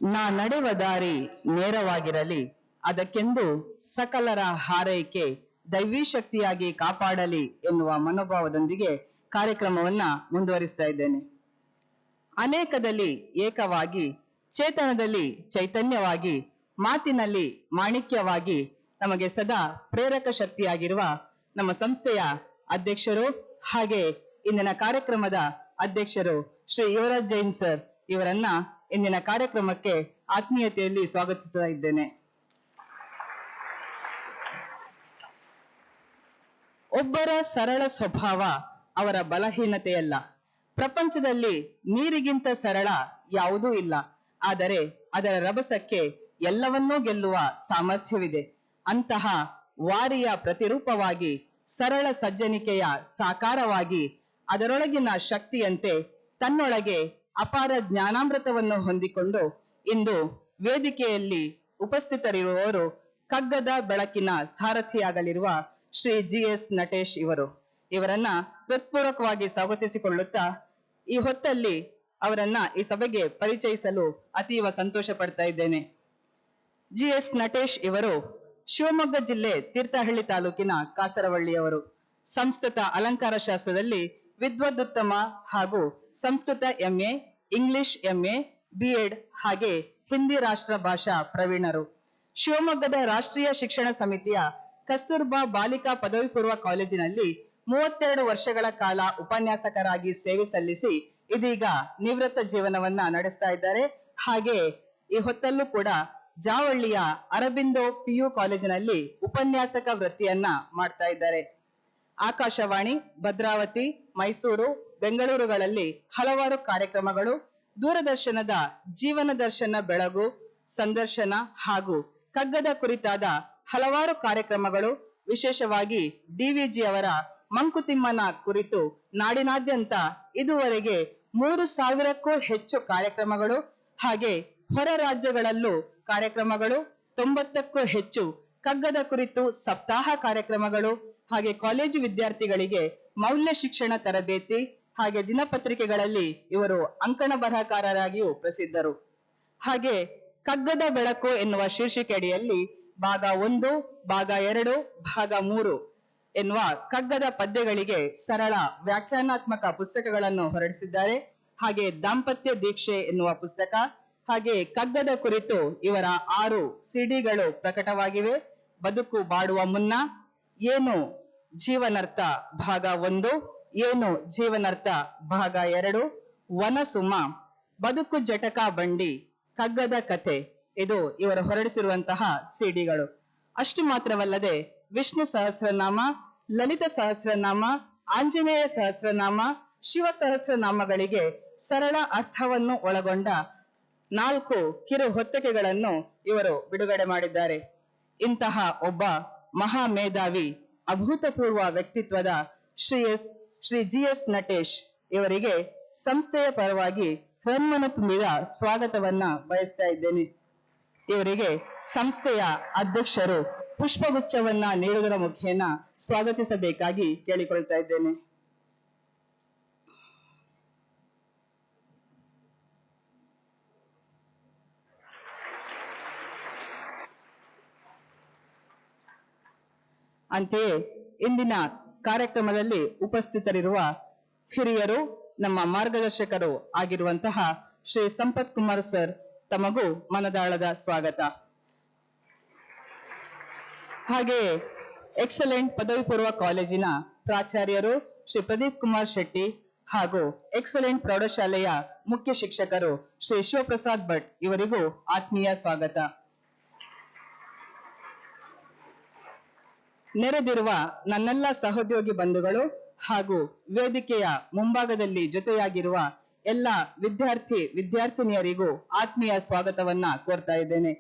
ನಾ ನಡೆವ ದಾರಿ ನೇರವಾಗಿರಲಿ, ಅದಕ್ಕೆಂದು ಸಕಲರ ಹಾರೈಕೆ ದೈವಿ ಶಕ್ತಿಯಾಗಿ ಕಾಪಾಡಲಿ ಎನ್ನುವ ಮನೋಭಾವದೊಂದಿಗೆ ಕಾರ್ಯಕ್ರಮವನ್ನ ಮುಂದುವರಿಸ್ತಾ ಇದ್ದೇನೆ. ಅನೇಕದಲ್ಲಿ ಏಕವಾಗಿ, ಚೇತನದಲ್ಲಿ ಚೈತನ್ಯವಾಗಿ, ಮಾತಿನಲ್ಲಿ ಮಾಣಿಕ್ಯವಾಗಿ ನಮಗೆ ಸದಾ ಪ್ರೇರಕ ಶಕ್ತಿಯಾಗಿರುವ ನಮ್ಮ ಸಂಸ್ಥೆಯ ಅಧ್ಯಕ್ಷರು ಹಾಗೆ ಇಂದಿನ ಕಾರ್ಯಕ್ರಮದ ಅಧ್ಯಕ್ಷರು ಶ್ರೀ ಯುವರಾಜ್ ಜೈನ್ ಸರ್ ಇವರನ್ನ ಇಂದಿನ ಕಾರ್ಯಕ್ರಮಕ್ಕೆ ಆತ್ಮೀಯತೆಯಲ್ಲಿ ಸ್ವಾಗತಿಸ್ತಾ ಇದ್ದೇನೆ. ಒಬ್ಬರ ಸರಳ ಸ್ವಭಾವ ಅವರ ಬಲಹೀನತೆಯಲ್ಲ. ಪ್ರಪಂಚದಲ್ಲಿ ನೀರಿಗಿಂತ ಸರಳ ಯಾವುದೂ ಇಲ್ಲ, ಆದರೆ ಅದರ ರಭಸಕ್ಕೆ ಎಲ್ಲವನ್ನೂ ಗೆಲ್ಲುವ ಸಾಮರ್ಥ್ಯವಿದೆ. ಅಂತಹ ವಾರಿಯ ಪ್ರತಿರೂಪವಾಗಿ, ಸರಳ ಸಜ್ಜನಿಕೆಯ ಸಾಕಾರವಾಗಿ, ಅದರೊಳಗಿನ ಶಕ್ತಿಯಂತೆ ತನ್ನೊಳಗೆ ಅಪಾರ ಜ್ಞಾನಾಮೃತವನ್ನು ಹೊಂದಿಕೊಂಡು ಇಂದು ವೇದಿಕೆಯಲ್ಲಿ ಉಪಸ್ಥಿತರಿರುವವರು ಕಗ್ಗದ ಬೆಳಕಿನ ಸಾರಥಿಯಾಗಲಿರುವ ಶ್ರೀ GS ನಟೇಶ್ ಇವರನ್ನ ಹೃತ್ಪೂರ್ವಕವಾಗಿ ಸ್ವಾಗತಿಸಿಕೊಳ್ಳುತ್ತಾ ಈ ಹೊತ್ತಲ್ಲಿ ಅವರನ್ನ ಈ ಸಭೆಗೆ ಪರಿಚಯಿಸಲು ಅತೀವ ಸಂತೋಷ ಪಡ್ತಾ ಇದ್ದೇನೆ. GS ನಟೇಶ್ ಇವರು ಶಿವಮೊಗ್ಗ ಜಿಲ್ಲೆ ತೀರ್ಥಹಳ್ಳಿ ತಾಲೂಕಿನ ಕಾಸರವಳ್ಳಿಯವರು. ಸಂಸ್ಕೃತ ಅಲಂಕಾರ ಶಾಸ್ತ್ರದಲ್ಲಿ ವಿದ್ವದುತ್ತಮ ಹಾಗೂ Sanskrit MA, English MA, B.Ed ಹಾಗೆ ಹಿಂದಿ ರಾಷ್ಟ್ರ ಭಾಷಾ ಪ್ರವೀಣರು. ಶಿವಮೊಗ್ಗದ ರಾಷ್ಟ್ರೀಯ ಶಿಕ್ಷಣ ಸಮಿತಿಯ ಕಸ್ತೂರ್ಬಾ ಬಾಲಿಕಾ ಪದವಿ ಪೂರ್ವ ಕಾಲೇಜಿನಲ್ಲಿ 32 ವರ್ಷಗಳ ಕಾಲ ಉಪನ್ಯಾಸಕರಾಗಿ ಸೇವೆ ಸಲ್ಲಿಸಿ ಇದೀಗ ನಿವೃತ್ತ ಜೀವನವನ್ನ ನಡೆಸ್ತಾ ಇದ್ದಾರೆ. ಹಾಗೆ ಈ ಹೊತ್ತಲ್ಲೂ ಕೂಡ ಜಾವಳ್ಳಿಯ ಅರಬಿಂದೋ PU ಕಾಲೇಜಿನಲ್ಲಿ ಉಪನ್ಯಾಸಕ ವೃತ್ತಿಯನ್ನ ಮಾಡ್ತಾ ಇದ್ದಾರೆ. ಆಕಾಶವಾಣಿ, ಭದ್ರಾವತಿ, ಮೈಸೂರು, ಬೆಂಗಳೂರುಗಳಲ್ಲಿ ಹಲವಾರು ಕಾರ್ಯಕ್ರಮಗಳು, ದೂರದರ್ಶನದ ಜೀವನ ದರ್ಶನ ಬೆಳಗು, ಸಂದರ್ಶನ ಹಾಗೂ ಕಗ್ಗದ ಕುರಿತಾದ ಹಲವಾರು ಕಾರ್ಯಕ್ರಮಗಳು, ವಿಶೇಷವಾಗಿ DVG ಅವರ ಮಂಕುತಿಮ್ಮನ ಕುರಿತು ನಾಡಿನಾದ್ಯಂತ ಇದುವರೆಗೆ 3000ಕ್ಕೂ ಹೆಚ್ಚು ಕಾರ್ಯಕ್ರಮಗಳು, ಹಾಗೆ ಹೊರ ರಾಜ್ಯಗಳಲ್ಲೂ ಕಾರ್ಯಕ್ರಮಗಳು, 90ಕ್ಕೂ ಹೆಚ್ಚು ಕಗ್ಗದ ಕುರಿತು ಸಪ್ತಾಹ ಕಾರ್ಯಕ್ರಮಗಳು, ಹಾಗೆ ಕಾಲೇಜು ವಿದ್ಯಾರ್ಥಿಗಳಿಗೆ ಮೌಲ್ಯ ಶಿಕ್ಷಣ ತರಬೇತಿ, ಹಾಗೆ ದಿನಪತ್ರಿಕೆಗಳಲ್ಲಿ ಇವರು ಅಂಕಣ ಬರಹಕಾರರಾಗಿಯೂ ಪ್ರಸಿದ್ಧರು. ಹಾಗೆ ಕಗ್ಗದ ಬೆಳಕು ಎನ್ನುವ ಶೀರ್ಷಿಕೆ ಅಡಿಯಲ್ಲಿ ಭಾಗ 1, ಭಾಗ 2, ಭಾಗ 3 ಎನ್ನುವ ಕಗ್ಗದ ಪದ್ಯಗಳಿಗೆ ಸರಳ ವ್ಯಾಖ್ಯಾನಾತ್ಮಕ ಪುಸ್ತಕಗಳನ್ನು ಹೊರಡಿಸಿದ್ದಾರೆ. ಹಾಗೆ ದಾಂಪತ್ಯ ದೀಕ್ಷೆ ಎನ್ನುವ ಪುಸ್ತಕ, ಹಾಗೆ ಕಗ್ಗದ ಕುರಿತು ಇವರ 6 CDಗಳು ಪ್ರಕಟವಾಗಿವೆ. ಬದುಕು ಬಾಡುವ ಮುನ್ನ, ಏನು ಜೀವನರ್ಥ ಭಾಗ 1, ಏನು ಜೀವನರ್ಥ ಭಾಗ 2, ವನಸುಮ, ಬದುಕು ಜಟಕ ಬಂಡಿ, ಕಗ್ಗದ ಕಥೆ, ಇದು ಇವರು ಹೊರಡಿಸಿರುವಂತಹ CDಗಳು. ಅಷ್ಟು ಮಾತ್ರವಲ್ಲದೆ ವಿಷ್ಣು ಸಹಸ್ರನಾಮ, ಲಲಿತ ಸಹಸ್ರನಾಮ, ಆಂಜನೇಯ ಸಹಸ್ರನಾಮ, ಶಿವ ಸಹಸ್ರನಾಮಗಳಿಗೆ ಸರಳ ಅರ್ಥವನ್ನು ಒಳಗೊಂಡ 4 ಕಿರು ಹೊತ್ತಕೆಗಳನ್ನು ಇವರು ಬಿಡುಗಡೆ ಮಾಡಿದ್ದಾರೆ. ಇಂತಹ ಒಬ್ಬ ಮಹಾ ಮೇಧಾವಿ, ಅಭೂತಪೂರ್ವ ವ್ಯಕ್ತಿತ್ವದ ಶ್ರೀ GS ನಟೇಶ್ ಇವರಿಗೆ ಸಂಸ್ಥೆಯ ಪರವಾಗಿ ಹೃನ್ಮನ ತುಂಬಿದ ಸ್ವಾಗತವನ್ನ ಬಯಸ್ತಾ ಇದ್ದೇನೆ. ಇವರಿಗೆ ಸಂಸ್ಥೆಯ ಅಧ್ಯಕ್ಷರು ಪುಷ್ಪಗುಚ್ಛವನ್ನ ನೀಡುವುದರ ಮುಖೇನ ಸ್ವಾಗತಿಸಬೇಕಾಗಿ ಕೇಳಿಕೊಳ್ತಾ ಇದ್ದೇನೆ. ಅಂತೆಯೇ ಇಂದಿನ ಕಾರ್ಯಕ್ರಮದಲ್ಲಿ ಉಪಸ್ಥಿತರಿರುವ ಹಿರಿಯರು, ನಮ್ಮ ಮಾರ್ಗದರ್ಶಕರು ಆಗಿರುವಂತಹ ಶ್ರೀ ಸಂಪತ್ ಕುಮಾರ್ ಸರ್, ತಮಗೂ ಮನದಾಳದ ಸ್ವಾಗತ. ಹಾಗೆಯೇ ಎಕ್ಸಲೆಂಟ್ ಪದವಿ ಪೂರ್ವ ಕಾಲೇಜಿನ ಪ್ರಾಚಾರ್ಯರು ಶ್ರೀ ಪ್ರದೀಪ್ ಕುಮಾರ್ ಶೆಟ್ಟಿ ಹಾಗೂ ಎಕ್ಸಲೆಂಟ್ ಪ್ರೌಢಶಾಲೆಯ ಮುಖ್ಯ ಶಿಕ್ಷಕರು ಶ್ರೀ ಶಿವಪ್ರಸಾದ್ ಭಟ್ ಇವರಿಗೂ ಆತ್ಮೀಯ ಸ್ವಾಗತ. ನೆರೆದಿರುವ ನನ್ನೆಲ್ಲ ಸಹೋದ್ಯೋಗಿ ಬಂಧುಗಳು ಹಾಗೂ ವೇದಿಕೆಯ ಮುಂಭಾಗದಲ್ಲಿ ಜೊತೆಯಾಗಿರುವ ಎಲ್ಲ ವಿದ್ಯಾರ್ಥಿನಿಯರಿಗೂ ಆತ್ಮೀಯ ಸ್ವಾಗತವನ್ನ ಕೋರ್ತಾ ಇದ್ದೇನೆ.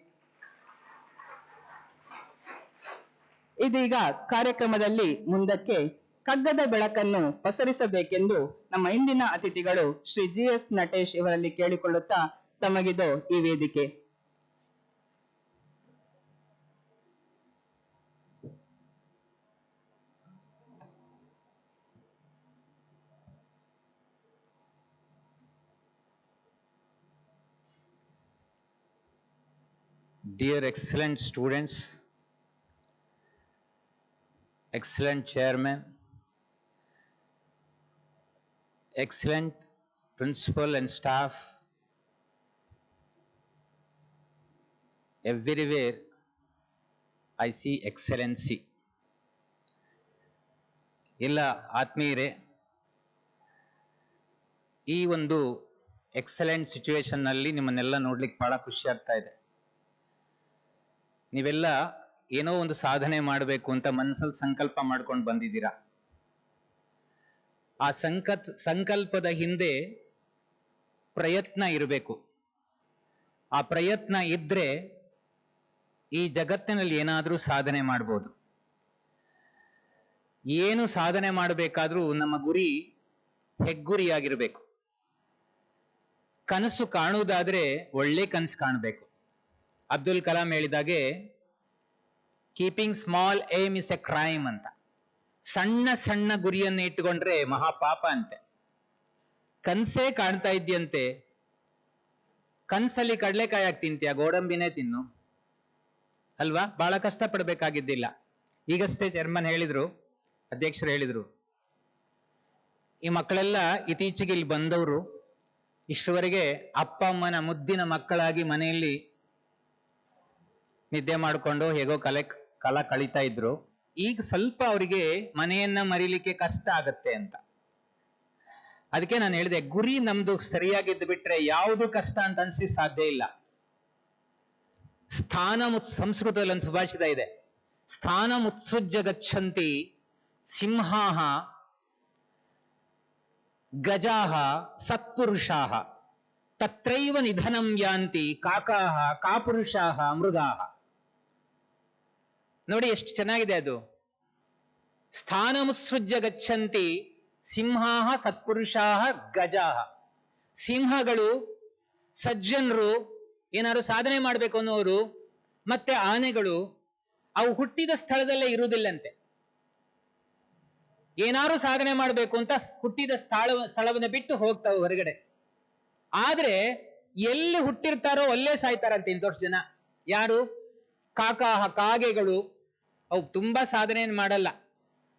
ಇದೀಗ ಕಾರ್ಯಕ್ರಮದಲ್ಲಿ ಮುಂದಕ್ಕೆ ಕಗ್ಗದ ಬೆಳಕನ್ನು ಪಸರಿಸಬೇಕೆಂದು ನಮ್ಮ ಇಂದಿನ ಅತಿಥಿಗಳು ಶ್ರೀ GS ನಟೇಶ್ ಇವರಲ್ಲಿ ಕೇಳಿಕೊಳ್ಳುತ್ತಾ ತಮಗಿದು ಈ ವೇದಿಕೆ. Dear excellent students, excellent chairman, excellent principal and staff, everywhere I see excellency. ಎಲ್ಲ ಆತ್ಮೀಯರೇ, ಈ ಒಂದು ಎಕ್ಸಲೆಂಟ್ ಸಿಚುವೇಶನ್ ನಲ್ಲಿ ನಿಮ್ಮನ್ನೆಲ್ಲ ನೋಡ್ಲಿಕ್ಕೆ ಬಹಳ ಖುಷಿ ಆಗ್ತಾ ಇದೆ. ನೀವೆಲ್ಲ ಏನೋ ಒಂದು ಸಾಧನೆ ಮಾಡಬೇಕು ಅಂತ ಮನಸ್ಸಲ್ಲಿ ಸಂಕಲ್ಪ ಮಾಡ್ಕೊಂಡು ಬಂದಿದ್ದೀರಾ. ಆ ಸಂಕಲ್ಪದ ಹಿಂದೆ ಪ್ರಯತ್ನ ಇರಬೇಕು. ಆ ಪ್ರಯತ್ನ ಇದ್ರೆ ಈ ಜಗತ್ತಿನಲ್ಲಿ ಏನಾದರೂ ಸಾಧನೆ ಮಾಡ್ಬೋದು. ಏನು ಸಾಧನೆ ಮಾಡಬೇಕಾದ್ರೂ ನಮ್ಮ ಗುರಿ ಹೆಗ್ಗುರಿಯಾಗಿರ್ಬೇಕು. ಕನಸು ಕಾಣುವುದಾದ್ರೆ ಒಳ್ಳೆ ಕನಸು ಕಾಣಬೇಕು. ಅಬ್ದುಲ್ ಕಲಾಂ ಹೇಳಿದಾಗೆ keeping small aim is a crime ಅಂತ. ಸಣ್ಣ ಸಣ್ಣ ಗುರಿಯನ್ನು ಇಟ್ಟುಕೊಂಡ್ರೆ ಮಹಾಪಾಪ ಅಂತೆ. ಕನ್ಸೇ ಕಾಣ್ತಾ ಇದ್ಯಂತೆ, ಕನ್ಸಲ್ಲಿ ಕಡಲೆಕಾಯಿ ಹಾಕಿ ತಿಂತೀಯ, ಗೋಡಂಬಿನೇ ತಿನ್ನು ಅಲ್ವಾ? ಬಹಳ ಕಷ್ಟ ಪಡ್ಬೇಕಾಗಿದ್ದಿಲ್ಲ. ಈಗಷ್ಟೇ ಚೇರ್ಮನ್ ಹೇಳಿದ್ರು, ಅಧ್ಯಕ್ಷರು ಹೇಳಿದ್ರು, ಈ ಮಕ್ಕಳೆಲ್ಲ ಇತ್ತೀಚೆಗೆ ಇಲ್ಲಿ ಬಂದವರು ಇಷ್ಟರವರೆಗೆ ಅಪ್ಪ ಅಮ್ಮನ ಮುದ್ದಿನ ಮಕ್ಕಳಾಗಿ ಮನೆಯಲ್ಲಿ ನಿದ್ದೆ ಮಾಡಿಕೊಂಡು ಹೇಗೋ ಕಾಲ ಕಳೀತಾ ಇದ್ರು. ಈಗ ಸ್ವಲ್ಪ ಅವರಿಗೆ ಮನೆಯನ್ನ ಮರಿಲಿಕ್ಕೆ ಕಷ್ಟ ಆಗತ್ತೆ ಅಂತ. ಅದಕ್ಕೆ ನಾನು ಹೇಳಿದೆ, ಗುರಿ ನಮ್ದು ಸರಿಯಾಗಿದ್ದು ಬಿಟ್ರೆ ಯಾವುದು ಕಷ್ಟ ಅಂತ ಅನ್ಸಿ ಸಾಧ್ಯ ಇಲ್ಲ. ಸಂಸ್ಕೃತದಲ್ಲಿ ಒಂದು ಸುಭಾಷಿತ ಇದೆ, ಸ್ಥಾನ ಮುತ್ಸೃಜ್ಯ ಗಚ್ಚಂತಿ ಸಿಂಹಾಹ ಗಜಾಹ ಸತ್ಪುರುಷಾಹ ತತ್ರೈವ ನಿಧನಂ ಯಾಂತಿ ಕಾಕಾಹ ಕಾಪುರುಷಾಹ ಮೃಗಾಹ. ನೋಡಿ ಎಷ್ಟು ಚೆನ್ನಾಗಿದೆ ಅದು. ಸ್ಥಾನ ಮುತ್ಸೃಜ್ಯ ಗಚ್ಚಂತಿ ಸಿಂಹಾಹ ಸತ್ಪುರುಷಾಹ ಗಜಾಹ. ಸಿಂಹಗಳು, ಸಜ್ಜನರು, ಏನಾದ್ರು ಸಾಧನೆ ಮಾಡಬೇಕು ಅನ್ನೋರು, ಮತ್ತೆ ಆನೆಗಳು ಅವು ಹುಟ್ಟಿದ ಸ್ಥಳದಲ್ಲೇ ಇರುವುದಿಲ್ಲಂತೆ. ಏನಾರು ಸಾಧನೆ ಮಾಡಬೇಕು ಅಂತ ಹುಟ್ಟಿದ ಸ್ಥಳವನ್ನು ಬಿಟ್ಟು ಹೋಗ್ತಾವೆ ಹೊರಗಡೆ. ಆದ್ರೆ ಎಲ್ಲಿ ಹುಟ್ಟಿರ್ತಾರೋ ಅಲ್ಲೇ ಸಾಯ್ತಾರಂತೆ ಇಂಥಷ್ಟು ಜನ. ಯಾರು? ಕಾಕಾಹ, ಕಾಗೆಗಳು. ಅವು ತುಂಬಾ ಸಾಧನೆಯನ್ನು ಮಾಡಲ್ಲ.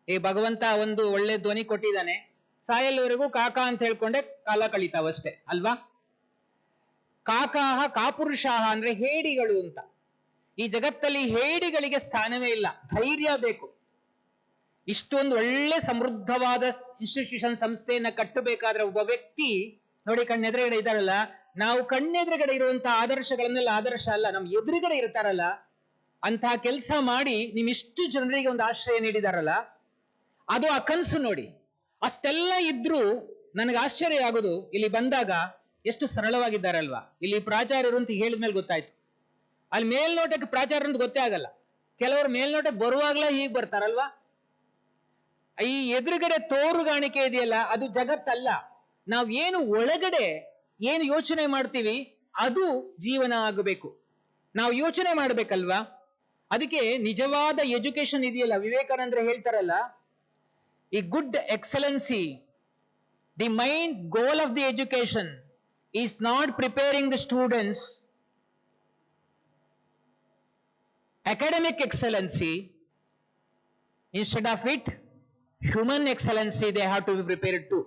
ಈ ಭಗವಂತ ಒಂದು ಒಳ್ಳೆ ಧ್ವನಿ ಕೊಟ್ಟಿದ್ದಾನೆ, ಸಾಯಲ್ವರೆಗೂ ಕಾಕ ಅಂತ ಹೇಳ್ಕೊಂಡೆ ಕಾಲ ಕಳೀತಾವಷ್ಟೇ ಅಲ್ವಾ? ಕಾಕಾಹ ಕಾಪುರುಷಾಹ ಅಂದ್ರೆ ಹೇಡಿಗಳು ಅಂತ. ಈ ಜಗತ್ತಲ್ಲಿ ಹೇಡಿಗಳಿಗೆ ಸ್ಥಾನವೇ ಇಲ್ಲ. ಧೈರ್ಯ ಬೇಕು. ಇಷ್ಟೊಂದು ಒಳ್ಳೆ ಸಮೃದ್ಧವಾದ ಇನ್ಸ್ಟಿಟ್ಯೂಷನ್, ಸಂಸ್ಥೆಯನ್ನ ಕಟ್ಟಬೇಕಾದ್ರೆ ಒಬ್ಬ ವ್ಯಕ್ತಿ ನೋಡಿ ಕಣ್ಣೆದುರುಗಡೆ ಇದ್ದಾರಲ್ಲ, ನಾವು ಕಣ್ಣೆದುರುಗಡೆ ಇರುವಂತಹ ಆದರ್ಶಗಳನ್ನೆಲ್ಲ ಆದರ್ಶ ಅಲ್ಲ, ನಮ್ ಎದುರುಗಡೆ ಇರ್ತಾರಲ್ಲ, ಅಂತಹ ಕೆಲಸ ಮಾಡಿ ಇಷ್ಟು ಜನರಿಗೆ ಒಂದು ಆಶ್ರಯ ನೀಡಿದಾರಲ್ಲ, ಅದು ಆ ಕನಸು ನೋಡಿ. ಅಷ್ಟೆಲ್ಲ ಇದ್ರೂ ನನಗೆ ಆಶ್ಚರ್ಯ ಆಗೋದು, ಇಲ್ಲಿ ಬಂದಾಗ ಎಷ್ಟು ಸರಳವಾಗಿದ್ದಾರಲ್ವಾ. ಇಲ್ಲಿ ಪ್ರಾಚಾರ್ಯರು ಅಂತ ಹೇಳಿದ್ಮೇಲೆ ಗೊತ್ತಾಯ್ತು. ಅಲ್ಲಿ ಮೇಲ್ನೋಟಕ್ಕೆ ಪ್ರಾಚಾರ್ಯರು ಅಂತ ಗೊತ್ತೇ ಆಗಲ್ಲ. ಕೆಲವರು ಮೇಲ್ನೋಟಕ್ಕೆ ಬರುವಾಗ್ಲೇ ಹೀಗೆ ಬರ್ತಾರಲ್ವಾ. ಈ ಎದುರುಗಡೆ ತೋರುಗಾಣಿಕೆ ಇದೆಯಲ್ಲ, ಅದು ಜಗತ್ತಲ್ಲ. ನಾವ್ ಏನು ಒಳಗಡೆ ಏನು ಯೋಚನೆ ಮಾಡ್ತೀವಿ ಅದು ಜೀವನ ಆಗಬೇಕು. ನಾವು ಯೋಚನೆ ಮಾಡ್ಬೇಕಲ್ವಾ. ಅದಕ್ಕೆ ನಿಜವಾದ ಎಜುಕೇಶನ್ ಇದೆಯಲ್ಲ, ವಿವೇಕಾನಂದರು ಹೇಳ್ತಾರಲ್ಲ, ಈ good excellency, the main goal of the education is not preparing the students academic excellency. Instead of it, human excellency they have to be prepared to.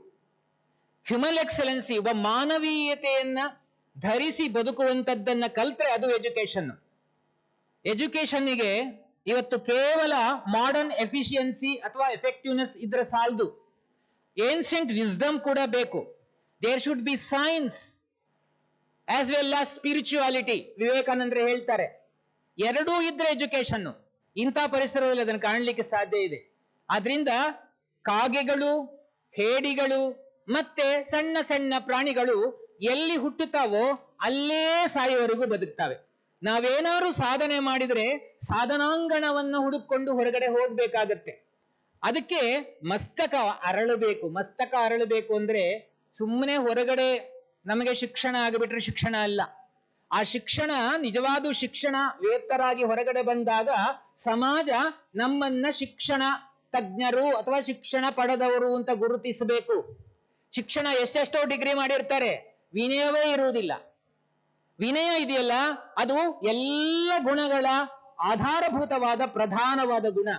Human excellency, ಒಬ್ಬ ಮಾನವೀಯತೆಯನ್ನ ಧರಿಸಿ ಬದುಕುವಂತದ್ದನ್ನ ಕಲ್ತ್ರೆ ಅದು ಎಜುಕೇಶನ್. ಎಜುಕೇಶನ್ನಿಗೆ ಇವತ್ತು ಕೇವಲ ಮಾಡರ್ನ್ ಎಫಿಷಿಯನ್ಸಿ ಅಥವಾ effectiveness ಇದ್ರೆ ಸಾಲದು. Ancient wisdom ಕೂಡ ಬೇಕು. There should be science as well as spirituality. ವಿವೇಕಾನಂದರು ಹೇಳ್ತಾರೆ, ಎರಡೂ ಇದ್ರೆ ಎಜುಕೇಶನ್. ಇಂಥ ಪರಿಸರದಲ್ಲಿ ಅದನ್ನು ಕಾಣಲಿಕ್ಕೆ ಸಾಧ್ಯ ಇದೆ. ಆದ್ರಿಂದ ಕಾಗೆಗಳು, ಹೇಡಿಗಳು ಮತ್ತೆ ಸಣ್ಣ ಸಣ್ಣ ಪ್ರಾಣಿಗಳು ಎಲ್ಲಿ ಹುಟ್ಟುತ್ತಾವೋ ಅಲ್ಲೇ ಸಾಯುವವರೆಗೂ ಬದುಕ್ತಾವೆ. ನಾವೇನಾದ್ರೂ ಸಾಧನೆ ಮಾಡಿದ್ರೆ ಸಾಧನಾಂಗಣವನ್ನು ಹುಡುಕೊಂಡು ಹೊರಗಡೆ ಹೋಗ್ಬೇಕಾಗತ್ತೆ. ಅದಕ್ಕೆ ಮಸ್ತಕ ಅರಳಬೇಕು. ಮಸ್ತಕ ಅರಳಬೇಕು ಅಂದ್ರೆ ಸುಮ್ಮನೆ ಹೊರಗಡೆ ನಮಗೆ ಶಿಕ್ಷಣ ಆಗಿಬಿಟ್ರೆ ಶಿಕ್ಷಣ ಅಲ್ಲ. ಆ ಶಿಕ್ಷಣ, ನಿಜವಾದ ಶಿಕ್ಷಣ ವೇತ್ತರಾಗಿ ಹೊರಗಡೆ ಬಂದಾಗ ಸಮಾಜ ನಮ್ಮನ್ನ ಶಿಕ್ಷಣ ತಜ್ಞರು ಅಥವಾ ಶಿಕ್ಷಣ ಪಡೆದವರು ಅಂತ ಗುರುತಿಸಬೇಕು. ಶಿಕ್ಷಣ ಎಷ್ಟೆಷ್ಟೋ ಡಿಗ್ರಿ ಮಾಡಿರ್ತಾರೆ, ವಿನಯವೇ ಇರುವುದಿಲ್ಲ. ವಿನಯ ಇದೆಯಲ್ಲ, ಅದು ಎಲ್ಲ ಗುಣಗಳ ಆಧಾರಭೂತವಾದ ಪ್ರಧಾನವಾದ ಗುಣ.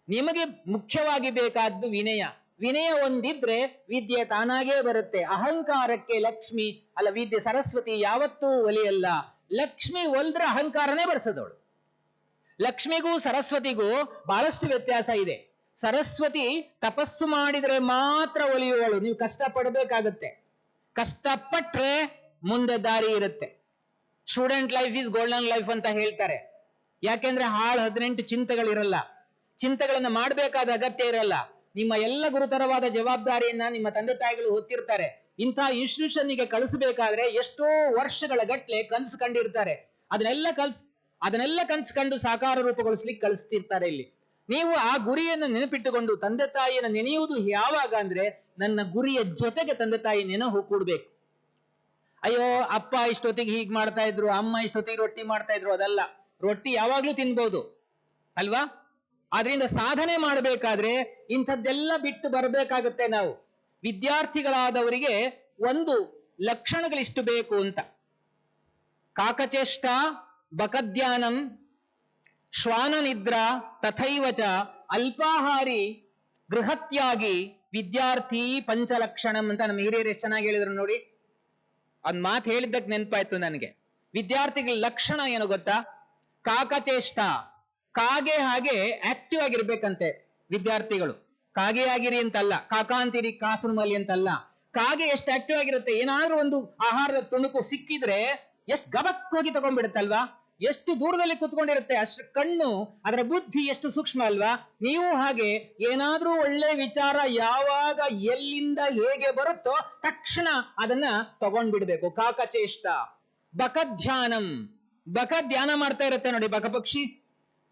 ನಿಮಗೆ ಮುಖ್ಯವಾಗಿ ಬೇಕಾದ್ದು ವಿನಯ. ವಿನಯ ಒಂದಿದ್ರೆ ವಿದ್ಯೆ ತಾನಾಗೇ ಬರುತ್ತೆ. ಅಹಂಕಾರಕ್ಕೆ ಲಕ್ಷ್ಮಿ ಅಲ್ಲ, ವಿದ್ಯೆ ಸರಸ್ವತಿ ಯಾವತ್ತೂ ಒಲಿಯಲ್ಲ. ಲಕ್ಷ್ಮಿ ಒಲ್ದ್ರೆ ಅಹಂಕಾರನೇ ಬರ್ಸದವಳು. ಲಕ್ಷ್ಮಿಗೂ ಸರಸ್ವತಿಗೂ ಬಹಳಷ್ಟು ವ್ಯತ್ಯಾಸ ಇದೆ. ಸರಸ್ವತಿ ತಪಸ್ಸು ಮಾಡಿದ್ರೆ ಮಾತ್ರ ಒಲಿಯುವಳು. ನೀವು ಕಷ್ಟ ಪಡಬೇಕಾಗತ್ತೆ. ಕಷ್ಟಪಟ್ರೆ ಮುಂದೆ ದಾರಿ ಇರುತ್ತೆ. Student life is golden life ಅಂತ ಹೇಳ್ತಾರೆ. ಯಾಕೆಂದ್ರೆ 18 ಚಿಂತೆಗಳಿರಲ್ಲ. ಚಿಂತೆಗಳನ್ನ ಮಾಡಬೇಕಾದ ಅಗತ್ಯ ಇರಲ್ಲ. ನಿಮ್ಮ ಎಲ್ಲ ಗುರುತರವಾದ ಜವಾಬ್ದಾರಿಯನ್ನ ನಿಮ್ಮ ತಂದೆ ತಾಯಿಗಳು ಹೊತ್ತಿರ್ತಾರೆ. ಇಂಥ ಇನ್ಸ್ಟಿಟ್ಯೂಷನ್ಗೆ ಕಳಿಸಬೇಕಾದ್ರೆ ಎಷ್ಟೋ ವರ್ಷಗಳ ಗಟ್ಲೆ ಕನಸು ಕಂಡಿರ್ತಾರೆ. ಅದನ್ನೆಲ್ಲ ಕನಸು ಕಂಡು ಸಾಕಾರ ರೂಪಗೊಳಿಸ್ಲಿಕ್ಕೆ ಕಳಿಸ್ತಿರ್ತಾರೆ. ಇಲ್ಲಿ ನೀವು ಆ ಗುರಿಯನ್ನು ನೆನಪಿಟ್ಟುಕೊಂಡು ತಂದೆ ತಾಯಿಯನ್ನು ನೆನೆಯುವುದು ಯಾವಾಗ ಅಂದ್ರೆ, ನನ್ನ ಗುರಿಯ ಜೊತೆಗೆ ತಂದೆ ತಾಯಿ ನೆನಹು ಕೂಡ್ಬೇಕು. ಅಯ್ಯೋ ಅಪ್ಪ ಇಷ್ಟೊತ್ತಿಗೆ ಹೀಗೆ ಮಾಡ್ತಾ ಇದ್ರು, ಅಮ್ಮ ಇಷ್ಟೊತ್ತಿಗೆ ರೊಟ್ಟಿ ಮಾಡ್ತಾ ಇದ್ರು, ಅದಲ್ಲ. ರೊಟ್ಟಿ ಯಾವಾಗ್ಲೂ ತಿನ್ಬಹುದು ಅಲ್ವಾ? ಆದ್ರಿಂದ ಸಾಧನೆ ಮಾಡಬೇಕಾದ್ರೆ ಇಂಥದ್ದೆಲ್ಲ ಬಿಟ್ಟು ಬರಬೇಕಾಗತ್ತೆ. ನಾವು ವಿದ್ಯಾರ್ಥಿಗಳಾದವರಿಗೆ ಒಂದು ಲಕ್ಷಣಗಳಿಷ್ಟು ಬೇಕು ಅಂತ. ಕಾಕಚೇಷ್ಟ ಬಕಧ್ಯಾನಂ ಶ್ವಾನ ನಿದ್ರಾ ತಥೈವಚ ಅಲ್ಪಾಹಾರಿ ಗೃಹತ್ಯಾಗಿ ವಿದ್ಯಾರ್ಥಿ ಪಂಚಲಕ್ಷಣಂ ಅಂತ ನಮ್ಮ ಹಿರಿಯರು ಎಷ್ಟು ಚೆನ್ನಾಗಿ ಹೇಳಿದ್ರು ನೋಡಿ. ಒಂದ್ ಮಾತು ಹೇಳಿದ್ದಕ್ಕೆ ನೆನಪಾಯ್ತು ನನಗೆ. ವಿದ್ಯಾರ್ಥಿಗಳ ಲಕ್ಷಣ ಏನು ಗೊತ್ತಾ? ಕಾಕಚೇಷ್ಟ, ಕಾಗೆ ಹಾಗೆ ಆಕ್ಟಿವ್ ಆಗಿರ್ಬೇಕಂತೆ ವಿದ್ಯಾರ್ಥಿಗಳು. ಕಾಗೆ ಆಗಿರಿ ಅಂತಲ್ಲ, ಕಾಕ ಅಂತೀರಿ ಕಾಸುಮಲಿ ಅಂತಲ್ಲ. ಕಾಗೆ ಎಷ್ಟು ಆಕ್ಟಿವ್ ಆಗಿರುತ್ತೆ, ಏನಾದ್ರೂ ಒಂದು ಆಹಾರದ ತುಣುಕು ಸಿಕ್ಕಿದ್ರೆ ಎಷ್ಟು ಗಬಕ್ ಹೋಗಿ ತಗೊಂಡ್ಬಿಡುತ್ತಲ್ವಾ? ಎಷ್ಟು ದೂರದಲ್ಲಿ ಕುತ್ಕೊಂಡಿರುತ್ತೆ, ಅಷ್ಟು ಕಣ್ಣು, ಅದರ ಬುದ್ಧಿ ಎಷ್ಟು ಸೂಕ್ಷ್ಮ ಅಲ್ವಾ? ನೀವು ಹಾಗೆ ಏನಾದ್ರೂ ಒಳ್ಳೆ ವಿಚಾರ ಯಾವಾಗ ಎಲ್ಲಿಂದ ಹೇಗೆ ಬರುತ್ತೋ ತಕ್ಷಣ ಅದನ್ನ ತಗೊಂಡ್ಬಿಡ್ಬೇಕು. ಕಾಕಚೇಷ್ಟ. ಬಕಧ್ಯಾನಂ, ಬಕ ಧ್ಯಾನ ಮಾಡ್ತಾ ಇರುತ್ತೆ ನೋಡಿ. ಬಕ ಪಕ್ಷಿ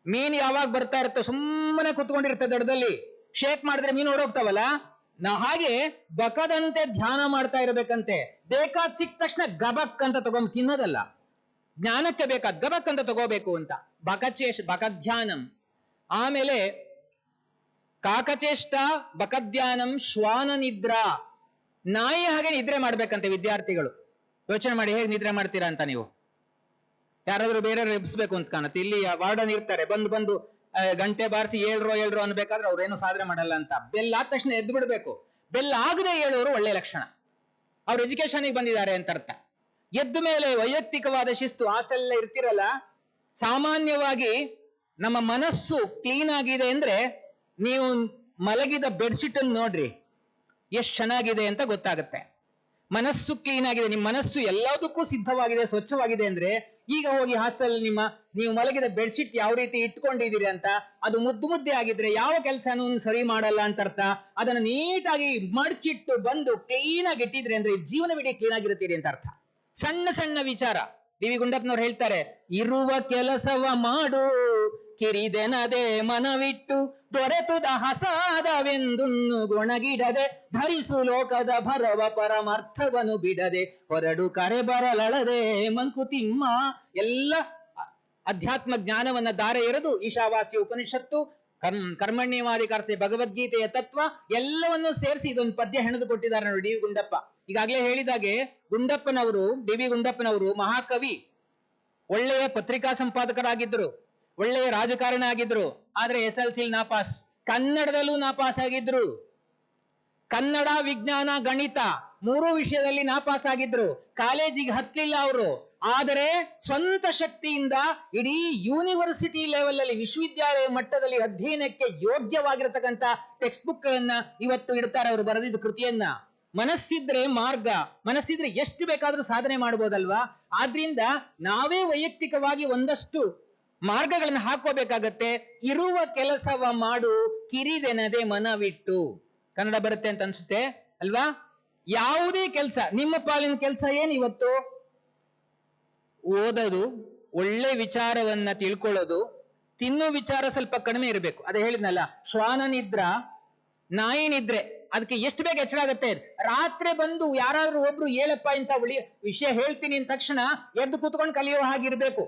ಮೀನ್ ಯಾವಾಗ ಬರ್ತಾ ಇರುತ್ತೆ ಸುಮ್ಮನೆ ಕುತ್ಕೊಂಡಿರುತ್ತೆ ದಡದಲ್ಲಿ. ಶೇಕ್ ಮಾಡಿದ್ರೆ ಮೀನು ಓಡೋಗ್ತಾವಲ್ಲ, ಹಾಗೆ ಬಕದಂತೆ ಧ್ಯಾನ ಮಾಡ್ತಾ ಇರಬೇಕಂತೆ. ಬೇಕಾದ್ ಸಿಕ್ಕ ತಕ್ಷಣ ಗಬಕ್ ಅಂತ ತಗೊಂಡ್ ತಿನ್ನೋದಲ್ಲ, ಜ್ಞಾನಕ್ಕೆ ಬೇಕಾದ ಗಬಕ್ ಅಂತ ತಗೋಬೇಕು ಅಂತ. ಬಕಧ್ಯಾನಂ. ಆಮೇಲೆ ಕಾಕಚೇಷ್ಟ ಬಕಧ್ಯಾನಂ ಶ್ವಾನ ನಿದ್ರಾ. ನಾಯಿ ಹಾಗೆ ನಿದ್ರೆ ಮಾಡ್ಬೇಕಂತೆ ವಿದ್ಯಾರ್ಥಿಗಳು. ಯೋಚನೆ ಮಾಡಿ ಹೇಗೆ ನಿದ್ರೆ ಮಾಡ್ತೀರಾ ಅಂತ ನೀವು. ಯಾರಾದ್ರೂ ಬೇರೆ ಎಬ್ಸ್ಬೇಕು ಅಂತ ಕಾಣುತ್ತೆ. ಇಲ್ಲಿ ವಾರ್ಡನ್ ಇರ್ತಾರೆ, ಬಂದು ಗಂಟೆ ಬಾರಿಸಿ ಏಳ್ರೋ ಅನ್ಬೇಕಾದ್ರೆ ಅವ್ರೇನು ಸಾಧನೆ ಮಾಡಲ್ಲ ಅಂತ. ಬೆಲ್ ಆದ ತಕ್ಷಣ ಎದ್ದು ಬಿಡ್ಬೇಕು. ಬೆಲ್ ಆಗದೆ ಹೇಳೋರು ಒಳ್ಳೆ ಲಕ್ಷಣ, ಅವ್ರು ಎಜುಕೇಶನ್ಗೆ ಬಂದಿದ್ದಾರೆ ಅಂತ ಅರ್ಥ. ಎದ್ದ ಮೇಲೆ ವೈಯಕ್ತಿಕವಾದ ಶಿಸ್ತು. ಹಾಸ್ಟೆಲ್ ಎಲ್ಲ ಇರ್ತಿರಲ್ಲ, ಸಾಮಾನ್ಯವಾಗಿ ನಮ್ಮ ಮನಸ್ಸು ಕ್ಲೀನ್ ಆಗಿದೆ ಅಂದ್ರೆ ನೀವು ಮಲಗಿದ ಬೆಡ್ಶೀಟ್ ಅನ್ನು ನೋಡ್ರಿ, ಎಷ್ಟು ಚೆನ್ನಾಗಿದೆ ಅಂತ ಗೊತ್ತಾಗುತ್ತೆ. ಮನಸ್ಸು ಕ್ಲೀನ್ ಆಗಿದೆ, ನಿಮ್ಮ ಮನಸ್ಸು ಎಲ್ಲದಕ್ಕೂ ಸಿದ್ಧವಾಗಿದೆ, ಸ್ವಚ್ಛವಾಗಿದೆ ಅಂದ್ರೆ ಈಗ ಹೋಗಿ ಹಾಸ್ಟೆಲ್ ನೀವು ಮಲಗಿದ ಬೆಡ್ಶೀಟ್ ಯಾವ ರೀತಿ ಇಟ್ಕೊಂಡಿದ್ದೀರಿ ಅಂತ, ಅದು ಮುದ್ದೆ ಆಗಿದ್ರೆ ಯಾವ ಕೆಲಸನೂ ಸರಿ ಮಾಡಲ್ಲ ಅಂತ ಅರ್ಥ. ಅದನ್ನ ನೀಟಾಗಿ ಮಡ್ಚಿಟ್ಟು ಬಂದು ಕ್ಲೀನ್ ಆಗಿ ಇಟ್ಟಿದ್ರೆ ಅಂದ್ರೆ ಜೀವನವಿಡೀ ಕ್ಲೀನ್ ಆಗಿರುತ್ತೀರಿ ಅಂತ ಅರ್ಥ. ಸಣ್ಣ ಸಣ್ಣ ವಿಚಾರ. ಡಿ ವಿ ಗುಂಡಪ್ಪನವ್ರು ಹೇಳ್ತಾರೆ, ಇರುವ ಕೆಲಸವ ಮಾಡು ಕಿರಿದೆನದೆ ಮನವಿಟ್ಟು ದೊರೆತುದ ಹಸಾದವೆಂದುಣ್ಣು ಗೊಣಗಿಡದೆ ಧರಿಸು ಲೋಕದ ಭರವ ಪರಮಾರ್ಥವನು ಬಿಡದೆ ಹೊರಡು ಕರೆ ಬರಲಳದೆ ಮಂಕುತಿಮ್ಮ. ಎಲ್ಲ ಅಧ್ಯಾತ್ಮ ಜ್ಞಾನವನ್ನ ದಾರೆ ಎರೆದು ಈಶಾವಾಸ್ಯ ಉಪನಿಷತ್ತು, ಕರ್ಮಣ್ಯವಾದಿಕಾರ್ತೆ ಭಗವದ್ಗೀತೆಯ ತತ್ವ ಎಲ್ಲವನ್ನೂ ಸೇರಿಸಿ ಇದೊಂದು ಪದ್ಯ ಹೆಣೆದು ಕೊಟ್ಟಿದ್ದಾರೆ ನೋಡಿ ಡಿ ವಿ ಗುಂಡಪ್ಪ. ಈಗಾಗಲೇ ಹೇಳಿದಾಗೆ ಡಿ ವಿ ಗುಂಡಪ್ಪನವರು ಮಹಾಕವಿ, ಒಳ್ಳೆಯ ಪತ್ರಿಕಾ ಸಂಪಾದಕರಾಗಿದ್ದರು, ಒಳ್ಳೆಯ ರಾಜಕಾರಣ ಆಗಿದ್ರು. ಆದ್ರೆ SLC ನಾಪಾಸ್, ಕನ್ನಡದಲ್ಲೂ ನಾಪಾಸ್ ಆಗಿದ್ರು. ಕನ್ನಡ, ವಿಜ್ಞಾನ, ಗಣಿತ 3 ವಿಷಯದಲ್ಲಿ ನಾಪಾಸ್ ಆಗಿದ್ರು. ಕಾಲೇಜಿಗೆ ಹತ್ತಲಿಲ್ಲ ಅವರು. ಆದರೆ ಸ್ವಂತ ಶಕ್ತಿಯಿಂದ ಇಡೀ ಯೂನಿವರ್ಸಿಟಿ ಲೆವೆಲ್ ಅಲ್ಲಿ, ವಿಶ್ವವಿದ್ಯಾಲಯ ಮಟ್ಟದಲ್ಲಿ ಅಧ್ಯಯನಕ್ಕೆ ಯೋಗ್ಯವಾಗಿರತಕ್ಕಂತ ಟೆಕ್ಸ್ಟ್ ಬುಕ್ ಗಳನ್ನ ಇವತ್ತು ಇಡ್ತಾರೆ ಅವರು ಬರೆದಿದ್ದ ಕೃತಿಯನ್ನ. ಮನಸ್ಸಿದ್ರೆ ಮಾರ್ಗ, ಮನಸ್ಸಿದ್ರೆ ಎಷ್ಟು ಬೇಕಾದ್ರೂ ಸಾಧನೆ ಮಾಡಬಹುದಲ್ವಾ? ಆದ್ರಿಂದ ನಾವೇ ವೈಯಕ್ತಿಕವಾಗಿ ಒಂದಷ್ಟು ಮಾರ್ಗಗಳನ್ನು ಹಾಕೋಬೇಕಾಗತ್ತೆ. ಇರುವ ಕೆಲಸವ ಮಾಡು ಕಿರಿದೆನದೆ ಮನವಿಟ್ಟು. ಕನ್ನಡ ಬರುತ್ತೆ ಅಂತ ಅನ್ಸುತ್ತೆ ಅಲ್ವಾ? ಯಾವುದೇ ಕೆಲಸ, ನಿಮ್ಮ ಪಾಲಿನ ಕೆಲಸ ಏನ್ ಇವತ್ತು? ಓದೋದು, ಒಳ್ಳೆ ವಿಚಾರವನ್ನ ತಿಳ್ಕೊಳ್ಳೋದು, ತಿನ್ನೋ ವಿಚಾರ ಸ್ವಲ್ಪ ಕಡಿಮೆ ಇರಬೇಕು. ಅದೇ ಹೇಳಿದ್ನಲ್ಲ, ಶ್ವಾನ ನಿದ್ರಾ, ನಾಯಿ ನಿದ್ರೆ. ಅದಕ್ಕೆ ಎಷ್ಟು ಬೇಗ ಎಚ್ಚರ ಆಗುತ್ತೆ. ರಾತ್ರಿ ಬಂದು ಯಾರಾದ್ರೂ ಒಬ್ರು ಹೇಳಪ್ಪ ಇಂತ ವಿಷಯ ಹೇಳ್ತೀನಿ ಅಂದ ತಕ್ಷಣ ಎದ್ದು ಕೂತ್ಕೊಂಡು ಕಲಿಯೋ ಹಾಗಿರ್ಬೇಕು.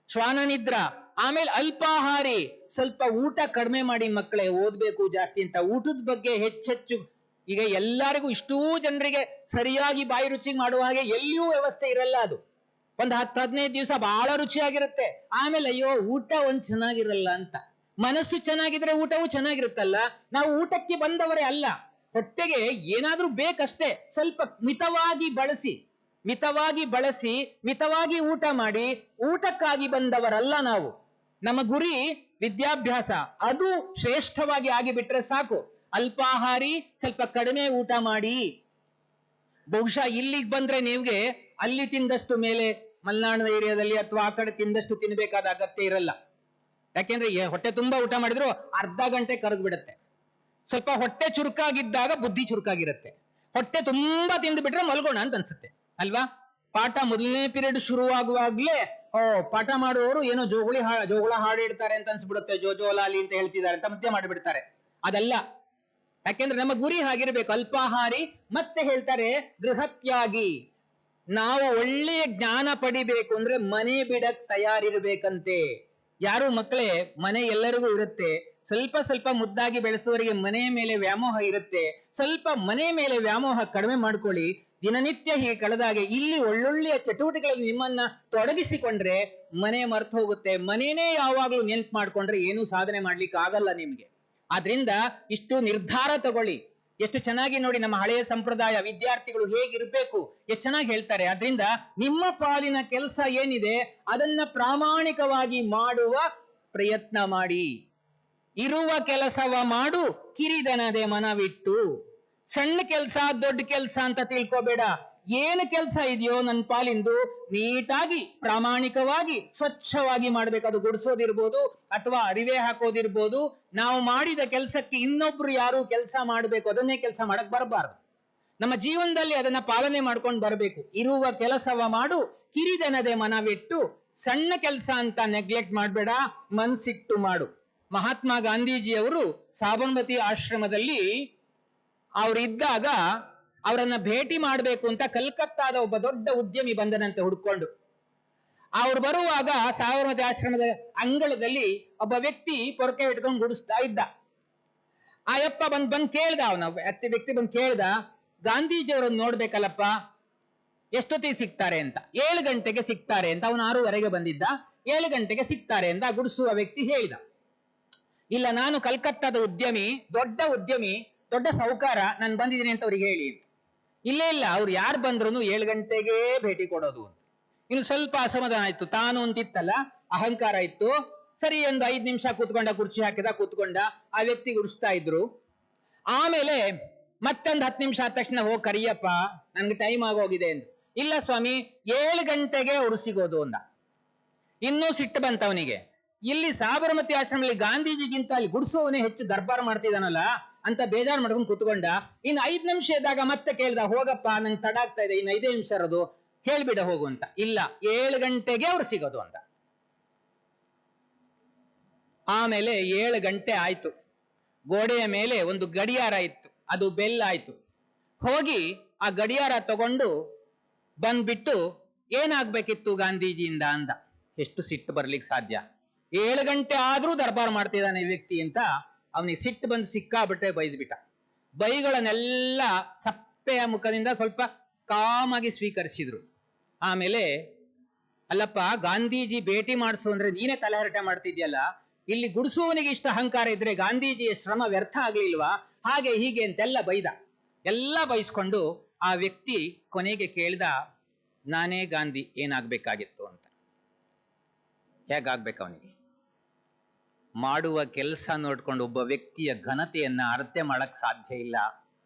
ಶ್ವಾನ ನಿದ್ರಾ. ಆಮೇಲೆ ಅಲ್ಪಾಹಾರಿ, ಸ್ವಲ್ಪ ಊಟ ಕಡಿಮೆ ಮಾಡಿ ಮಕ್ಕಳೇ, ಓದ್ಬೇಕು ಜಾಸ್ತಿ ಅಂತ. ಊಟದ ಬಗ್ಗೆ ಹೆಚ್ಚೆಚ್ಚು, ಈಗ ಎಲ್ಲರಿಗೂ ಇಷ್ಟೂ ಜನರಿಗೆ ಸರಿಯಾಗಿ ಬಾಯಿ ರುಚಿಗೆ ಮಾಡುವ ಹಾಗೆ ಎಲ್ಲಿಯೂ ವ್ಯವಸ್ಥೆ ಇರಲ್ಲ. ಅದು ಒಂದ್ 10-15 ದಿವಸ ಬಹಳ ರುಚಿಯಾಗಿರುತ್ತೆ. ಆಮೇಲೆ ಅಯ್ಯೋ ಊಟ ಒಂದ್ ಚೆನ್ನಾಗಿರಲ್ಲ ಅಂತ. ಮನಸ್ಸು ಚೆನ್ನಾಗಿದ್ರೆ ಊಟವೂ ಚೆನ್ನಾಗಿರುತ್ತಲ್ಲ. ನಾವು ಊಟಕ್ಕೆ ಬಂದವರೇ ಅಲ್ಲ, ಹೊಟ್ಟೆಗೆ ಏನಾದ್ರೂ ಬೇಕಷ್ಟೇ. ಸ್ವಲ್ಪ ಮಿತವಾಗಿ ಬಳಸಿ ಮಿತವಾಗಿ ಊಟ ಮಾಡಿ ಊಟಕ್ಕಾಗಿ ಬಂದವರಲ್ಲ ನಾವು. ನಮ್ಮ ಗುರಿ ವಿದ್ಯಾಭ್ಯಾಸ, ಅದು ಶ್ರೇಷ್ಠವಾಗಿ ಆಗಿಬಿಟ್ರೆ ಸಾಕು. ಅಲ್ಪಾಹಾರಿ, ಸ್ವಲ್ಪ ಕಡಿಮೆ ಊಟ ಮಾಡಿ. ಬಹುಶಃ ಇಲ್ಲಿಗೆ ಬಂದ್ರೆ ನೀವ್ಗೆ ಅಲ್ಲಿ ತಿಂದಷ್ಟು ಮೇಲೆ ಮಲೆನಾಡಿನ ಏರಿಯಾದಲ್ಲಿ ಅಥವಾ ಆ ಕಡೆ ತಿಂದಷ್ಟು ತಿನ್ಬೇಕಾದ ಅಗತ್ಯ ಇರಲ್ಲ. ಯಾಕೆಂದ್ರೆ ಹೊಟ್ಟೆ ತುಂಬಾ ಊಟ ಮಾಡಿದ್ರು ಅರ್ಧ ಗಂಟೆ ಕರಗ್ ಬಿಡುತ್ತೆ. ಸ್ವಲ್ಪ ಹೊಟ್ಟೆ ಚುರುಕಾಗಿದ್ದಾಗ ಬುದ್ಧಿ ಚುರುಕಾಗಿರುತ್ತೆ. ಹೊಟ್ಟೆ ತುಂಬಾ ತಿಂದು ಬಿಟ್ರೆ ಮಲ್ಗೋಣ ಅಂತ ಅನ್ಸುತ್ತೆ ಅಲ್ವಾ? ಪಾಠ ಮೊದಲನೇ ಪೀರಿಯಡ್ ಶುರುವಾಗುವಾಗ್ಲೇ ಪಾಠ ಮಾಡುವವರು ಏನೋ ಜೋಗುಳ ಹಾಡು ಇಡ್ತಾರೆ ಅಂತ ಅನ್ಸ್ಬಿಡುತ್ತೆ. ಜೋಲಾಲಿ ಅಂತ ಹೇಳ್ತಿದ್ದಾರೆ ಅಂತ ಮಧ್ಯೆ ಮಾಡಿಬಿಡ್ತಾರೆ. ಅದಲ್ಲ. ಯಾಕೆಂದ್ರೆ ನಮ್ಮ ಗುರಿ ಹಾಗಿರ್ಬೇಕು, ಅಲ್ಪಾಹಾರಿ. ಮತ್ತೆ ಹೇಳ್ತಾರೆ ಗೃಹತ್ಯಾಗಿ. ನಾವು ಒಳ್ಳೆಯ ಜ್ಞಾನ ಪಡಿಬೇಕು ಅಂದ್ರೆ ಮನೆ ಬಿಡಕ್ ತಯಾರಿರ್ಬೇಕಂತೆ. ಯಾರು ಮಕ್ಕಳೇ, ಮನೆ ಎಲ್ಲರಿಗೂ ಇರುತ್ತೆ. ಸ್ವಲ್ಪ ಸ್ವಲ್ಪ ಮುದ್ದಾಗಿ ಬೆಳೆಸುವವರಿಗೆ ಮನೆ ಮೇಲೆ ವ್ಯಾಮೋಹ ಇರುತ್ತೆ. ಸ್ವಲ್ಪ ಮನೆ ಮೇಲೆ ವ್ಯಾಮೋಹ ಕಡಿಮೆ ಮಾಡ್ಕೊಳ್ಳಿ. ದಿನನಿತ್ಯ ಹೀಗೆ ಕಳೆದಾಗೆ ಇಲ್ಲಿ ಒಳ್ಳೊಳ್ಳೆಯ ಚಟುವಟಿಕೆಗಳಲ್ಲಿ ನಿಮ್ಮನ್ನ ತೊಡಗಿಸಿಕೊಂಡ್ರೆ ಮನೆ ಮರ್ತು ಹೋಗುತ್ತೆ. ಮನೇನೇ ಯಾವಾಗ್ಲೂ ನೆನ್ಪು ಮಾಡ್ಕೊಂಡ್ರೆ ಏನೂ ಸಾಧನೆ ಮಾಡ್ಲಿಕ್ಕೆ ಆಗಲ್ಲ ನಿಮ್ಗೆ. ಆದ್ರಿಂದ ಇಷ್ಟು ನಿರ್ಧಾರ ತಗೊಳ್ಳಿ. ಎಷ್ಟು ಚೆನ್ನಾಗಿ ನೋಡಿ ನಮ್ಮ ಹಳೆಯ ಸಂಪ್ರದಾಯ, ವಿದ್ಯಾರ್ಥಿಗಳು ಹೇಗಿರ್ಬೇಕು ಎಷ್ಟು ಚೆನ್ನಾಗಿ ಹೇಳ್ತಾರೆ. ಆದ್ರಿಂದ ನಿಮ್ಮ ಪಾಲಿನ ಕೆಲಸ ಏನಿದೆ ಅದನ್ನ ಪ್ರಾಮಾಣಿಕವಾಗಿ ಮಾಡುವ ಪ್ರಯತ್ನ ಮಾಡಿ. ಇರುವ ಕೆಲಸವ ಮಾಡು, ಕಿರಿದನದೆ ಮನವಿಟ್ಟು. ಸಣ್ಣ ಕೆಲಸ ದೊಡ್ಡ ಕೆಲಸ ಅಂತ ತಿಳ್ಕೋಬೇಡ. ಏನು ಕೆಲಸ ಇದೆಯೋ ನನ್ನ ಪಾಲಿಂದು ನೀಟಾಗಿ ಪ್ರಾಮಾಣಿಕವಾಗಿ ಸ್ವಚ್ಛವಾಗಿ ಮಾಡ್ಬೇಕು. ಅದು ಗುಡಿಸೋದಿರ್ಬೋದು ಅಥವಾ ಅರಿವೆ ಹಾಕೋದಿರ್ಬೋದು. ನಾವು ಮಾಡಿದ ಕೆಲಸಕ್ಕೆ ಇನ್ನೊಬ್ರು ಯಾರು ಕೆಲಸ ಮಾಡಬೇಕು ಅದನ್ನೇ ಕೆಲಸ ಮಾಡಕ್ ಬರಬಾರ್ದು. ನಮ್ಮ ಜೀವನದಲ್ಲಿ ಅದನ್ನ ಪಾಲನೆ ಮಾಡ್ಕೊಂಡು ಬರಬೇಕು. ಇರುವ ಕೆಲಸವ ಮಾಡು, ಕಿರಿದನದೆ ಮನವಿಟ್ಟು. ಸಣ್ಣ ಕೆಲಸ ಅಂತ ನೆಗ್ಲೆಕ್ಟ್ ಮಾಡಬೇಡ, ಮನ್ಸಿಟ್ಟು ಮಾಡು. ಮಹಾತ್ಮ ಗಾಂಧೀಜಿಯವರು ಸಾಬರಮತಿ ಆಶ್ರಮದಲ್ಲಿ ಅವರಿದ್ದಾಗ ಅವರನ್ನ ಭೇಟಿ ಮಾಡಬೇಕು ಅಂತ ಕಲ್ಕತ್ತಾದ ಒಬ್ಬ ದೊಡ್ಡ ಉದ್ಯಮಿ ಬಂದನಂತೆ ಹುಡ್ಕೊಂಡು. ಅವ್ರು ಬರುವಾಗ ಸಾಬರಮತಿ ಆಶ್ರಮದ ಅಂಗಳದಲ್ಲಿ ಒಬ್ಬ ವ್ಯಕ್ತಿ ಪೊರಕೆ ಇಟ್ಕೊಂಡು ಗುಡಿಸ್ತಾ ಇದ್ದ. ಆ ಯಪ್ಪ ಬಂದ್ ಕೇಳ್ದ, ಅವನ ವ್ಯಕ್ತಿ ಬಂದ್ ಕೇಳ್ದ, ಗಾಂಧೀಜಿಯವರನ್ನು ನೋಡ್ಬೇಕಲ್ಲಪ್ಪ, ಎಷ್ಟೊತ್ತಿಗೆ ಸಿಗ್ತಾರೆ ಅಂತ. 7 ಗಂಟೆಗೆ ಸಿಗ್ತಾರೆ ಅಂತ. ಅವನು 6:15 ಬಂದಿದ್ದ. 7 ಗಂಟೆಗೆ ಸಿಗ್ತಾರೆ ಅಂತ ಗುಡಿಸುವ ವ್ಯಕ್ತಿ ಹೇಳಿದ. ಇಲ್ಲ, ನಾನು ಕಲ್ಕತ್ತಾದ ಉದ್ಯಮಿ, ದೊಡ್ಡ ಸೌಕಾರ, ನಾನು ಬಂದಿದ್ದೀನಿ ಅಂತ ಅವ್ರಿಗೆ ಹೇಳಿ. ಇಲ್ಲ, ಅವ್ರು ಯಾರು ಬಂದ್ರು 7 ಗಂಟೆಗೆ ಭೇಟಿ ಕೊಡೋದು ಅಂತ. ಇನ್ನು ಸ್ವಲ್ಪ ಅಸಮಾಧಾನ ಆಯ್ತು. ತಾನು ಅಂತಿತ್ತಲ್ಲ, ಅಹಂಕಾರ ಇತ್ತು. ಸರಿ, ಒಂದು 5 ನಿಮಿಷ ಕೂತ್ಕೊಂಡ, ಕುರ್ಚಿ ಹಾಕಿದ, ಕೂತ್ಕೊಂಡ. ಆ ವ್ಯಕ್ತಿ ಗುಡಿಸ್ತಾ ಇದ್ರು. ಆಮೇಲೆ ಮತ್ತೊಂದು 10 ನಿಮಿಷ ಆದ ತಕ್ಷಣ, ಹೋಗಿ ಕರಿಯಪ್ಪ, ನನ್ಗೆ ಟೈಮ್ ಆಗೋಗಿದೆ ಅಂತ. ಇಲ್ಲ ಸ್ವಾಮಿ, 7 ಗಂಟೆಗೆ ಅವ್ರು ಸಿಗೋದು ಅಂದ. ಇನ್ನೂ ಸಿಟ್ಟು ಬಂತವನಿಗೆ. ಇಲ್ಲಿ ಸಾಬರಮತಿ ಆಶ್ರಮದಲ್ಲಿ ಗಾಂಧೀಜಿಗಿಂತ ಅಲ್ಲಿ ಗುಡಿಸೋವನೇ ಹೆಚ್ಚು ದರ್ಬಾರ್ ಮಾಡ್ತಿದ್ದಾನಲ್ಲ ಅಂತ ಬೇಜಾರು ಮಾಡ್ಕೊಂಡು ಕೂತ್ಕೊಂಡ. ಇನ್ನು 5 ನಿಮಿಷ ಇದ್ದಾಗ ಮತ್ತೆ ಕೇಳ್ದ, ಹೋಗಪ್ಪ ನಂಗೆ ತಡ ಆಗ್ತಾ ಇದೆ, ಇನ್ನು 5 ನಿಮಿಷ ಇರೋದು, ಹೇಳ್ಬಿಡ ಹೋಗು ಅಂತ. ಇಲ್ಲ, 7 ಗಂಟೆಗೆ ಅವ್ರು ಸಿಗೋದು ಅಂತ. ಆಮೇಲೆ 7 ಗಂಟೆ ಆಯ್ತು. ಗೋಡೆಯ ಮೇಲೆ ಒಂದು ಗಡಿಯಾರ ಇತ್ತು, ಅದು ಬೆಲ್ ಆಯ್ತು. ಹೋಗಿ ಆ ಗಡಿಯಾರ ತಗೊಂಡು ಬಂದ್ಬಿಟ್ಟು, ಏನಾಗ್ಬೇಕಿತ್ತು ಗಾಂಧೀಜಿಯಿಂದ ಅಂದ. ಎಷ್ಟು ಸಿಟ್ಟು ಬರ್ಲಿಕ್ಕೆ ಸಾಧ್ಯ? 7 ಗಂಟೆ ಆದ್ರೂ ದರ್ಬಾರ್ ಮಾಡ್ತಿದ್ದಾನೆ ಈ ವ್ಯಕ್ತಿ ಅಂತ ಅವನಿಗೆ ಸಿಟ್ಟು ಬಂದು ಸಿಕ್ಕಾಬಿಟ್ಟೆ ಬೈದ್ಬಿಟ್ಟ. ಬೈಗಳನ್ನೆಲ್ಲ ಸಪ್ಪೆಯ ಮುಖದಿಂದ ಸ್ವಲ್ಪ ಕಾಮಾಗಿ ಸ್ವೀಕರಿಸಿದ್ರು. ಆಮೇಲೆ, ಅಲ್ಲಪ್ಪ, ಗಾಂಧೀಜಿ ಭೇಟಿ ಮಾಡಿಸು ಅಂದ್ರೆ ನೀನೇ ತಲೆಹರಟೆ ಮಾಡ್ತಿದ್ಯಲ್ಲ, ಇಲ್ಲಿ ಗುಡಿಸುವವನಿಗೆ ಇಷ್ಟ ಅಹಂಕಾರ ಇದ್ರೆ ಗಾಂಧೀಜಿಯ ಶ್ರಮ ವ್ಯರ್ಥ ಆಗ್ಲಿಲ್ವಾ? ಹಾಗೆ ಹೀಗೆ ಅಂತೆಲ್ಲ ಬೈದ. ಎಲ್ಲ ಬೈಸ್ಕೊಂಡು ಆ ವ್ಯಕ್ತಿ ಕೊನೆಗೆ ಕೇಳ್ದ, ನಾನೇ ಗಾಂಧಿ, ಏನಾಗ್ಬೇಕಾಗಿತ್ತು ಅಂತ. ಹೇಗಾಗ್ಬೇಕು ಅವನಿಗೆ? ಮಾಡುವ ಕೆಲಸ ನೋಡ್ಕೊಂಡು ಒಬ್ಬ ವ್ಯಕ್ತಿಯ ಘನತೆಯನ್ನ ಅರ್ಥ ಮಾಡಕ್ ಸಾಧ್ಯ ಇಲ್ಲ.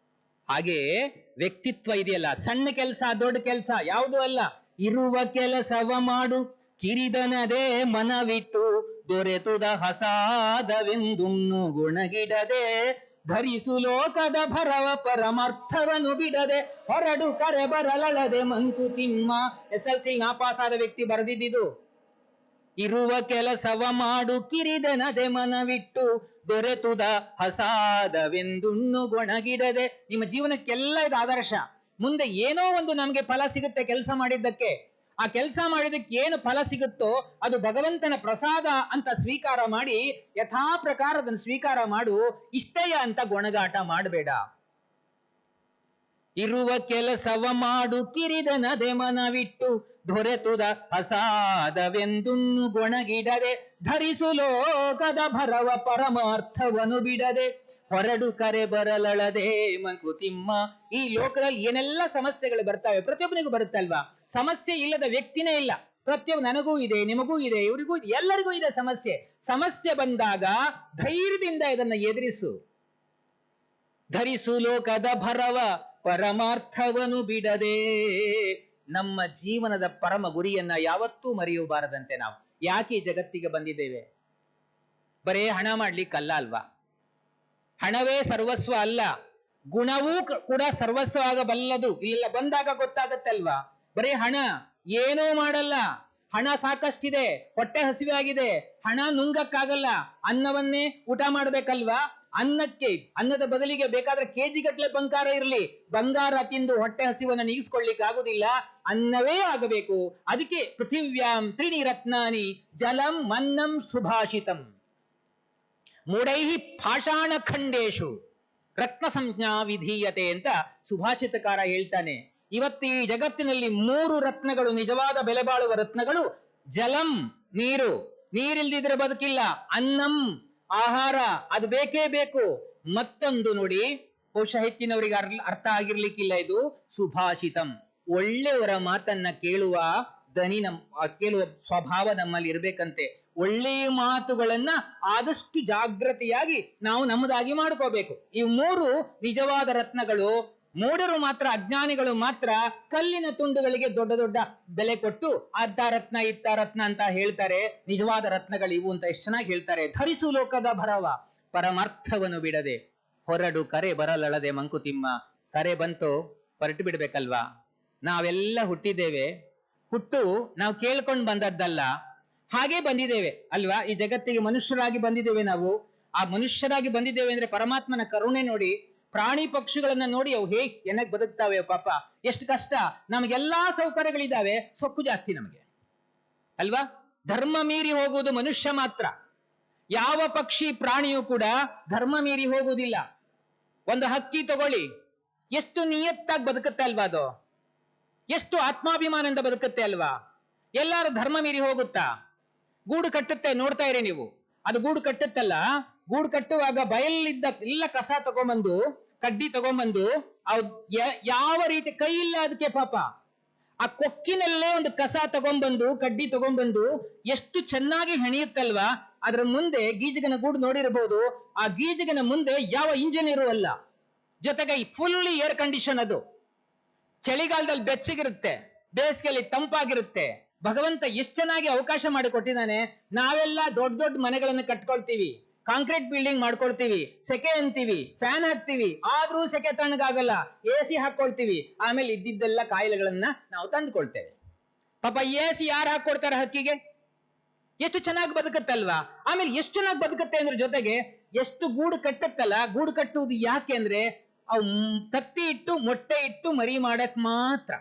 ಹಾಗೆ ವ್ಯಕ್ತಿತ್ವ ಇದೆಯಲ್ಲ, ಸಣ್ಣ ಕೆಲಸ ದೊಡ್ಡ ಕೆಲಸ ಯಾವುದೂ ಅಲ್ಲ. ಇರುವ ಕೆಲಸವ ಮಾಡು, ಕಿರಿದನದೇ ಮನವಿಟ್ಟು. ದೊರೆತುದ ಹಸಾದವೆಂದುಣ್ಣು ಗುಣಗಿಡದೆ. ಧರಿಸು ಲೋಕದ ಭರವ ಪರಮಾರ್ಥವನ್ನು ಬಿಡದೆ. ಹೊರಡು ಕರೆ ಬರಲಳದೆ ಮಂಕುತಿಮ್ಮ. SLC ನಾಪಾಸಾದ ವ್ಯಕ್ತಿ ಬರೆದಿದ್ದು. ಇರುವ ಕೆಲಸವ ಮಾಡು, ಕಿರಿದನದೆ ಮನವಿಟ್ಟು. ದೊರೆತುದ ಹಸಾದವೆಂದುಣ್ಣು ಗೊಣಗಿಡದೆ. ನಿಮ್ಮ ಜೀವನಕ್ಕೆಲ್ಲ ಇದು ಆದರ್ಶ. ಮುಂದೆ ಏನೋ ಒಂದು ನಮಗೆ ಫಲ ಸಿಗುತ್ತೆ ಕೆಲಸ ಮಾಡಿದ್ದಕ್ಕೆ. ಆ ಕೆಲಸ ಮಾಡಿದಕ್ಕೆ ಏನು ಫಲ ಸಿಗುತ್ತೋ ಅದು ಭಗವಂತನ ಪ್ರಸಾದ ಅಂತ ಸ್ವೀಕಾರ ಮಾಡಿ, ಯಥಾ ಪ್ರಕಾರ ಅದನ್ನು ಸ್ವೀಕಾರ ಮಾಡು. ಇಷ್ಟೇಯ ಅಂತ ಗೊಣಗಾಟ ಮಾಡಬೇಡ. ಇರುವ ಕೆಲಸವ ಮಾಡು, ಕಿರಿದನದೆ ಮನವಿಟ್ಟು. ದೊರೆತುದ ಅಸಾಧವೆಂದುಣ್ಣು ಗೊಣಗಿಡದೆ ಧರಿಸು ಲೋಕದ ಭರವ ಪರಮಾರ್ಥವನು ಬಿಡದೆ ಹೊರಡು ಕರೆ ಬರಲಳದೆ ಮಂಕುತಿಮ್ಮ. ಈ ಲೋಕದಲ್ಲಿ ಏನೆಲ್ಲ ಸಮಸ್ಯೆಗಳು ಬರ್ತಾವೆ, ಪ್ರತಿಯೊಬ್ಬನಿಗೂ ಬರುತ್ತಲ್ವಾ? ಸಮಸ್ಯೆ ಇಲ್ಲದ ವ್ಯಕ್ತಿನೇ ಇಲ್ಲ. ಪ್ರತಿಯೊಬ್ಬ ನನಗೂ ಇದೆ, ನಿಮಗೂ ಇದೆ, ಇವರಿಗೂ ಇದೆ, ಎಲ್ಲರಿಗೂ ಇದೆ ಸಮಸ್ಯೆ. ಸಮಸ್ಯೆ ಬಂದಾಗ ಧೈರ್ಯದಿಂದ ಇದನ್ನ ಎದುರಿಸು. ಧರಿಸು ಲೋಕದ ಭರವ ಪರಮಾರ್ಥವನು ಬಿಡದೆ. ನಮ್ಮ ಜೀವನದ ಪರಮ ಗುರಿಯನ್ನ ಯಾವತ್ತೂ ಮರೆಯಬಾರದಂತೆ. ನಾವು ಯಾಕೆ ಈ ಜಗತ್ತಿಗೆ ಬಂದಿದ್ದೇವೆ? ಬರೇ ಹಣ ಮಾಡ್ಲಿಕ್ಕಲ್ಲ ಅಲ್ವಾ? ಹಣವೇ ಸರ್ವಸ್ವ ಅಲ್ಲ, ಗುಣವೂ ಕೂಡ ಸರ್ವಸ್ವ ಆಗಬಲ್ಲದು. ಇಲ್ಲ ಬಂದಾಗ ಗೊತ್ತಾಗತ್ತಲ್ವಾ? ಬರೀ ಹಣ ಏನೂ ಮಾಡಲ್ಲ. ಹಣ ಸಾಕಷ್ಟಿದೆ, ಹೊಟ್ಟೆ ಹಸಿವೆ ಆಗಿದೆ, ಹಣ ನುಂಗಕ್ಕಾಗಲ್ಲ, ಅನ್ನವನ್ನೇ ಊಟ ಮಾಡ್ಬೇಕಲ್ವಾ? ಅನ್ನದ ಬದಲಿಗೆ ಬೇಕಾದ್ರೆ ಕೆಜಿ ಗಟ್ಟಲೆ ಬಂಗಾರ ಇರಲಿ, ಬಂಗಾರ ತಿಂದು ಹೊಟ್ಟೆ ಹಸಿವನ್ನು ನೀಗಿಸ್ಕೊಳ್ಳಿಕ್ಕೆ ಆಗುದಿಲ್ಲ, ಅನ್ನವೇ ಆಗಬೇಕು. ಅದಕ್ಕೆ ಪೃಥಿವ್ಯಾಂ ತ್ರೀಣಿ ರತ್ನಾನಿ ಜಲಂ ಮನ್ನಂ ಸುಭಾಷಿತಂ ಮೂಢೈಹಿ ಪಾಷಾಣ ಖಂಡೇಶು ರತ್ನ ಸಂಜ್ಞಾ ವಿಧೀಯತೆ ಅಂತ ಸುಭಾಷಿತಕಾರ ಹೇಳ್ತಾನೆ. ಇವತ್ತು ಈ ಜಗತ್ತಿನಲ್ಲಿ 3 ರತ್ನಗಳು, ನಿಜವಾದ ಬೆಲೆ ಬಾಳುವ ರತ್ನಗಳು. ಜಲಂ ನೀರು, ನೀರಿಲ್ದಿದ್ರೆ ಬದುಕಿಲ್ಲ. ಅನ್ನಂ ಆಹಾರ, ಅದು ಬೇಕೇ ಬೇಕು. ಮತ್ತೊಂದು ನೋಡಿ, ಬಹುಶಃ ಹೆಚ್ಚಿನವರಿಗೆ ಅರ್ಥ ಆಗಿರ್ಲಿಕ್ಕಿಲ್ಲ ಇದು, ಸುಭಾಷಿತಂ. ಒಳ್ಳೆಯವರ ಮಾತನ್ನ ಕೇಳುವ ಕೇಳುವ ಸ್ವಭಾವ ನಮ್ಮಲ್ಲಿ ಇರ್ಬೇಕಂತೆ. ಒಳ್ಳೆಯ ಮಾತುಗಳನ್ನ ಆದಷ್ಟು ಜಾಗೃತಿಯಾಗಿ ನಾವು ನಮ್ಮದಾಗಿ ಮಾಡ್ಕೋಬೇಕು. ಈ 3 ನಿಜವಾದ ರತ್ನಗಳು. ಮೂಢರು ಮಾತ್ರ, ಅಜ್ಞಾನಿಗಳು ಮಾತ್ರ ಕಲ್ಲಿನ ತುಂಡುಗಳಿಗೆ ದೊಡ್ಡ ದೊಡ್ಡ ಬೆಲೆ ಕೊಟ್ಟು ಅರ್ಧ ರತ್ನ ಇತ್ತ ರತ್ನ ಅಂತ ಹೇಳ್ತಾರೆ. ನಿಜವಾದ ರತ್ನಗಳು ಇವು ಅಂತ ಎಷ್ಟು ಚೆನ್ನಾಗಿ ಹೇಳ್ತಾರೆ. ಧರಿಸು ಲೋಕದ ಭರವ ಪರಮಾರ್ಥವನ್ನು ಬಿಡದೆ ಹೊರಡು ಕರೆ ಬರಲಳದೆ ಮಂಕುತಿಮ್ಮ. ಕರೆ ಬಂತು, ಹೊರಟು ಬಿಡ್ಬೇಕಲ್ವಾ? ನಾವೆಲ್ಲ ಹುಟ್ಟಿದ್ದೇವೆ, ಹುಟ್ಟು ನಾವು ಕೇಳ್ಕೊಂಡು ಬಂದದ್ದಲ್ಲ, ಹಾಗೆ ಬಂದಿದ್ದೇವೆ ಅಲ್ವಾ? ಈ ಜಗತ್ತಿಗೆ ಮನುಷ್ಯರಾಗಿ ಬಂದಿದ್ದೇವೆ ನಾವು. ಆ ಮನುಷ್ಯರಾಗಿ ಬಂದಿದ್ದೇವೆ ಅಂದ್ರೆ ಪರಮಾತ್ಮನ ಕರುಣೆ ನೋಡಿ. ಪ್ರಾಣಿ ಪಕ್ಷಿಗಳನ್ನ ನೋಡಿ, ಅವು ಹೇಗೆ ಚೆನ್ನಾಗಿ ಬದುಕ್ತಾವೆ ಪಾಪ. ಎಷ್ಟು ಕಷ್ಟ. ನಮಗೆಲ್ಲಾ ಸೌಕರ್ಯಗಳಿದ್ದಾವೆ, ಸೊಕ್ಕು ಜಾಸ್ತಿ ನಮಗೆ ಅಲ್ವಾ? ಧರ್ಮ ಮೀರಿ ಹೋಗುವುದು ಮನುಷ್ಯ ಮಾತ್ರ. ಯಾವ ಪಕ್ಷಿ ಪ್ರಾಣಿಯೂ ಕೂಡ ಧರ್ಮ ಮೀರಿ ಹೋಗುವುದಿಲ್ಲ. ಒಂದು ಹಕ್ಕಿ ತಗೊಳ್ಳಿ, ಎಷ್ಟು ನಿಯತ್ತಾಗಿ ಬದುಕುತ್ತೆ ಅಲ್ವಾ? ಅದು ಎಷ್ಟು ಆತ್ಮಾಭಿಮಾನದಿಂದ ಬದುಕುತ್ತೆ ಅಲ್ವಾ? ಎಲ್ಲಾರು ಧರ್ಮ ಮೀರಿ ಹೋಗುತ್ತಾ? ಗೂಡು ಕಟ್ಟುತ್ತೆ, ನೋಡ್ತಾ ಇರಿ ನೀವು. ಅದು ಗೂಡು ಕಟ್ಟುತ್ತಲ್ಲ, ಗೂಡು ಕಟ್ಟುವಾಗ ಬಯಲಿದ್ದ ಎಲ್ಲ ಕಸ ತಗೊಂಬಂದು, ಕಡ್ಡಿ ತಗೊಂಬಂದು, ಯಾವ ರೀತಿ ಕೈ ಇಲ್ಲ ಅದಕ್ಕೆ ಪಾಪ. ಆ ಕೊಕ್ಕಿನಲ್ಲೇ ಒಂದು ಕಸ ತಗೊಂಬಂದು, ಕಡ್ಡಿ ತಗೊಂಬಂದು ಎಷ್ಟು ಚೆನ್ನಾಗಿ ಹೆಣಿಯುತ್ತಲ್ವಾ? ಅದ್ರ ಮುಂದೆ ಗೀಜಗನ ಗೂಡು ನೋಡಿರಬಹುದು. ಆ ಗೀಜಗನ ಮುಂದೆ ಯಾವ ಇಂಜಿನಿಯರು ಅಲ್ಲ, ಜೊತೆಗೆ ಫುಲ್ಲಿ ಏರ್ ಕಂಡೀಷನ್. ಅದು ಚಳಿಗಾಲದಲ್ಲಿ ಬೆಚ್ಚಗಿರುತ್ತೆ, ಬೇಸಿಗೆಯಲ್ಲಿ ತಂಪಾಗಿರುತ್ತೆ. ಭಗವಂತ ಎಷ್ಟು ಚೆನ್ನಾಗಿ ಅವಕಾಶ ಮಾಡಿಕೊಟ್ಟಿದ್ದಾನೆ. ನಾವೆಲ್ಲ ದೊಡ್ಡ ದೊಡ್ಡ ಮನೆಗಳನ್ನು ಕಟ್ಕೊಳ್ತೀವಿ, ಕಾಂಕ್ರೀಟ್ ಬಿಲ್ಡಿಂಗ್ ಮಾಡ್ಕೊಳ್ತೀವಿ, ಸೆಕೆ ಅಂತೀವಿ, ಫ್ಯಾನ್ ಹಾಕ್ತಿವಿ, ಆದ್ರೂ ಸೆಕೆ ತಣ್ಣಗಾಗಲ್ಲ. AC ಹಾಕೊಳ್ತೀವಿ, ಆಮೇಲೆ ಇದ್ದಿದ್ದೆಲ್ಲ ಕಾಯಿಲೆಗಳನ್ನ ನಾವು ತಂದುಕೊಳ್ತೇವೆ. ಪಾಪ AC ಯಾರು ಹಾಕೊಡ್ತಾರೆ ಹಕ್ಕಿಗೆ? ಎಷ್ಟು ಚೆನ್ನಾಗಿ ಬದುಕತ್ತಲ್ವಾ? ಆಮೇಲೆ ಎಷ್ಟು ಚೆನ್ನಾಗಿ ಬದುಕತ್ತೆ ಅಂದ್ರೆ ಜೊತೆಗೆ ಎಷ್ಟು ಗೂಡು ಕಟ್ಟತ್ತಲ್ಲ. ಗೂಡು ಕಟ್ಟುವುದು ಯಾಕೆ ಅಂದ್ರೆ ಅವು ತತ್ತಿ ಇಟ್ಟು ಮೊಟ್ಟೆ ಇಟ್ಟು ಮರಿ ಮಾಡಕ್ ಮಾತ್ರ.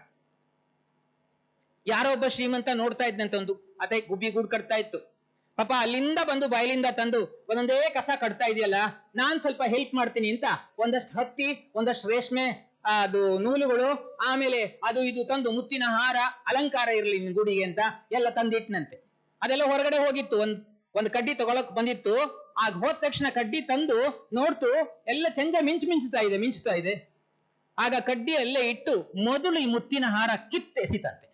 ಯಾರೋ ಒಬ್ಬ ಶ್ರೀಮಂತ ನೋಡ್ತಾ ಇದ್ನಂತ, ಒಂದು ಅದೇ ಗುಬ್ಬಿ ಗೂಡು ಕಟ್ತಾ ಇತ್ತು. ಪಾಪ ಅಲ್ಲಿಂದ ಬಂದು ಬಯಲಿಂದ ತಂದು ಒಂದೊಂದೇ ಕಸ ಕಟ್ತಾ ಇದೆಯಲ್ಲ, ನಾನ್ ಸ್ವಲ್ಪ ಹೆಲ್ಪ್ ಮಾಡ್ತೀನಿ ಅಂತ ಒಂದಷ್ಟು ಹತ್ತಿ, ಒಂದಷ್ಟು ರೇಷ್ಮೆ ಅದು ನೂಲುಗಳು, ಆಮೇಲೆ ಅದು ಇದು ತಂದು ಮುತ್ತಿನ ಹಾರ, ಅಲಂಕಾರ ಇರಲಿ ನಿನ್ ಗುಡಿಗೆ ಅಂತ ಎಲ್ಲ ತಂದಿಟ್ನಂತೆ. ಅದೆಲ್ಲ ಹೊರಗಡೆ ಹೋಗಿತ್ತು. ಒಂದ್ ಕಡ್ಡಿ ತಗೊಳಕ್ ಬಂದಿತ್ತು. ಆಗ ಹೋದ ತಕ್ಷಣ ಕಡ್ಡಿ ತಂದು ನೋಡ್ತು, ಎಲ್ಲ ಚಂದ ಮಿಂಚ್ತಾ ಇದೆ. ಆಗ ಕಡ್ಡಿಯಲ್ಲೇ ಇಟ್ಟು ಮೊದಲು ಈ ಮುತ್ತಿನ ಹಾರ ಕಿತ್ತೆಸಿತಂತೆ.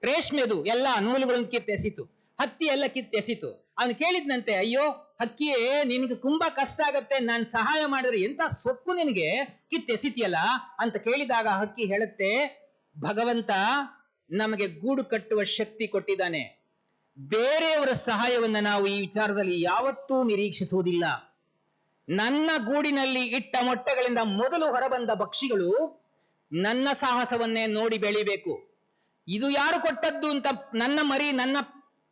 ರೇಷ್ಮೆದು ಎಲ್ಲ ನೂಲುಗಳನ್ನು ಕಿತ್ತೆಸಿತು, ಹತ್ತಿ ಎಲ್ಲ ಕಿತ್ತೆಸಿತು. ಅವನು ಕೇಳಿದ್ನಂತೆ, ಅಯ್ಯೋ ಹಕ್ಕಿಯೇ, ನಿನಗೆ ತುಂಬಾ ಕಷ್ಟ ಆಗತ್ತೆ, ನಾನು ಸಹಾಯ ಮಾಡಿದ್ರೆ ಎಂತ ಸೊಕ್ಕು ನಿನಗೆ, ಕಿತ್ತೆಸಿತಿಯಲ್ಲ ಅಂತ ಕೇಳಿದಾಗ ಹಕ್ಕಿ ಹೇಳುತ್ತೆ, ಭಗವಂತ ನಮಗೆ ಗೂಡು ಕಟ್ಟುವ ಶಕ್ತಿ ಕೊಟ್ಟಿದ್ದಾನೆ. ಬೇರೆಯವರ ಸಹಾಯವನ್ನ ನಾವು ಈ ವಿಚಾರದಲ್ಲಿ ಯಾವತ್ತೂ ನಿರೀಕ್ಷಿಸುವುದಿಲ್ಲ. ನನ್ನ ಗೂಡಿನಲ್ಲಿ ಇಟ್ಟ ಮೊಟ್ಟೆಗಳಿಂದ ಮೊದಲು ಹೊರಬಂದ ಪಕ್ಷಿಗಳು ನನ್ನ ಸಾಹಸವನ್ನೇ ನೋಡಿ ಬೆಳಿಬೇಕು. ಇದು ಯಾರು ಕೊಟ್ಟದ್ದು ಅಂತ ನನ್ನ ಮರಿ, ನನ್ನ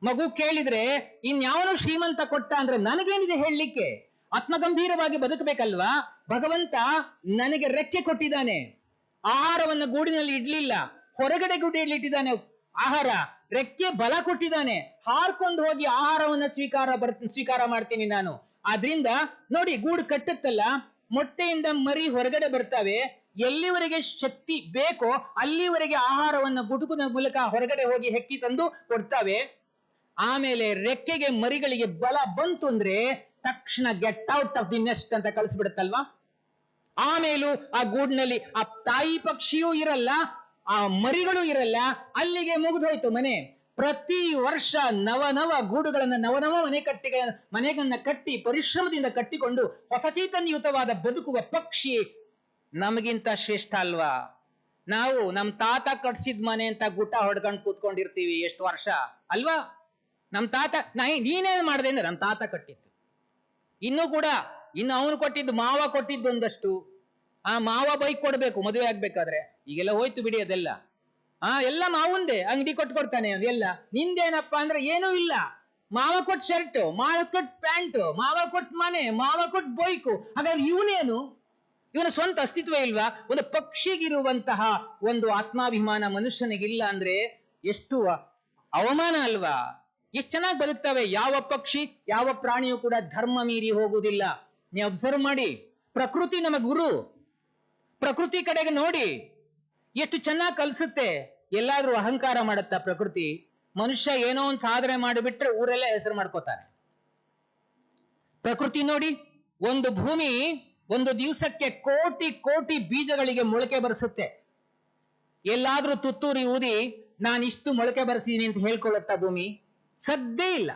ಮಗು ಕೇಳಿದ್ರೆ ಇನ್ಯಾವನು ಶ್ರೀಮಂತ ಕೊಟ್ಟ ಅಂದ್ರೆ ನನಗೇನಿದೆ ಹೇಳಲಿಕ್ಕೆ? ಆತ್ಮಗಂಭೀರವಾಗಿ ಬದುಕಬೇಕಲ್ವಾ? ಭಗವಂತ ನನಗೆ ರೆಕ್ಕೆ ಕೊಟ್ಟಿದ್ದಾನೆ. ಆಹಾರವನ್ನು ಗೂಡಿನಲ್ಲಿ ಇಡ್ಲಿಲ್ಲ, ಹೊರಗಡೆ ಗೂಡಿನಲ್ಲಿ ಇಟ್ಟಿದ್ದಾನೆ ಆಹಾರ. ರೆಕ್ಕೆ ಬಲ ಕೊಟ್ಟಿದ್ದಾನೆ, ಹಾರ್ಕೊಂಡು ಹೋಗಿ ಆಹಾರವನ್ನ ಸ್ವೀಕಾರ ಮಾಡ್ತೀನಿ ನಾನು. ಆದ್ರಿಂದ ನೋಡಿ, ಗೂಡು ಕಟ್ಟುತ್ತಲ್ಲ, ಮೊಟ್ಟೆಯಿಂದ ಮರಿ ಹೊರಗಡೆ ಬರ್ತಾವೆ, ಎಲ್ಲಿವರೆಗೆ ಶಕ್ತಿ ಬೇಕೋ ಅಲ್ಲಿವರೆಗೆ ಆಹಾರವನ್ನು ಗುಟುಕಿನ ಮೂಲಕ ಹೊರಗಡೆ ಹೋಗಿ ಹೆಕ್ಕಿ ತಂದು ಕೊಡ್ತವೆ. ಆಮೇಲೆ ರೆಕ್ಕೆಗೆ ಮರಿಗಳಿಗೆ ಬಲ ಬಂತು ಅಂದ್ರೆ ತಕ್ಷಣ get out of the nest ಅಂತ ಕಳಿಸ್ಬಿಡುತ್ತಲ್ವಾ. ಆಮೇಲೂ ಆ ಗೂಡಿನಲ್ಲಿ ಆ ತಾಯಿ ಪಕ್ಷಿಯೂ ಇರಲ್ಲ, ಆ ಮರಿಗಳು ಇರಲ್ಲ, ಅಲ್ಲಿಗೆ ಮುಗಿದೋಯ್ತು ಮನೆ. ಪ್ರತಿ ವರ್ಷ ನವನವ ಗೂಡುಗಳನ್ನ ನವನವ ಮನೆಗಳನ್ನ ಕಟ್ಟಿ ಪರಿಶ್ರಮದಿಂದ ಕಟ್ಟಿಕೊಂಡು ಹೊಸ ಚೈತನ್ಯಯುತವಾದ ಬದುಕುವ ಪಕ್ಷಿ ನಮಗಿಂತ ಶ್ರೇಷ್ಠ ಅಲ್ವಾ? ನಾವು ನಮ್ ತಾತ ಕಟ್ಸಿದ್ ಮನೆ ಅಂತ ಗುಟ್ಟ ಹೊಡ್ಕೊಂಡು ಕೂತ್ಕೊಂಡಿರ್ತೀವಿ ಎಷ್ಟು ವರ್ಷ ಅಲ್ವಾ? ನಮ್ ತಾತ ನೀನೇನ್ ಮಾಡ್ದೆ ಅಂದ್ರೆ ನಮ್ ತಾತ ಕಟ್ಟಿತ್ತು. ಇನ್ನು ಅವನು ಕೊಟ್ಟಿದ್ದು ಮಾವ ಕೊಟ್ಟಿದ್ದು ಒಂದಷ್ಟು. ಆ ಮಾವ ಬೈಕ್ ಕೊಡ್ಬೇಕು ಮದುವೆ ಆಗ್ಬೇಕಾದ್ರೆ. ಈಗೆಲ್ಲ ಹೋಯ್ತು ಬಿಡಿ ಅದೆಲ್ಲ. ಎಲ್ಲ ಮಾವಂದೆ, ಅಂಗಡಿ ಕೊಟ್ಕೊಡ್ತಾನೆ ಎಲ್ಲ. ನಿಂದೇನಪ್ಪ ಅಂದ್ರೆ ಏನೂ ಇಲ್ಲ. ಮಾವ ಕೊಟ್ಟು ಶರ್ಟ್, ಮಾವ ಕೊಟ್ಟು ಪ್ಯಾಂಟ್, ಮಾವ ಕೊಟ್ಟು ಮನೆ, ಮಾವ ಕೊಟ್ಟು ಬೈಕು. ಹಾಗಾದ್ರೆ ಇವನೇನು? ಇವನ ಸ್ವಂತ ಅಸ್ತಿತ್ವ ಇಲ್ವಾ? ಒಂದು ಪಕ್ಷಿಗಿರುವಂತಹ ಒಂದು ಆತ್ಮಾಭಿಮಾನ ಮನುಷ್ಯನಿಗಿಲ್ಲ ಅಂದ್ರೆ ಎಷ್ಟು ಅವಮಾನ ಅಲ್ವಾ? ಎಷ್ಟು ಚೆನ್ನಾಗಿ ಬದುಕ್ತವೆ. ಯಾವ ಪಕ್ಷಿ ಯಾವ ಪ್ರಾಣಿಯೂ ಕೂಡ ಧರ್ಮ ಮೀರಿ ಹೋಗುವುದಿಲ್ಲ. ನೀವು ಅಬ್ಸರ್ವ್ ಮಾಡಿ, ಪ್ರಕೃತಿ ನಮ್ಮ ಗುರು. ಪ್ರಕೃತಿ ಕಡೆಗೆ ನೋಡಿ, ಎಷ್ಟು ಚೆನ್ನಾಗಿ ಕಲಿಸುತ್ತೆ. ಎಲ್ಲಾದ್ರೂ ಅಹಂಕಾರ ಮಾಡುತ್ತಾ ಪ್ರಕೃತಿ? ಮನುಷ್ಯ ಏನೋ ಒಂದು ಸಾಧನೆ ಮಾಡಿಬಿಟ್ರೆ ಊರೆಲ್ಲ ಹೆಸರು ಮಾಡ್ಕೋತಾರೆ. ಪ್ರಕೃತಿ ನೋಡಿ, ಒಂದು ಭೂಮಿ ಒಂದು ದಿವಸಕ್ಕೆ ಕೋಟಿ ಕೋಟಿ ಬೀಜಗಳಿಗೆ ಮೊಳಕೆ ಬರೆಸುತ್ತೆ. ಎಲ್ಲಾದ್ರೂ ತುತ್ತೂರಿ ಊದಿ ನಾನಿಷ್ಟು ಮೊಳಕೆ ಬರೆಸಿದೀನಿ ಅಂತ ಹೇಳ್ಕೊಳ್ಳುತ್ತಾ ಭೂಮಿ? ಸದ್ದೇ ಇಲ್ಲ.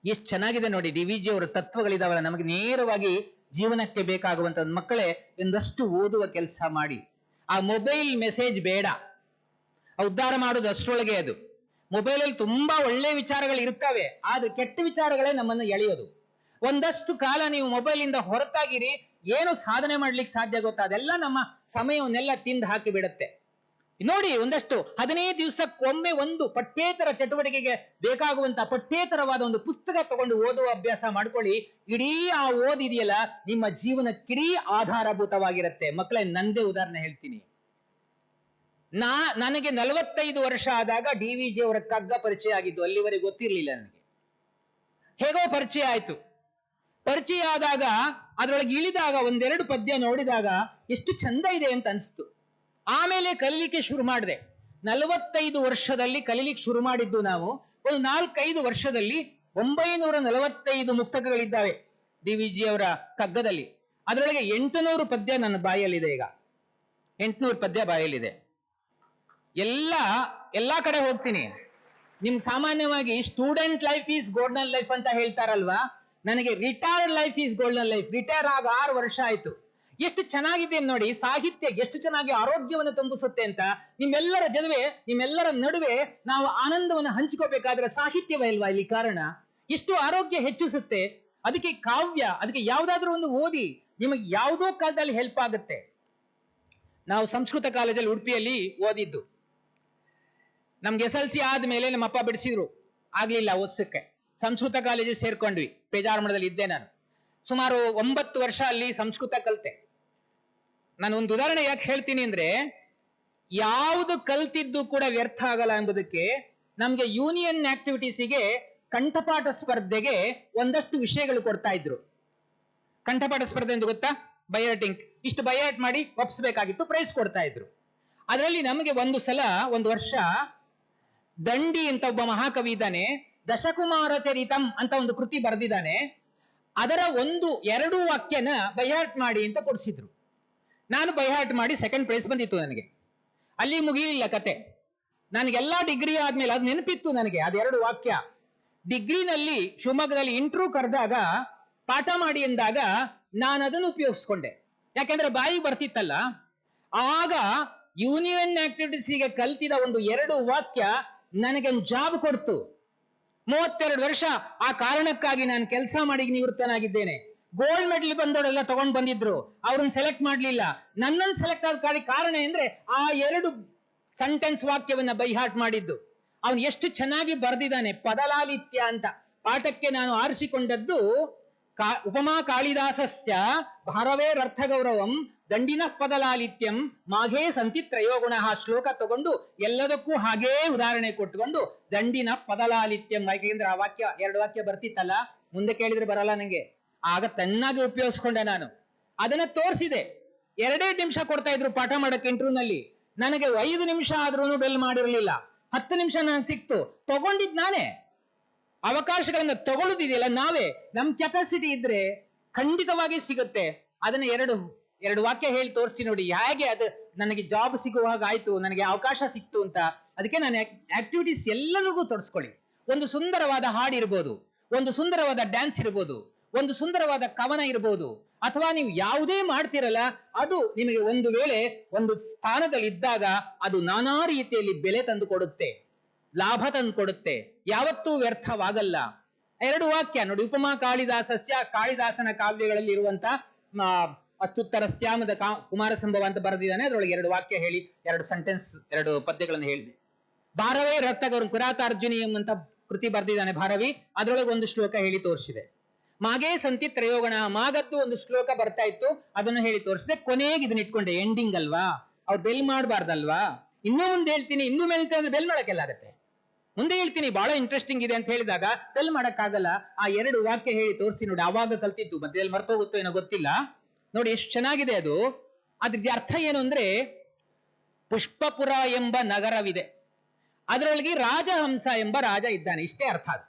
ಎಷ್ಟು ಚೆನ್ನಾಗಿದೆ ನೋಡಿ. ಡಿ ವಿ ಜಿ ಅವರ ತತ್ವಗಳಿದಾವಲ್ಲ, ನಮಗೆ ನೇರವಾಗಿ ಜೀವನಕ್ಕೆ ಬೇಕಾಗುವಂತ ಮಕ್ಕಳೇ ಒಂದಷ್ಟು ಓದುವ ಕೆಲಸ ಮಾಡಿ. ಆ ಮೊಬೈಲ್ ಮೆಸೇಜ್ ಬೇಡ, ಉದ್ಧಾರ ಮಾಡೋದು ಅಷ್ಟರೊಳಗೆ. ಅದು ಮೊಬೈಲಲ್ಲಿ ತುಂಬಾ ಒಳ್ಳೆ ವಿಚಾರಗಳು ಇರ್ತವೆ, ಆದ್ರೆ ಕೆಟ್ಟ ವಿಚಾರಗಳೇ ನಮ್ಮನ್ನು ಎಳೆಯೋದು. ಒಂದಷ್ಟು ಕಾಲ ನೀವು ಮೊಬೈಲ್ ಇಂದ ಹೊರತಾಗಿರಿ, ಏನು ಸಾಧನೆ ಮಾಡ್ಲಿಕ್ಕೆ ಸಾಧ್ಯ ಗೊತ್ತಾ? ಅದೆಲ್ಲ ನಮ್ಮ ಸಮಯವನ್ನೆಲ್ಲ ತಿಂದು ಹಾಕಿ ಬಿಡುತ್ತೆ. ನೋಡಿ, ಒಂದಷ್ಟು 15 ದಿವಸಕ್ಕೊಮ್ಮೆ ಒಂದು ಪಠ್ಯೇತರ ಚಟುವಟಿಕೆಗೆ ಬೇಕಾಗುವಂತ ಪಠ್ಯೇತರವಾದ ಒಂದು ಪುಸ್ತಕ ತಗೊಂಡು ಓದುವ ಅಭ್ಯಾಸ ಮಾಡ್ಕೊಳ್ಳಿ. ಇಡೀ ಆ ಓದಿದೆಯಲ್ಲ ನಿಮ್ಮ ಜೀವನಕ್ಕಿಡೀ ಆಧಾರಭೂತವಾಗಿರುತ್ತೆ. ಮಕ್ಕಳೇ, ನಂದೇ ಉದಾಹರಣೆ ಹೇಳ್ತೀನಿ. ನನಗೆ 45 ವರ್ಷ ಆದಾಗ ಡಿ ವಿ ಜಿ ಅವರ ಕಗ್ಗ ಪರಿಚಯ ಆಗಿದ್ದು. ಅಲ್ಲಿವರೆಗೆ ಗೊತ್ತಿರ್ಲಿಲ್ಲ ನನಗೆ. ಹೇಗೋ ಪರಿಚಯ ಆಯ್ತು. ಪರಿಚಯ ಆದಾಗ ಅದರೊಳಗೆ ಇಳಿದಾಗ ಒಂದೆರಡು ಪದ್ಯ ನೋಡಿದಾಗ ಎಷ್ಟು ಚಂದ ಇದೆ ಅಂತ ಅನಿಸ್ತು. ಆಮೇಲೆ ಕಲೀಲಿಕ್ಕೆ ಶುರು ಮಾಡಿದೆ. 45 ವರ್ಷದಲ್ಲಿ ಕಲೀಲಿಕ್ಕೆ ಶುರು ಮಾಡಿದ್ದು ನಾವು. ಒಂದು 4-5 ವರ್ಷದಲ್ಲಿ 945 ಮುಕ್ತಕಗಳಿದ್ದಾವೆ ಡಿ ವಿ ಜಿ ಅವರ ಕಗ್ಗದಲ್ಲಿ. ಅದರೊಳಗೆ 800 ಪದ್ಯ ನನ್ನ ಬಾಯಲ್ಲಿದೆ. ಈಗ 800 ಪದ್ಯ ಬಾಯಲ್ಲಿದೆ. ಎಲ್ಲಾ ಕಡೆ ಹೋಗ್ತೀನಿ. ನಿಮ್ ಸಾಮಾನ್ಯವಾಗಿ student life is golden life ಅಂತ ಹೇಳ್ತಾರಲ್ವಾ? ನನಗೆ retired life is golden life. Retire ಆಗ 6 ವರ್ಷ ಆಯ್ತು. ಎಷ್ಟು ಚೆನ್ನಾಗಿದೆ ನೋಡಿ. ಸಾಹಿತ್ಯ ಎಷ್ಟು ಚೆನ್ನಾಗಿ ಆರೋಗ್ಯವನ್ನು ತುಂಬಿಸುತ್ತೆ ಅಂತ. ನಿಮ್ಮೆಲ್ಲರ ನಡುವೆ ನಾವು ಆನಂದವನ್ನು ಹಂಚಿಕೋಬೇಕಾದ್ರೆ ಸಾಹಿತ್ಯವೇ ಅಲ್ವಾ ಇಲ್ಲಿ ಕಾರಣ? ಎಷ್ಟು ಆರೋಗ್ಯ ಹೆಚ್ಚಿಸುತ್ತೆ. ಅದಕ್ಕೆ ಕಾವ್ಯ, ಅದಕ್ಕೆ ಯಾವ್ದಾದ್ರೂ ಒಂದು ಓದಿ, ನಿಮಗೆ ಯಾವುದೋ ಕಾಲದಲ್ಲಿ ಹೆಲ್ಪ್ ಆಗುತ್ತೆ. ನಾವು ಸಂಸ್ಕೃತ ಕಾಲೇಜಲ್ಲಿ ಉಡುಪಿಯಲ್ಲಿ ಓದಿದ್ದು. ನಮ್ಗೆ SLC ಆದ್ಮೇಲೆ ನಮ್ಮ ಅಪ್ಪ ಬಿಡಿಸಿದ್ರು, ಆಗ್ಲಿಲ್ಲ ಓದ್ಸಕ್ಕೆ. ಸಂಸ್ಕೃತ ಕಾಲೇಜಿಗೆ ಸೇರ್ಕೊಂಡ್ವಿ. ಪೇಜಾರಮಠದಲ್ಲಿ ಇದ್ದೆ ನಾನು. ಸುಮಾರು 9 ವರ್ಷ ಅಲ್ಲಿ ಸಂಸ್ಕೃತ ಕಲಿತೆ. ನಾನು ಒಂದು ಉದಾಹರಣೆ ಯಾಕೆ ಹೇಳ್ತೀನಿ ಅಂದ್ರೆ, ಯಾವುದು ಕಲ್ತಿದ್ದು ಕೂಡ ವ್ಯರ್ಥ ಆಗಲ್ಲ ಎಂಬುದಕ್ಕೆ ನಮ್ಗೆ ಯೂನಿಯನ್ ಆಕ್ಟಿವಿಟೀಸಿಗೆ ಕಂಠಪಾಠ ಸ್ಪರ್ಧೆಗೆ ಒಂದಷ್ಟು ವಿಷಯಗಳು ಕೊಡ್ತಾ ಇದ್ರು. ಕಂಠಪಾಠ ಸ್ಪರ್ಧೆ ಎಂದು ಗೊತ್ತಾ? ಬಯೋಟಿಂಗ್. ಇಷ್ಟು ಬಯೋಟ್ ಮಾಡಿ ಒಪ್ಪಿಸಬೇಕಾಗಿತ್ತು, ಪ್ರೈಸ್ ಕೊಡ್ತಾ ಇದ್ರು. ಅದರಲ್ಲಿ ನಮಗೆ ಒಂದು ವರ್ಷ ದಂಡಿ ಅಂತ ಒಬ್ಬ ಮಹಾಕವಿ ಇದ್ದಾನೆ, ದಶಕುಮಾರ ಚರಿತಂ ಅಂತ ಒಂದು ಕೃತಿ ಬರೆದಿದ್ದಾನೆ. ಅದರ 1-2 ವಾಕ್ಯನ ಬೈಹಾಟ್ ಮಾಡಿ ಅಂತ ಕೊಡಿಸಿದ್ರು. ನಾನು ಬೈಹಾಟ್ ಮಾಡಿ ಸೆಕೆಂಡ್ ಪ್ರೈಸ್ ಬಂದಿತ್ತು ನನಗೆ. ಅಲ್ಲಿ ಮುಗಿಲಿಲ್ಲ ಕತೆ. ನನಗೆಲ್ಲಾ ಡಿಗ್ರಿ ಆದ್ಮೇಲೆ ಅದು ನೆನಪಿತ್ತು ನನಗೆ, ಅದೆರಡು ವಾಕ್ಯ. ಡಿಗ್ರಿನಲ್ಲಿ ಶಿವಮೊಗ್ಗದಲ್ಲಿ ಇಂಟ್ರೂ ಕರೆದಾಗ ಪಾಠ ಮಾಡಿ ಎಂದಾಗ ನಾನು ಅದನ್ನು ಉಪಯೋಗಿಸ್ಕೊಂಡೆ. ಯಾಕೆಂದ್ರೆ ಬಾಯಿ ಬರ್ತಿತ್ತಲ್ಲ. ಆಗ ಯೂನಿಯನ್ ಆಕ್ಟಿವಿಟೀಸಿಗೆ ಕಲ್ತಿದ 1-2 ವಾಕ್ಯ ನನಗೆ ಒಂದು ಜಾಬ್ ಕೊಡ್ತು. 32 ವರ್ಷ ಆ ಕಾರಣಕ್ಕಾಗಿ ನಾನು ಕೆಲಸ ಮಾಡಿ ನಿವೃತ್ತನಾಗಿದ್ದೇನೆ. ಗೋಲ್ಡ್ ಮೆಡಲ್ ಬಂದವರೆಲ್ಲ ತಗೊಂಡು ಬಂದಿದ್ರು, ಅವ್ರನ್ನ ಸೆಲೆಕ್ಟ್ ಮಾಡ್ಲಿಲ್ಲ. ನನ್ನನ್ನು ಸೆಲೆಕ್ಟ್ ಆದ ಕಾರಣ ಅಂದ್ರೆ ಆ 2 ಸೆಂಟೆನ್ಸ್ ವಾಕ್ಯವನ್ನ ಬೈಹಾಟ್ ಮಾಡಿದ್ದು. ಅವನು ಎಷ್ಟು ಚೆನ್ನಾಗಿ ಬರೆದಿದ್ದಾನೆ. ಪದಲಾಲಿತ್ಯ ಅಂತ ಪಾಠಕ್ಕೆ ನಾನು ಆರಿಸಿಕೊಂಡದ್ದು ಉಪಮಾ ಕಾಳಿದಾಸಸ್ಯ ಭಾರವೇರರ್ಥ ಗೌರವಂ ದಂಡಿನ ಪದಲಾಲಿತ್ಯಂ ಮಾಘೇ ಸಂತಿ ತ್ರಯೋಗುಣ ಶ್ಲೋಕ ತಗೊಂಡು ಎಲ್ಲದಕ್ಕೂ ಹಾಗೇ ಉದಾಹರಣೆ ಕೊಟ್ಟುಕೊಂಡು ದಂಡಿನ ಪದಲಾಲಿತ್ಯಂ. ಯಾಕೆಂದ್ರೆ ಆ ವಾಕ್ಯ 2 ವಾಕ್ಯ ಬರ್ತಿತ್ತಲ್ಲ, ಮುಂದೆ ಕೇಳಿದ್ರೆ ಬರಲ್ಲ ನಂಗೆ. ಆಗ ತನ್ನಾಗಿ ಉಪಯೋಗಿಸ್ಕೊಂಡೆ ನಾನು. ಅದನ್ನ ತೋರಿಸಿದೆ. 2 ನಿಮಿಷ ಕೊಡ್ತಾ ಇದ್ರು ಪಾಠ ಮಾಡಕ್ಕೆ ಇಂಟರ್ವ್ಯೂನಲ್ಲಿ. ನನಗೆ 5 ನಿಮಿಷ ಆದ್ರೂ ಬೆಲ್ ಮಾಡಿರಲಿಲ್ಲ. 10 ನಿಮಿಷ ನನಗೆ ಸಿಕ್ತು, ತಗೊಂಡಿದ್ ನಾನೇ. ಅವಕಾಶಗಳನ್ನ ತಗೊಳ್ಳೋದಿದೆಯಲ್ಲ ನಾವೇ. ನಮ್ ಕೆಪಾಸಿಟಿ ಇದ್ರೆ ಖಂಡಿತವಾಗಿ ಸಿಗುತ್ತೆ. ಅದನ್ನ ಎರಡು ವಾಕ್ಯ ಹೇಳಿ ತೋರಿಸ್ತೀನಿ ನೋಡಿ, ಹೇಗೆ ಅದು ನನಗೆ ಜಾಬ್ ಸಿಗುವಾಗ ಆಯ್ತು, ನನಗೆ ಅವಕಾಶ ಸಿಕ್ತು ಅಂತ. ಅದಕ್ಕೆ ನಾನು ಆಕ್ಟಿವಿಟೀಸ್ ಎಲ್ಲರಿಗೂ ತೊಡಸ್ಕೊಳ್ಳಿ. ಒಂದು ಸುಂದರವಾದ ಹಾಡು ಇರ್ಬೋದು, ಒಂದು ಸುಂದರವಾದ ಡ್ಯಾನ್ಸ್ ಇರ್ಬೋದು, ಒಂದು ಸುಂದರವಾದ ಕವನ ಇರ್ಬೋದು, ಅಥವಾ ನೀವು ಯಾವುದೇ ಮಾಡ್ತಿರಲ್ಲ ಅದು ನಿಮಗೆ ಒಂದು ವೇಳೆ ಒಂದು ಸ್ಥಾನದಲ್ಲಿ ಇದ್ದಾಗ ಅದು ನಾನಾ ರೀತಿಯಲ್ಲಿ ಬೆಲೆ ತಂದು ಕೊಡುತ್ತೆ, ಲಾಭ ತಂದು ಕೊಡುತ್ತೆ, ಯಾವತ್ತೂ ವ್ಯರ್ಥವಾಗಲ್ಲ. 2 ವಾಕ್ಯ ನೋಡಿ. ಉಪಮಾ ಕಾಳಿದಾಸಸ್ಯ, ಕಾಳಿದಾಸನ ಕಾವ್ಯಗಳಲ್ಲಿ ಇರುವಂತ ಅಸ್ತುತ್ತರ ಶ್ಯಾಮದ ಕುಮಾರ ಸಂಭವ ಅಂತ ಬರೆದಿದ್ದಾನೆ. ಅದರೊಳಗೆ 2 ವಾಕ್ಯ ಹೇಳಿ, 2 ಸೆಂಟೆನ್ಸ್, 2 ಪದ್ಯಗಳನ್ನು ಹೇಳಿದೆ. ಭಾರವೇ ರಕ್ತಗೌರವ ಕುರಾತಾರ್ಜುನಿಯಂ ಅಂತ ಕೃತಿ ಬರೆದಿದ್ದಾನೆ ಭಾರವಿ. ಅದರೊಳಗೆ ಒಂದು ಶ್ಲೋಕ ಹೇಳಿ ತೋರಿಸಿದೆ. ಮಾಗೇ ಸಂತಿ ತ್ರಯೋಗಣ, ಮಾಗದ್ದು ಒಂದು ಶ್ಲೋಕ ಬರ್ತಾ ಇತ್ತು, ಅದನ್ನು ಹೇಳಿ ತೋರಿಸಿದೆ. ಕೊನೆಗೆ ಇದನ್ನ ಇಟ್ಕೊಂಡೆ, ಎಂಡಿಂಗ್ ಅಲ್ವಾ, ಅವ್ರು ಬೆಲ್ ಮಾಡಬಾರ್ದಲ್ವಾ. ಇನ್ನೂ ಮುಂದೆ ಹೇಳ್ತೀನಿ, ಇನ್ನೂ ಮೇಲೆ ಅಂದ್ರೆ ಬೆಲ್ ಮಾಡಕ್ಕೆಲ್ಲ ಆಗತ್ತೆ. ಮುಂದೆ ಹೇಳ್ತೀನಿ, ಬಹಳ ಇಂಟ್ರೆಸ್ಟಿಂಗ್ ಇದೆ ಅಂತ ಹೇಳಿದಾಗ ಬೆಲ್ ಮಾಡಕ್ಕಾಗಲ್ಲ. ಆ 2 ವಾಕ್ಯ ಹೇಳಿ ತೋರಿಸಿ ನೋಡಿ. ಆವಾಗ ಕಲ್ತಿದ್ದು, ಮಧ್ಯದಲ್ಲಿ ಮರ್ತೋಗುತ್ತೋ ಏನೋ ಗೊತ್ತಿಲ್ಲ. ನೋಡಿ ಎಷ್ಟು ಚೆನ್ನಾಗಿದೆ ಅದು. ಅದ್ರದ್ದು ಅರ್ಥ ಏನು ಅಂದ್ರೆ, ಪುಷ್ಪಪುರ ಎಂಬ ನಗರವಿದೆ, ಅದರೊಳಗೆ ರಾಜಹಂಸ ಎಂಬ ರಾಜ ಇದ್ದಾನೆ, ಇಷ್ಟೇ ಅರ್ಥ ಅದು.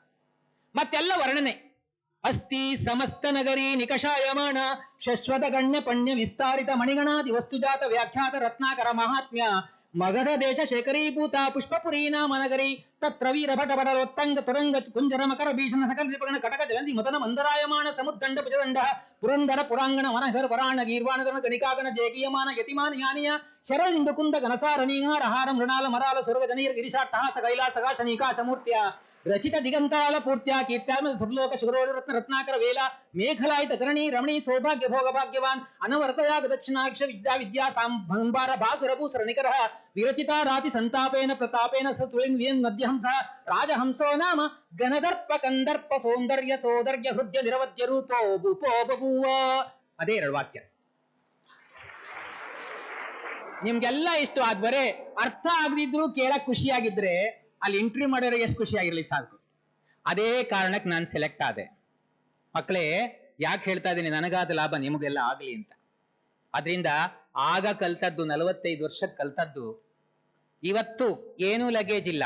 ಮತ್ತೆಲ್ಲ ವರ್ಣನೆ. ಅಸ್ತಿ ಸಮಸ್ತ ನಗರಿ ನಿಕಷಾಯಮಾನ ಶಶ್ವತ ಗಣ್ಯ ಪಣ್ಯ ವಿಸ್ತಾರಿತ ಮಣಿಗಣಾದಿ ವಸ್ತುಜಾತ ವ್ಯಾಖ್ಯಾತ ರತ್ನಾಕರ ಮಹಾತ್ಮ್ಯ ಮಗಧ ದೇಶ ಶೇಖರೀಭೂತ ಪುಷ್ಪಪುರೀ ನಾಮ ನಗರಿ ತತ್ರ ವೀರ ಭಟ ಬಡಲೋತ್ತಂಗ ತುರಂಗ ಕುಂಜರ ಮಕರ ಭೀಷಣ ಸಕಲ ತ್ರಿಪಗಣ ಕಟಕ ಜಲಂದಿ ಮತನ ಮಂದರಾಯಮಾನ ಸಮುದ್ದಂಡ ಭುಜದಂಡ ಪುರಂದರ ಪುರಾಂಗಣ ವನಹರ ಪರಾಣ ಗೀರ್ವಾಣದನ ಗಣಿಕಾಗಣ ಜಯಗೀಯಮಾನ ಯತಿಮಾನ ಯಾನಿಯ ಶರಣಿಂದು ಕುಂದ ಗನಸಾರ ನೀಹಾರ ಹಾರ ಮೃಣಾಲ ಮರಾಲ ಸ್ವರ್ಗ ಜನೀರ್ ಗಿರಿಶಾಟ್ಟಹಾಸ ಕೈಲಾಸ ಕಾಶನೀಕಾಶ ಮೂರ್ತಿಯ ರಚಿತ ದಿಗಂತಾಳ ಪೂರ್ತ್ಯ ಕೀರ್ತ್ಯಾಮ ಸುರ್ಲೋಕ ಶುರೋಡಿ ರತ್ನ ರತ್ನಾಕರ ವೇಲ ಮೇಘಲಾಯಿತ ಕರಣಿ ರಮಣಿ ಸೌಭಾಗ್ಯ ಭೋಗ ಭಾಗ್ಯವಾನ್ ಅನವರ್ತಯಾಗ ದಕ್ಷಿಣಾಕ್ಷ ವಿದ್ಯಾ ವಿದ್ಯಾ ಸಂಭಾರ ಭಾಸುರಭೂಸರ ನಿಕರ ವಿರಚಿತ ರಾತಿ ಸಂತಾಪೇನ ಪ್ರತಾಪೇನ ಸತ್ವಲಿನ್ ನದ್ಯಹಂಸ ರಾಜಹಂಸೋ ನಾಮ ಗಣದರ್ಪ ಕಂದರ್ಪ ಸೌಂದರ್ಯ ಸೋದರ್ಯ ಹೃದಯ ನಿರವಧ್ಯ ರೂಪೋ ಭೂಪೋ ಬಭೂವ. ಅದೇ 2 ವಾಕ್ಯ. ನಿಮ್ಗೆಲ್ಲ ಇಷ್ಟು ಆದ್ ಬರೇ ಅರ್ಥ ಆಗದಿದ್ರು ಕೇಳಕ್ ಖುಷಿಯಾಗಿದ್ರೆ ಅಲ್ಲಿ ಎಂಟ್ರಿ ಮಾಡೋರಿಗೆ ಎಷ್ಟು ಖುಷಿ ಆಗಿರ್ಲಿ ಸಾಕು. ಅದೇ ಕಾರಣಕ್ಕೆ ನಾನು ಸೆಲೆಕ್ಟ್ ಆದೆ. ಮಕ್ಕಳೇ, ಯಾಕೆ ಹೇಳ್ತಾ ಇದ್ದೀನಿ, ನನಗಾದ ಲಾಭ ನಿಮಗೆಲ್ಲ ಆಗ್ಲಿ ಅಂತ. ಅದರಿಂದ ಆಗ ಕಲ್ತದ್ದು, 45 ವರ್ಷಕ್ಕೆ ಕಲ್ತದ್ದು, ಇವತ್ತು ಏನೂ ಲಗೇಜ್ ಇಲ್ಲ,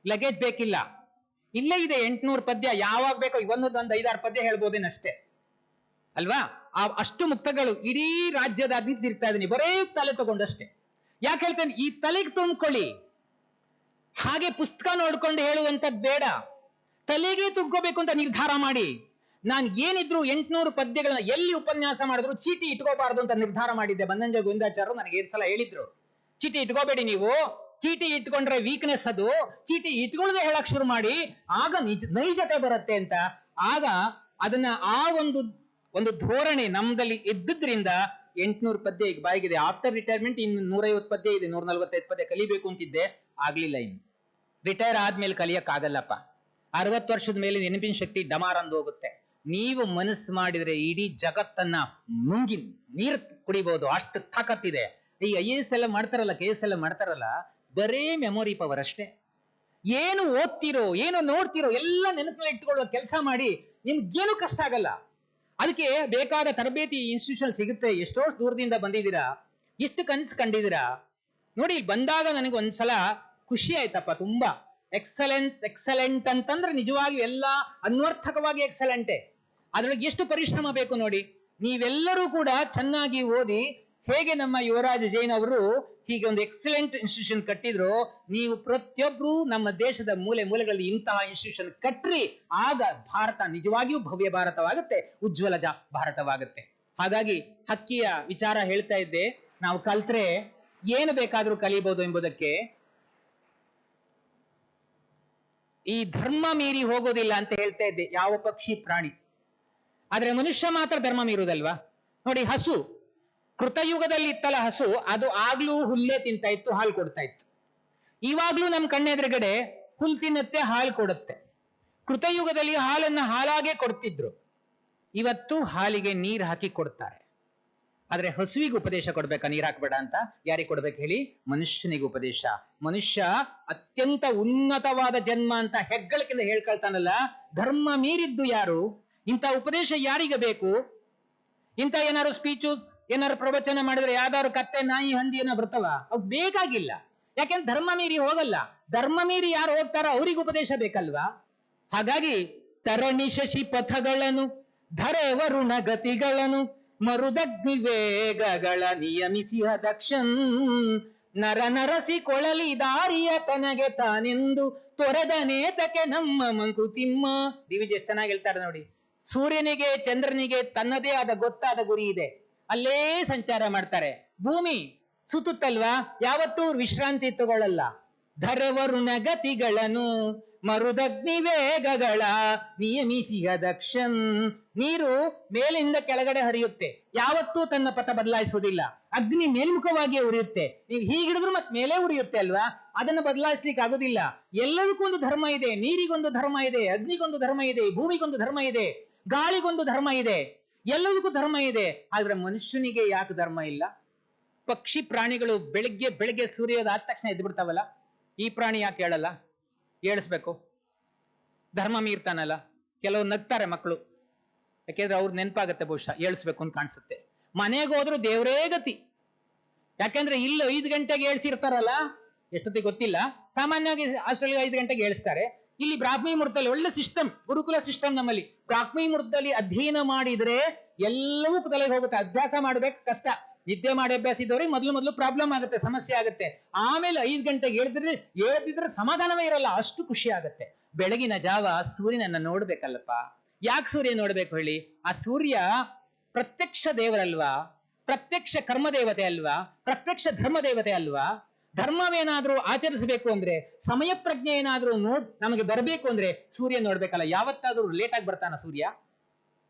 ಲಗೇಜ್ ಬೇಕಿಲ್ಲ, ಇಲ್ಲೇ ಇದೆ 800 ಪದ್ಯ. ಯಾವಾಗ ಬೇಕೋ ಒಂದೊಂದು 5-6 ಪದ್ಯ ಹೇಳ್ಬೋದೇನಷ್ಟೇ ಅಲ್ವಾ. ಅಷ್ಟು ಮುಕ್ತಗಳು ಇಡೀ ರಾಜ್ಯದಾದ್ಯಂತ ತಿರ್ತಾ ಇದೀನಿ, ಬರೇ ತಲೆ ತಗೊಂಡಷ್ಟೇ. ಯಾಕೆ ಹೇಳ್ತೇನೆ, ಈ ತಲೆಗೆ ತುಂಬ್ಕೊಳ್ಳಿ. ಹಾಗೆ ಪುಸ್ತಕ ನೋಡ್ಕೊಂಡು ಹೇಳುವಂತದ್ದು ಬೇಡ, ತಲೆಗೆ ತುಂಬ್ಕೋಬೇಕು ಅಂತ ನಿರ್ಧಾರ ಮಾಡಿ. ನಾನು ಏನಿದ್ರು 800 ಪದ್ಯಗಳನ್ನ ಎಲ್ಲಿ ಉಪನ್ಯಾಸ ಮಾಡಿದ್ರು ಚೀಟಿ ಇಟ್ಕೋಬಾರ್ದು ಅಂತ ನಿರ್ಧಾರ ಮಾಡಿದ್ದೆ. ಬನ್ನಂಜ ಗೋವಿಂದಾಚಾರ್ಯರು ನನಗೆ 2 ಸಲ ಹೇಳಿದ್ರು, ಚೀಟಿ ಇಟ್ಕೋಬೇಡಿ ನೀವು, ಚೀಟಿ ಇಟ್ಕೊಂಡ್ರೆ ವೀಕ್ನೆಸ್ ಅದು, ಚೀಟಿ ಇಟ್ಕೊಳ್ಳದೆ ಹೇಳಕ್ ಶುರು ಮಾಡಿ, ಆಗ ನೈಜತೆ ಬರುತ್ತೆ ಅಂತ. ಆಗ ಅದನ್ನ ಆ ಒಂದು ಧೋರಣೆ ನಮ್ದಲ್ಲಿ ಇದ್ದಿದ್ರಿಂದ 800 ಪದ್ಯ ಈಗ ಬಾಯಿಗಿದೆ. ಆಫ್ಟರ್ ರಿಟೈರ್ಮೆಂಟ್ ಇನ್ನು 150 ಪದ್ಯ ಇದೆ, 145 ಪದ್ಯ ಕಲಿಬೇಕು ಅಂತಿದ್ದೆ, ಆಗ್ಲಿಲ್ಲ. ಇನ್ನು ರಿಟೈರ್ ಆದ್ಮೇಲೆ ಕಲಿಯಕ್ ಆಗಲ್ಲಪ್ಪ. 60 ವರ್ಷದ ಮೇಲೆ ನೆನಪಿನ ಶಕ್ತಿ ಡಮಾರ್ ಅಂದು ಹೋಗುತ್ತೆ. ನೀವು ಮನಸ್ಸು ಮಾಡಿದ್ರೆ ಇಡೀ ಜಗತ್ತನ್ನ ನುಂಗಿ ನೀರು ಕುಡಿಬಹುದು, ಅಷ್ಟು ತಾಕತ್ತಿದೆ. ಈ IAS ಎಲ್ಲ ಮಾಡ್ತಾರಲ್ಲ, KS ಎಲ್ಲ ಮಾಡ್ತಾರಲ್ಲ, ಬರೇ ಮೆಮೊರಿ ಪವರ್ ಅಷ್ಟೇ. ಏನು ಓದ್ತಿರೋ, ಏನು ನೋಡ್ತಿರೋ ಎಲ್ಲ ನೆನಪಿನಲ್ಲಿ ಇಟ್ಕೊಳ್ಳುವ ಕೆಲಸ ಮಾಡಿ, ನಿಮ್ಗೇನು ಕಷ್ಟ ಆಗಲ್ಲ. ಅದಕ್ಕೆ ಬೇಕಾದ ತರಬೇತಿ ಇನ್ಸ್ಟಿಟ್ಯೂಷನ್ ಸಿಗುತ್ತೆ. ಎಷ್ಟೋ ದೂರದಿಂದ ಬಂದಿದ್ದೀರಾ, ಎಷ್ಟು ಕನಸು ಕಂಡಿದ್ದೀರಾ ನೋಡಿ. ಬಂದಾಗ ನನಗೆ ಒಂದ್ಸಲ ಖುಷಿ ಆಯ್ತಪ್ಪ ತುಂಬಾ. ಎಕ್ಸಲೆಂಟ್ ಅಂತಂದ್ರೆ ನಿಜವಾಗಿ ಎಲ್ಲ ಅನ್ವರ್ಥಕವಾಗಿ ಎಕ್ಸಲೆಂಟೇ. ಅದ್ರೊಳಗೆ ಎಷ್ಟು ಪರಿಶ್ರಮ ಬೇಕು ನೋಡಿ. ನೀವೆಲ್ಲರೂ ಕೂಡ ಚೆನ್ನಾಗಿ ಓದಿ, ಹೇಗೆ ನಮ್ಮ ಯುವರಾಜ್ ಜೈನ್ ಅವರು ಹೀಗೆ ಒಂದು ಎಕ್ಸಲೆಂಟ್ ಇನ್ಸ್ಟಿಟ್ಯೂಷನ್ ಕಟ್ಟಿದ್ರು, ನೀವು ಪ್ರತಿಯೊಬ್ರು ನಮ್ಮ ದೇಶದ ಮೂಲೆ ಮೂಲೆಗಳಲ್ಲಿ ಇಂತಹ ಇನ್ಸ್ಟಿಟ್ಯೂಷನ್ ಕಟ್ರಿ. ಆಗ ಭಾರತ ನಿಜವಾಗಿಯೂ ಭವ್ಯ ಭಾರತವಾಗುತ್ತೆ, ಉಜ್ವಲ ಭಾರತವಾಗುತ್ತೆ. ಹಾಗಾಗಿ ಹಕ್ಕಿಯ ವಿಚಾರ ಹೇಳ್ತಾ ಇದ್ದೆ. ನಾವು ಕಲ್ತ್ರೆ ಏನು ಬೇಕಾದ್ರೂ ಕಲಿಬಹುದು ಎಂಬುದಕ್ಕೆ. ಈ ಧರ್ಮ ಮೀರಿ ಹೋಗೋದಿಲ್ಲ ಅಂತ ಹೇಳ್ತಾ ಇದ್ದೆ, ಯಾವ ಪಕ್ಷಿ ಪ್ರಾಣಿ. ಆದ್ರೆ ಮನುಷ್ಯ ಮಾತ್ರ ಧರ್ಮ ಮೀರುವುದಲ್ವಾ. ನೋಡಿ, ಹಸು ಕೃತಯುಗದಲ್ಲಿ ಇತ್ತಲ್ಲ ಹಸು, ಅದು ಆಗ್ಲೂ ಹುಲ್ಲೇ ತಿಂತಾ ಇತ್ತು, ಹಾಲು ಕೊಡ್ತಾ ಇತ್ತು. ಇವಾಗ್ಲೂ ನಮ್ ಕಣ್ಣೆದುರುಗಡೆ ಹುಲ್ ತಿನ್ನತ್ತೆ, ಹಾಲು ಕೊಡುತ್ತೆ. ಕೃತಯುಗದಲ್ಲಿ ಹಾಲನ್ನ ಹಾಲಾಗೆ ಕೊಡ್ತಿದ್ರು, ಇವತ್ತು ಹಾಲಿಗೆ ನೀರು ಹಾಕಿ ಕೊಡ್ತಾರೆ. ಆದ್ರೆ ಹಸುವಿಗೆ ಉಪದೇಶ ಕೊಡ್ಬೇಕಾ ನೀರ್ ಹಾಕ್ಬೇಡ ಅಂತ? ಯಾರಿಗೆ ಕೊಡ್ಬೇಕು ಹೇಳಿ? ಮನುಷ್ಯನಿಗೆ ಉಪದೇಶ. ಮನುಷ್ಯ ಅತ್ಯಂತ ಉನ್ನತವಾದ ಜನ್ಮ ಅಂತ ಹೆಗ್ಗಳಿಕೆಯಿಂದ ಹೇಳ್ಕೊಳ್ತಾನಲ್ಲ, ಧರ್ಮ ಮೀರಿದ್ದು ಯಾರು? ಇಂಥ ಉಪದೇಶ ಯಾರಿಗೆ ಬೇಕು? ಇಂಥ ಏನಾದ್ರು ಸ್ಪೀಚು ಏನಾದ್ರು ಪ್ರವಚನ ಮಾಡಿದ್ರೆ ಯಾವ್ದಾದ್ರು ಕತ್ತೆ ನಾಯಿ ಹಂದಿ ಏನೋ ಬರ್ತಾವ, ಅವ್ ಬೇಕಾಗಿಲ್ಲ. ಯಾಕೆಂದ್ರೆ ಧರ್ಮ ಮೀರಿ ಹೋಗಲ್ಲ. ಧರ್ಮ ಮೀರಿ ಯಾರು ಹೋಗ್ತಾರೋ ಅವ್ರಿಗೆ ಉಪದೇಶ ಬೇಕಲ್ವಾ? ಹಾಗಾಗಿ ತರಣಿ ಶಶಿ ಪಥಗಳನ್ನು ಧರೆ ವರುಣ ಗತಿಗಳನ್ನು ಮರುದಗ್ನಿ ವೇಗಗಳ ನಿಯಮಿಸಿಹ ದಕ್ಷನ್ ನರ ನರಸಿ ಕೊಳಲಿ ದಾರಿಯ ತನಗೆ ತಾನೆಂದು ತೊರೆದ ನೇತಕ್ಕೆ ನಮ್ಮ ಮಂಕುತಿಮ್ಮ. ದಿವಿಜ್ ಎಷ್ಟು ಚೆನ್ನಾಗಿ ಹೇಳ್ತಾರೆ ನೋಡಿ. ಸೂರ್ಯನಿಗೆ ಚಂದ್ರನಿಗೆ ತನ್ನದೇ ಆದ ಗೊತ್ತಾದ ಗುರಿ ಇದೆ, ಅಲ್ಲೇ ಸಂಚಾರ ಮಾಡ್ತಾರೆ. ಭೂಮಿ ಸುತ್ತುತ್ತಲ್ವಾ, ಯಾವತ್ತೂ ವಿಶ್ರಾಂತಿ ತಗೊಳ್ಳಲ್ಲ. ಧರವರುಣ ಗತಿಗಳನ್ನು ಮರುದಗ್ನಿ ವೇಗಗಳ ನಿಯಮಿಸಿಯ ದಕ್ಷನ್. ನೀರು ಮೇಲಿಂದ ಕೆಳಗಡೆ ಹರಿಯುತ್ತೆ, ಯಾವತ್ತೂ ತನ್ನ ಪಥ ಬದಲಾಯಿಸುವುದಿಲ್ಲ. ಅಗ್ನಿ ಮೇಲ್ಮುಖವಾಗಿ ಉರಿಯುತ್ತೆ, ನೀವು ಹೀಗಿಡಿದ್ರು ಮತ್ತೆ ಮೇಲೆ ಉರಿಯುತ್ತೆ ಅಲ್ವಾ, ಅದನ್ನು ಬದಲಾಯಿಸ್ಲಿಕ್ಕೆ ಆಗುದಿಲ್ಲ. ಎಲ್ಲದಕ್ಕೂ ಒಂದು ಧರ್ಮ ಇದೆ. ನೀರಿಗೊಂದು ಧರ್ಮ ಇದೆ, ಅಗ್ನಿಗೊಂದು ಧರ್ಮ ಇದೆ, ಭೂಮಿಗೊಂದು ಧರ್ಮ ಇದೆ, ಗಾಳಿಗೊಂದು ಧರ್ಮ ಇದೆ, ಎಲ್ಲದಕ್ಕೂ ಧರ್ಮ ಇದೆ. ಆದ್ರೆ ಮನುಷ್ಯನಿಗೆ ಯಾಕೆ ಧರ್ಮ ಇಲ್ಲ? ಪಕ್ಷಿ ಪ್ರಾಣಿಗಳು ಬೆಳಿಗ್ಗೆ ಬೆಳಿಗ್ಗೆ ಸೂರ್ಯೋದಯ ಆದ ತಕ್ಷಣ ಎದ್ದು ಬಿಡ್ತಾವಲ್ಲ, ಈ ಪ್ರಾಣಿ ಯಾಕೆ ಹೇಳಲ್ಲ? ಏಳಿಸ್ಬೇಕು, ಧರ್ಮ ಮೀರ್ತಾನಲ್ಲ. ಕೆಲವು ನಗ್ತಾರೆ ಮಕ್ಕಳು, ಯಾಕೆಂದ್ರೆ ಅವ್ರು ನೆನಪಾಗತ್ತೆ, ಬಹುಶಃ ಏಳಿಸ್ಬೇಕು ಅಂತ ಕಾಣಿಸುತ್ತೆ. ಮನೆಗೆ ಹೋದ್ರು ದೇವರೇ ಗತಿ. ಯಾಕೆಂದ್ರೆ ಇಲ್ಲಿ 5 ಗಂಟೆಗೆ ಏಳ್ಸಿರ್ತಾರಲ್ಲ, ಎಷ್ಟೊತ್ತಿಗೆ ಗೊತ್ತಿಲ್ಲ, ಸಾಮಾನ್ಯವಾಗಿ ಆಸ್ಟ್ರೇಲಿಯಾ 5 ಗಂಟೆಗೆ ಏಳಿಸ್ತಾರೆ. ಇಲ್ಲಿ ಬ್ರಾಹ್ಮಿ ಮುಹೂರ್ತದಲ್ಲಿ ಒಳ್ಳೆ ಸಿಸ್ಟಮ್, ಗುರುಕುಲ ಸಿಸ್ಟಮ್ ನಮ್ಮಲ್ಲಿ. ಬ್ರಾಹ್ಮಿ ಮುಹೂರ್ತದಲ್ಲಿ ಅಧ್ಯಯನ ಮಾಡಿದ್ರೆ ಎಲ್ಲವೂ ತಲೆಗೆ ಹೋಗುತ್ತೆ. ಅಭ್ಯಾಸ ಮಾಡ್ಬೇಕು ಕಷ್ಟ. ನಿದ್ದೆ ಮಾಡಿ ಅಭ್ಯಾಸ ಇದ್ದವ್ರಿಗೆ ಮೊದಲು ಪ್ರಾಬ್ಲಮ್ ಆಗುತ್ತೆ, ಸಮಸ್ಯೆ ಆಗುತ್ತೆ. ಆಮೇಲೆ 5 ಗಂಟೆಗೆ ಹೇಳ್ತಿದ್ರೆ ಸಮಾಧಾನವೇ ಇರಲ್ಲ, ಅಷ್ಟು ಖುಷಿ ಆಗುತ್ತೆ. ಬೆಳಗಿನ ಜಾವ ಸೂರ್ಯನನ್ನ ನೋಡ್ಬೇಕಲ್ಲಪ್ಪ. ಯಾಕೆ ಸೂರ್ಯ ನೋಡ್ಬೇಕು ಹೇಳಿ? ಆ ಸೂರ್ಯ ಪ್ರತ್ಯಕ್ಷ ದೇವರಲ್ವಾ, ಪ್ರತ್ಯಕ್ಷ ಕರ್ಮ ದೇವತೆ ಅಲ್ವಾ, ಪ್ರತ್ಯಕ್ಷ ಧರ್ಮ ದೇವತೆ ಅಲ್ವಾ. ಧರ್ಮವೇನಾದ್ರೂ ಆಚರಿಸಬೇಕು ಅಂದ್ರೆ, ಸಮಯ ಪ್ರಜ್ಞೆ ಏನಾದ್ರೂ ನಮಗೆ ಬರಬೇಕು ಅಂದ್ರೆ ಸೂರ್ಯ ನೋಡ್ಬೇಕಲ್ಲ. ಯಾವತ್ತಾದ್ರೂ ಲೇಟ್ ಆಗಿ ಬರ್ತಾನ ಸೂರ್ಯ?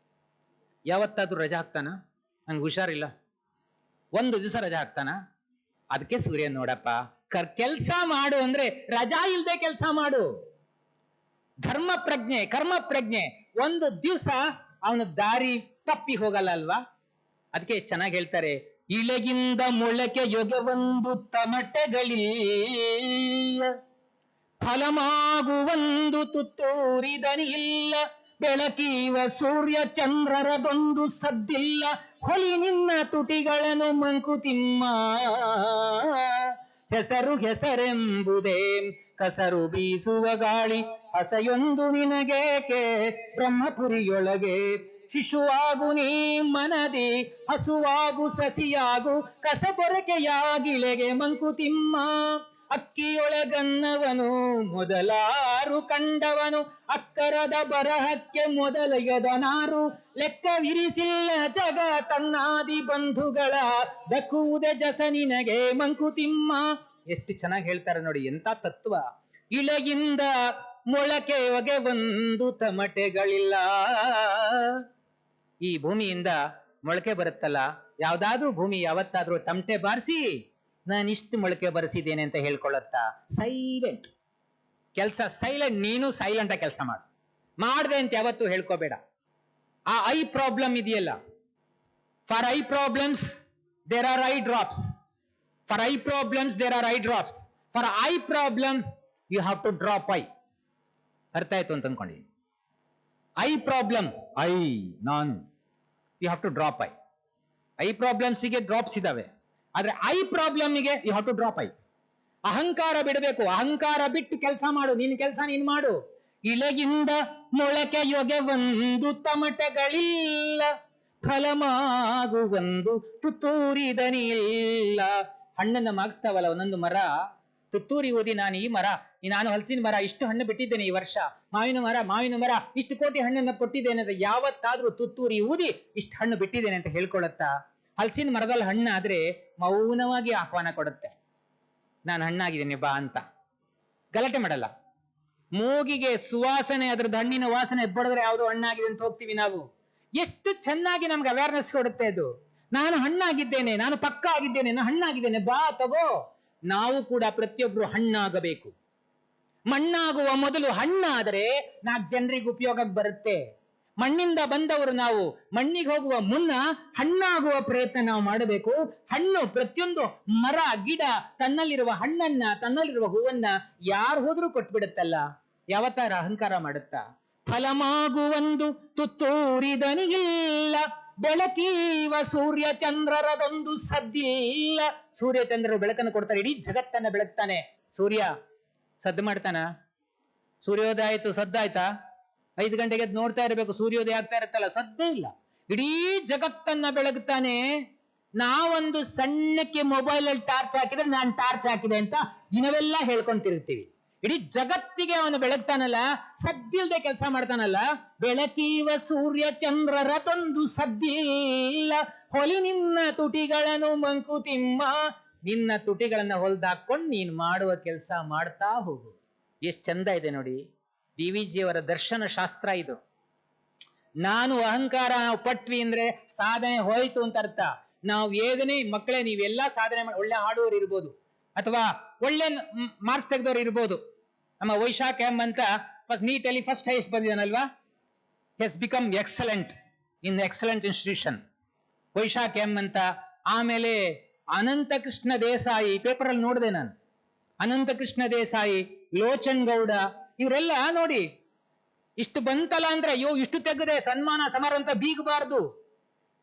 ಯಾವತ್ತಾದ್ರೂ ರಜಾ ಹಾಕ್ತಾನ? ನಂಗೆ ಹುಷಾರಿಲ್ಲ, ಒಂದು ದಿವಸ ರಜಾ ಹಾಕ್ತಾನ? ಅದಕ್ಕೆ ಸೂರ್ಯ ನೋಡಪ್ಪ. ಕೆಲ್ಸ ಮಾಡು ಅಂದ್ರೆ ರಜಾ ಇಲ್ದೆ ಕೆಲ್ಸ ಮಾಡು. ಧರ್ಮ ಪ್ರಜ್ಞೆ, ಕರ್ಮ ಪ್ರಜ್ಞೆ, ಒಂದು ದಿವಸ ಅವನ ದಾರಿ ತಪ್ಪಿ ಹೋಗಲ್ಲ ಅಲ್ವಾ. ಅದಕ್ಕೆ ಚೆನ್ನಾಗಿ ಹೇಳ್ತಾರೆ, ಇಳೆಗಿಂದ ಮೊಳಕೆ యొಗೆವೊಂದು ತಮಟೆಗಳಿಲ್ಲ, ಫಲಮಾಗುವೊಂದು ತುತ್ತೂರಿದನಿಲ್ಲ, ಬೆಳಕೀವ ಸೂರ್ಯ ಚಂದ್ರರದೊಂದು ಸದ್ದಿಲ್ಲ, ಹೊಲಿ ನಿನ್ನ ತುಟಿಗಳನ್ನು ಮಂಕುತಿಮ್ಮ. ಹೆಸರು ಹೆಸರೆಂಬುದೇ ಕಸರು ಬೀಸುವ ಗಾಳಿ, ಹಸೆಯೊಂದು ನಿನಗೇಕೆ ಬ್ರಹ್ಮಪುರಿಯೊಳಗೆ. ಶಿಶುವಾಗು ನೀ ಮನದಿ, ಹಸುವಾಗು ಸಸಿಯಾಗು, ಕಸಬೊರಕೆಯಾಗಿಳೆಗೆ ಮಂಕುತಿಮ್ಮ. ಅಕ್ಕಿಯೊಳಗನ್ನವನು ಮೊದಲಾರು ಕಂಡವನು, ಅಕ್ಕರದ ಬರಹಕ್ಕೆ ಮೊದಲಯದನಾರು. ಲೆಕ್ಕವಿರಿಸಿಲ್ಲ ಜಗ ತನ್ನಾದಿ ಬಂಧುಗಳ, ದಕ್ಕುವುದೇ ಜಸ ನಿನಗೆ ಮಂಕುತಿಮ್ಮ. ಎಷ್ಟು ಚೆನ್ನಾಗಿ ಹೇಳ್ತಾರೆ ನೋಡಿ, ಎಂತ ತತ್ವ. ಇಳೆಯಿಂದ ಮೊಳಕೆ ಒಗೆ ಒಂದು ತಮಟೆಗಳಿಲ್ಲ. ಈ ಭೂಮಿಯಿಂದ ಮೊಳಕೆ ಬರುತ್ತಲ್ಲ, ಯಾವ್ದಾದ್ರೂ ಭೂಮಿ ಯಾವತ್ತಾದ್ರೂ ತಮಟೆ ಬಾರಿಸಿ ನಾನಿಷ್ಟು ಮೊಳಕೆ ಬರೆಸಿದ್ದೇನೆ ಅಂತ ಹೇಳ್ಕೊಳ್ಳುತ್ತಾ? ಸೈಲೆಂಟ್ ಕೆಲಸ, ಸೈಲೆಂಟ್. ನೀನು ಸೈಲೆಂಟ್ ಆಗಿ ಕೆಲಸ ಮಾಡ್ದೆ ಅಂತ ಯಾವತ್ತೂ ಹೇಳ್ಕೋಬೇಡ. ಆ ಐ ಪ್ರಾಬ್ಲಮ್ ಇದೆಯಲ್ಲ, for eye problems there are eye drops. For eye problems there are eye drops. For eye problem you have to drop eye. ಅರ್ಥ ಆಯ್ತು ಅಂತ ಅನ್ಕೊಂಡಿದ್ದೀನಿ. ಐ ಪ್ರಾಬ್ಲಮ್, ನಾನು, you have to drop eye. Eye ಪ್ರಾಬ್ಲಮ್ಸಿಗೆ drops ಇದಾವೆ, ಆದ್ರೆ eye ಪ್ರಾಬ್ಲಮ್ಗೆ you have to drop eye. ಅಹಂಕಾರ ಬಿಡಬೇಕು, ಅಹಂಕಾರ ಬಿಟ್ಟು ಕೆಲಸ ಮಾಡು. ನಿನ್ನ ಕೆಲಸ ನೀನ್ ಮಾಡು. ಇಳೆಗಿಂದ ಮೊಳಕೆಯೊಗೆ ಒಂದು ತಮಟೆಗಳಿಲ್ಲ, ಫಲಮಾಗುವೊಂದು ತುತ್ತೂರಿದನಿಲ್ಲ. ಹಣ್ಣನ್ನ ಮಾಗಿಸ್ತಾವಲ್ಲ ಒಂದೊಂದು ಮರ, ತುತ್ತೂರಿ ಓದಿ ನಾನು ಹಲಸಿನ ಮರ ಇಷ್ಟು ಹಣ್ಣು ಬಿಟ್ಟಿದ್ದೇನೆ ಈ ವರ್ಷ, ಮಾವಿನ ಮರ ಇಷ್ಟು ಕೋಟಿ ಹಣ್ಣನ್ನು ಕೊಟ್ಟಿದ್ದೇನೆ ಅಂತ ಯಾವತ್ತಾದ್ರೂ ತುತ್ತೂರಿ ಊದಿ ಇಷ್ಟು ಹಣ್ಣು ಬಿಟ್ಟಿದ್ದೇನೆ ಅಂತ ಹೇಳ್ಕೊಳತ್ತಾ? ಹಲಸಿನ ಮರದಲ್ಲಿ ಹಣ್ಣಾದ್ರೆ ಮೌನವಾಗಿ ಆಹ್ವಾನ ಕೊಡುತ್ತೆ, ನಾನು ಹಣ್ಣಾಗಿದ್ದೇನೆ ಬಾ ಅಂತ. ಗಲಾಟೆ ಮಾಡಲ್ಲ. ಮೂಗಿಗೆ ಸುವಾಸನೆ, ಅದ್ರದ್ದು ಹಣ್ಣಿನ ವಾಸನೆ ಬಡಿದ್ರೆ ಯಾವುದು ಹಣ್ಣಾಗಿದೆ ಅಂತ ಹೋಗ್ತೀವಿ ನಾವು. ಎಷ್ಟು ಚೆನ್ನಾಗಿ ನಮ್ಗೆ ಅವೇರ್ನೆಸ್ ಕೊಡುತ್ತೆ ಅದು. ನಾನು ಹಣ್ಣಾಗಿದ್ದೇನೆ, ನಾನು ಪಕ್ಕ ಆಗಿದ್ದೇನೆ, ನಾನು ಹಣ್ಣಾಗಿದ್ದೇನೆ, ಬಾ ತಗೋ. ನಾವು ಕೂಡ ಪ್ರತಿಯೊಬ್ರು ಹಣ್ಣಾಗಬೇಕು. ಮಣ್ಣಾಗುವ ಮೊದಲು ಹಣ್ಣಾದರೆ 4 ಜನರಿಗೆ ಉಪಯೋಗಕ್ಕೆ ಬರುತ್ತೆ. ಮಣ್ಣಿಂದ ಬಂದವರು ನಾವು. ಮಣ್ಣಿಗೆ ಹೋಗುವ ಮುನ್ನ ಹಣ್ಣಾಗುವ ಪ್ರಯತ್ನ ನಾವು ಮಾಡಬೇಕು. ಹಣ್ಣು, ಪ್ರತಿಯೊಂದು ಮರ ಗಿಡ ತನ್ನಲ್ಲಿರುವ ಹಣ್ಣನ್ನ, ತನ್ನಲ್ಲಿರುವ ಹೂವನ್ನ ಯಾರು ಹೋದ್ರೂ ಕೊಟ್ಬಿಡುತ್ತಲ್ಲ. ಯಾವತ್ತಾರ ಅಹಂಕಾರ ಮಾಡುತ್ತಾ? ಫಲಮಾಗುವೊಂದು ತುತ್ತೂರಿದನಿಲ್ಲ, ಬೆಳಕೀವ ಸೂರ್ಯ ಚಂದ್ರರದೊಂದು ಸದ್ದಿಲ್ಲ. ಸೂರ್ಯ ಚಂದ್ರರು ಬೆಳಕನ್ನು ಕೊಡ್ತಾರೆ, ಇಡೀ ಜಗತ್ತನ್ನ ಬೆಳಗ್ತಾನೆ. ಸೂರ್ಯ ಸದ್ದು ಮಾಡ್ತಾನ? ಸೂರ್ಯೋದಯ ಆಯ್ತು ಸದ್ದಾಯ್ತಾ? 5 ಗಂಟೆಗೆ ಎದ್ದು ನೋಡ್ತಾ ಇರಬೇಕು, ಸೂರ್ಯೋದಯ ಆಗ್ತಾ ಇರುತ್ತಲ್ಲ, ಸದ್ದೇ ಇಲ್ಲ. ಇಡೀ ಜಗತ್ತನ್ನ ಬೆಳಗ್ತಾನೆ. ನಾವೊಂದು ಸಣ್ಣಕ್ಕೆ ಮೊಬೈಲ್ ಅಲ್ಲಿ ಟಾರ್ಚ್ ಹಾಕಿದ್ರೆ ನಾನು ಟಾರ್ಚ್ ಹಾಕಿದೆ ಅಂತ ದಿನವೆಲ್ಲ ಹೇಳ್ಕೊಂತಿರ್ತೀವಿ. ಇಡೀ ಜಗತ್ತಿಗೆ ಅವನು ಬೆಳಗ್ತಾನಲ್ಲ, ಸದ್ದಿಲ್ದೆ ಕೆಲಸ ಮಾಡ್ತಾನಲ್ಲ. ಬೆಳಕೀವ ಸೂರ್ಯ ಚಂದ್ರರ ತಂದು ಸದ್ದಿಲ್ಲ, ಹೊಲಿ ನಿನ್ನ ತುಟಿಗಳನ್ನು ಮಂಕುತಿಮ್ಮ. ನಿನ್ನ ತುಟಿಗಳನ್ನ ಹೊಲ್ದಾಕೊಂಡು ನೀನು ಮಾಡುವ ಕೆಲಸ ಮಾಡ್ತಾ ಹೋಗು. ಎಷ್ಟು ಚಂದ ಇದೆ ನೋಡಿ, DVಜಿಯವರ ದರ್ಶನ ಶಾಸ್ತ್ರ ಇದು. ನಾನು ಅಹಂಕಾರ ನಾವು ಪಟ್ವಿ ಅಂದ್ರೆ ಸಾಧನೆ ಹೋಯ್ತು ಅಂತ ಅರ್ಥ. ನಾವು ಏದನೇ ಮಕ್ಕಳೇ, ನೀವೆಲ್ಲಾ ಸಾಧನೆ ಮಾಡಿ ಒಳ್ಳೆ ಹಾಡುವವರು ಇರ್ಬೋದು, ಅಥವಾ ಒಳ್ಳೆ ಮಾರ್ಕ್ಸ್ ತೆಗೆದವ್ರು ಇರ್ಬೋದು. ನಮ್ಮ ವೈಶಾಖ್ ಎಂ ಅಂತ ನೀಟಲ್ಲಿ ಫಸ್ಟ್ ಹೈಯೆಸ್ಟ್ ಬಂದಿದ್ದಾನಲ್ವಾ, ಹೆಸ್ ಬಿಕಮ್ ಎಕ್ಸಲೆಂಟ್ ಇನ್ ಎಕ್ಸಲೆಂಟ್ ಇನ್ಸ್ಟಿಟ್ಯೂಷನ್, ವೈಶಾಖ್ ಎಂ ಅಂತ. ಆಮೇಲೆ ಅನಂತ ಕೃಷ್ಣ ದೇಸಾಯಿ, ಪೇಪರ್ ಅಲ್ಲಿ ನೋಡಿದೆ ನಾನು. ಅನಂತ ಕೃಷ್ಣ ದೇಸಾಯಿ, ಲೋಚನ್ ಗೌಡ, ಇವರೆಲ್ಲ ನೋಡಿ ಇಷ್ಟು ಬಂತಲ್ಲ ಅಂದ್ರೆ ಅಯ್ಯೋ ಇಷ್ಟು ತೆಗೆದೆ ಸನ್ಮಾನ ಸಮಾರಂಭ ಅಂತ ಬೀಗಬಾರ್ದು.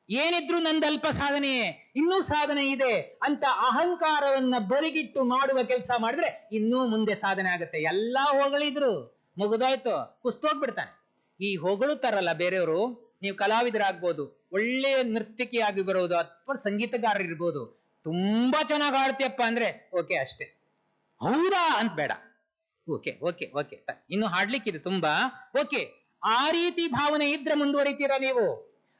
ಏನಿದ್ರು ನಂದು ಅಲ್ಪ ಸಾಧನೆಯೇ, ಇನ್ನೂ ಸಾಧನೆ ಇದೆ ಅಂತ ಅಹಂಕಾರವನ್ನ ಬರಿಗಿಟ್ಟು ಮಾಡುವ ಕೆಲಸ ಮಾಡಿದ್ರೆ ಇನ್ನೂ ಮುಂದೆ ಸಾಧನೆ ಆಗುತ್ತೆ. ಎಲ್ಲಾ ಹೊಗಳಿದ್ರು ಮುಗಿದೋಯ್ತು, ಕುಸ್ತೋಗ್ಬಿಡ್ತಾನೆ. ಈ ಹೊಗಳುತ್ತಾರಲ್ಲ ಬೇರೆಯವರು, ನೀವು ಕಲಾವಿದರಾಗ್ಬೋದು, ಒಳ್ಳೆಯ ನೃತ್ಯಕಿ ಆಗಿ ಬರೋದು, ಅಥವಾ ಸಂಗೀತಗಾರರು ಇರ್ಬೋದು, ತುಂಬಾ ಚೆನ್ನಾಗಿ ಹಾಡ್ತೀಯಪ್ಪ ಅಂದ್ರೆ ಓಕೆ ಅಷ್ಟೇ, ಹೌದಾ ಅಂತ ಬೇಡ, ಓಕೆ ಓಕೆ ಓಕೆ ಇನ್ನು ಹಾಡ್ಲಿಕ್ಕಿದೆ ತುಂಬಾ, ಓಕೆ. ಆ ರೀತಿ ಭಾವನೆ ಇದ್ರೆ ಮುಂದುವರಿತೀರಾ ನೀವು.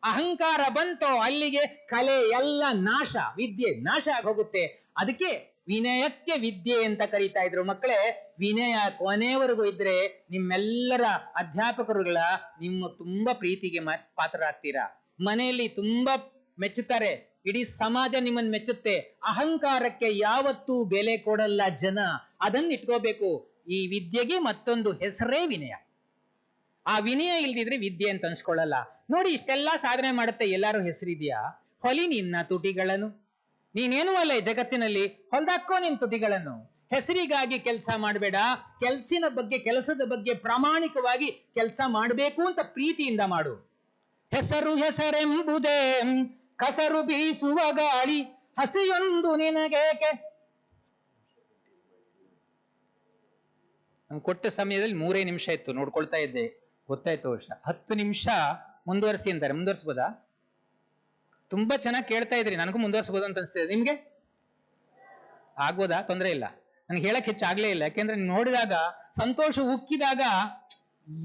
ಅಹಂಕಾರ ಬಂತೋ ಅಲ್ಲಿಗೆ ಕಲೆ ಎಲ್ಲ ನಾಶ, ವಿದ್ಯೆ ನಾಶ ಆಗಿ ಹೋಗುತ್ತೆ. ಅದಕ್ಕೆ ವಿನಯಕ್ಕೆ ವಿದ್ಯೆ ಅಂತ ಕರೀತಾ ಇದ್ರು. ಮಕ್ಕಳೇ, ವಿನಯ ಕೊನೆಯವರೆಗೂ ಇದ್ರೆ ನಿಮ್ಮೆಲ್ಲರ ಅಧ್ಯಾಪಕರುಗಳ ನಿಮ್ಮ ತುಂಬಾ ಪ್ರೀತಿಗೆ ಪಾತ್ರರಾಗ್ತೀರಾ. ಮನೆಯಲ್ಲಿ ತುಂಬಾ ಮೆಚ್ಚುತ್ತಾರೆ, ಇಡೀ ಸಮಾಜ ನಿಮ್ಮನ್ನು ಮೆಚ್ಚುತ್ತೆ. ಅಹಂಕಾರಕ್ಕೆ ಯಾವತ್ತೂ ಬೆಲೆ ಕೊಡಲ್ಲ ಜನ, ಅದನ್ನ ಇಟ್ಕೋಬೇಕು. ಈ ವಿದ್ಯೆಗೆ ಮತ್ತೊಂದು ಹೆಸರೇ ವಿನಯ. ಆ ವಿನಯ ಇಲ್ದಿದ್ರೆ ವಿದ್ಯೆ ಅಂತ ಅನ್ಸ್ಕೊಳ್ಳಲ್ಲ. ನೋಡಿ ಇಷ್ಟೆಲ್ಲಾ ಸಾಧನೆ ಮಾಡುತ್ತೆ, ಎಲ್ಲಾರು ಹೆಸರಿದ್ಯಾ? ಹೊಲಿ ನಿನ್ನ ತುಟಿಗಳನ್ನು, ನೀನೇನು ಅಲ್ಲ ಈ ಜಗತ್ತಿನಲ್ಲಿ, ಹೊಲ್ದಾಕೋ ನಿನ್ ತುಟಿಗಳನ್ನು. ಹೆಸರಿಗಾಗಿ ಕೆಲಸ ಮಾಡಬೇಡ, ಕೆಲಸದ ಬಗ್ಗೆ ಪ್ರಾಮಾಣಿಕವಾಗಿ ಕೆಲಸ ಮಾಡಬೇಕು ಅಂತ ಪ್ರೀತಿಯಿಂದ ಮಾಡು. ಹೆಸರು ಹೆಸರೆಂಬುದೇ ಕಸರು ಬೀಸುವ ಗಾಳಿ, ಹಸಿಯೊಂದು ನಿನಗೇಕೆ. ನಮ್ಗೆ ಕೊಟ್ಟ ಸಮಯದಲ್ಲಿ 3 ನಿಮಿಷ ಇತ್ತು, ನೋಡ್ಕೊಳ್ತಾ ಇದ್ದೆ, ಗೊತ್ತಾಯ್ತು ವರ್ಷ. 10 ನಿಮಿಷ ಮುಂದುವರಿಸಿ ಅಂತಾರೆ. ಮುಂದುವರಿಸಬಹುದಾ? ತುಂಬಾ ಚೆನ್ನಾಗಿ ಕೇಳ್ತಾ ಇದ್ರಿ, ನನಗೂ ಮುಂದುವರಿಸಬಹುದು ಅಂತ ಅನಿಸ್ತಿದೆ. ನಿಮ್ಗೆ ಆಗ್ಬೋದಾ? ತೊಂದರೆ ಇಲ್ಲ, ನನ್ಗೆ ಹೇಳಕ್ ಹೆಚ್ಚಾಗ್ಲೇ ಇಲ್ಲ. ಯಾಕೆಂದ್ರೆ ನೋಡಿದಾಗ ಸಂತೋಷ ಉಕ್ಕಿದಾಗ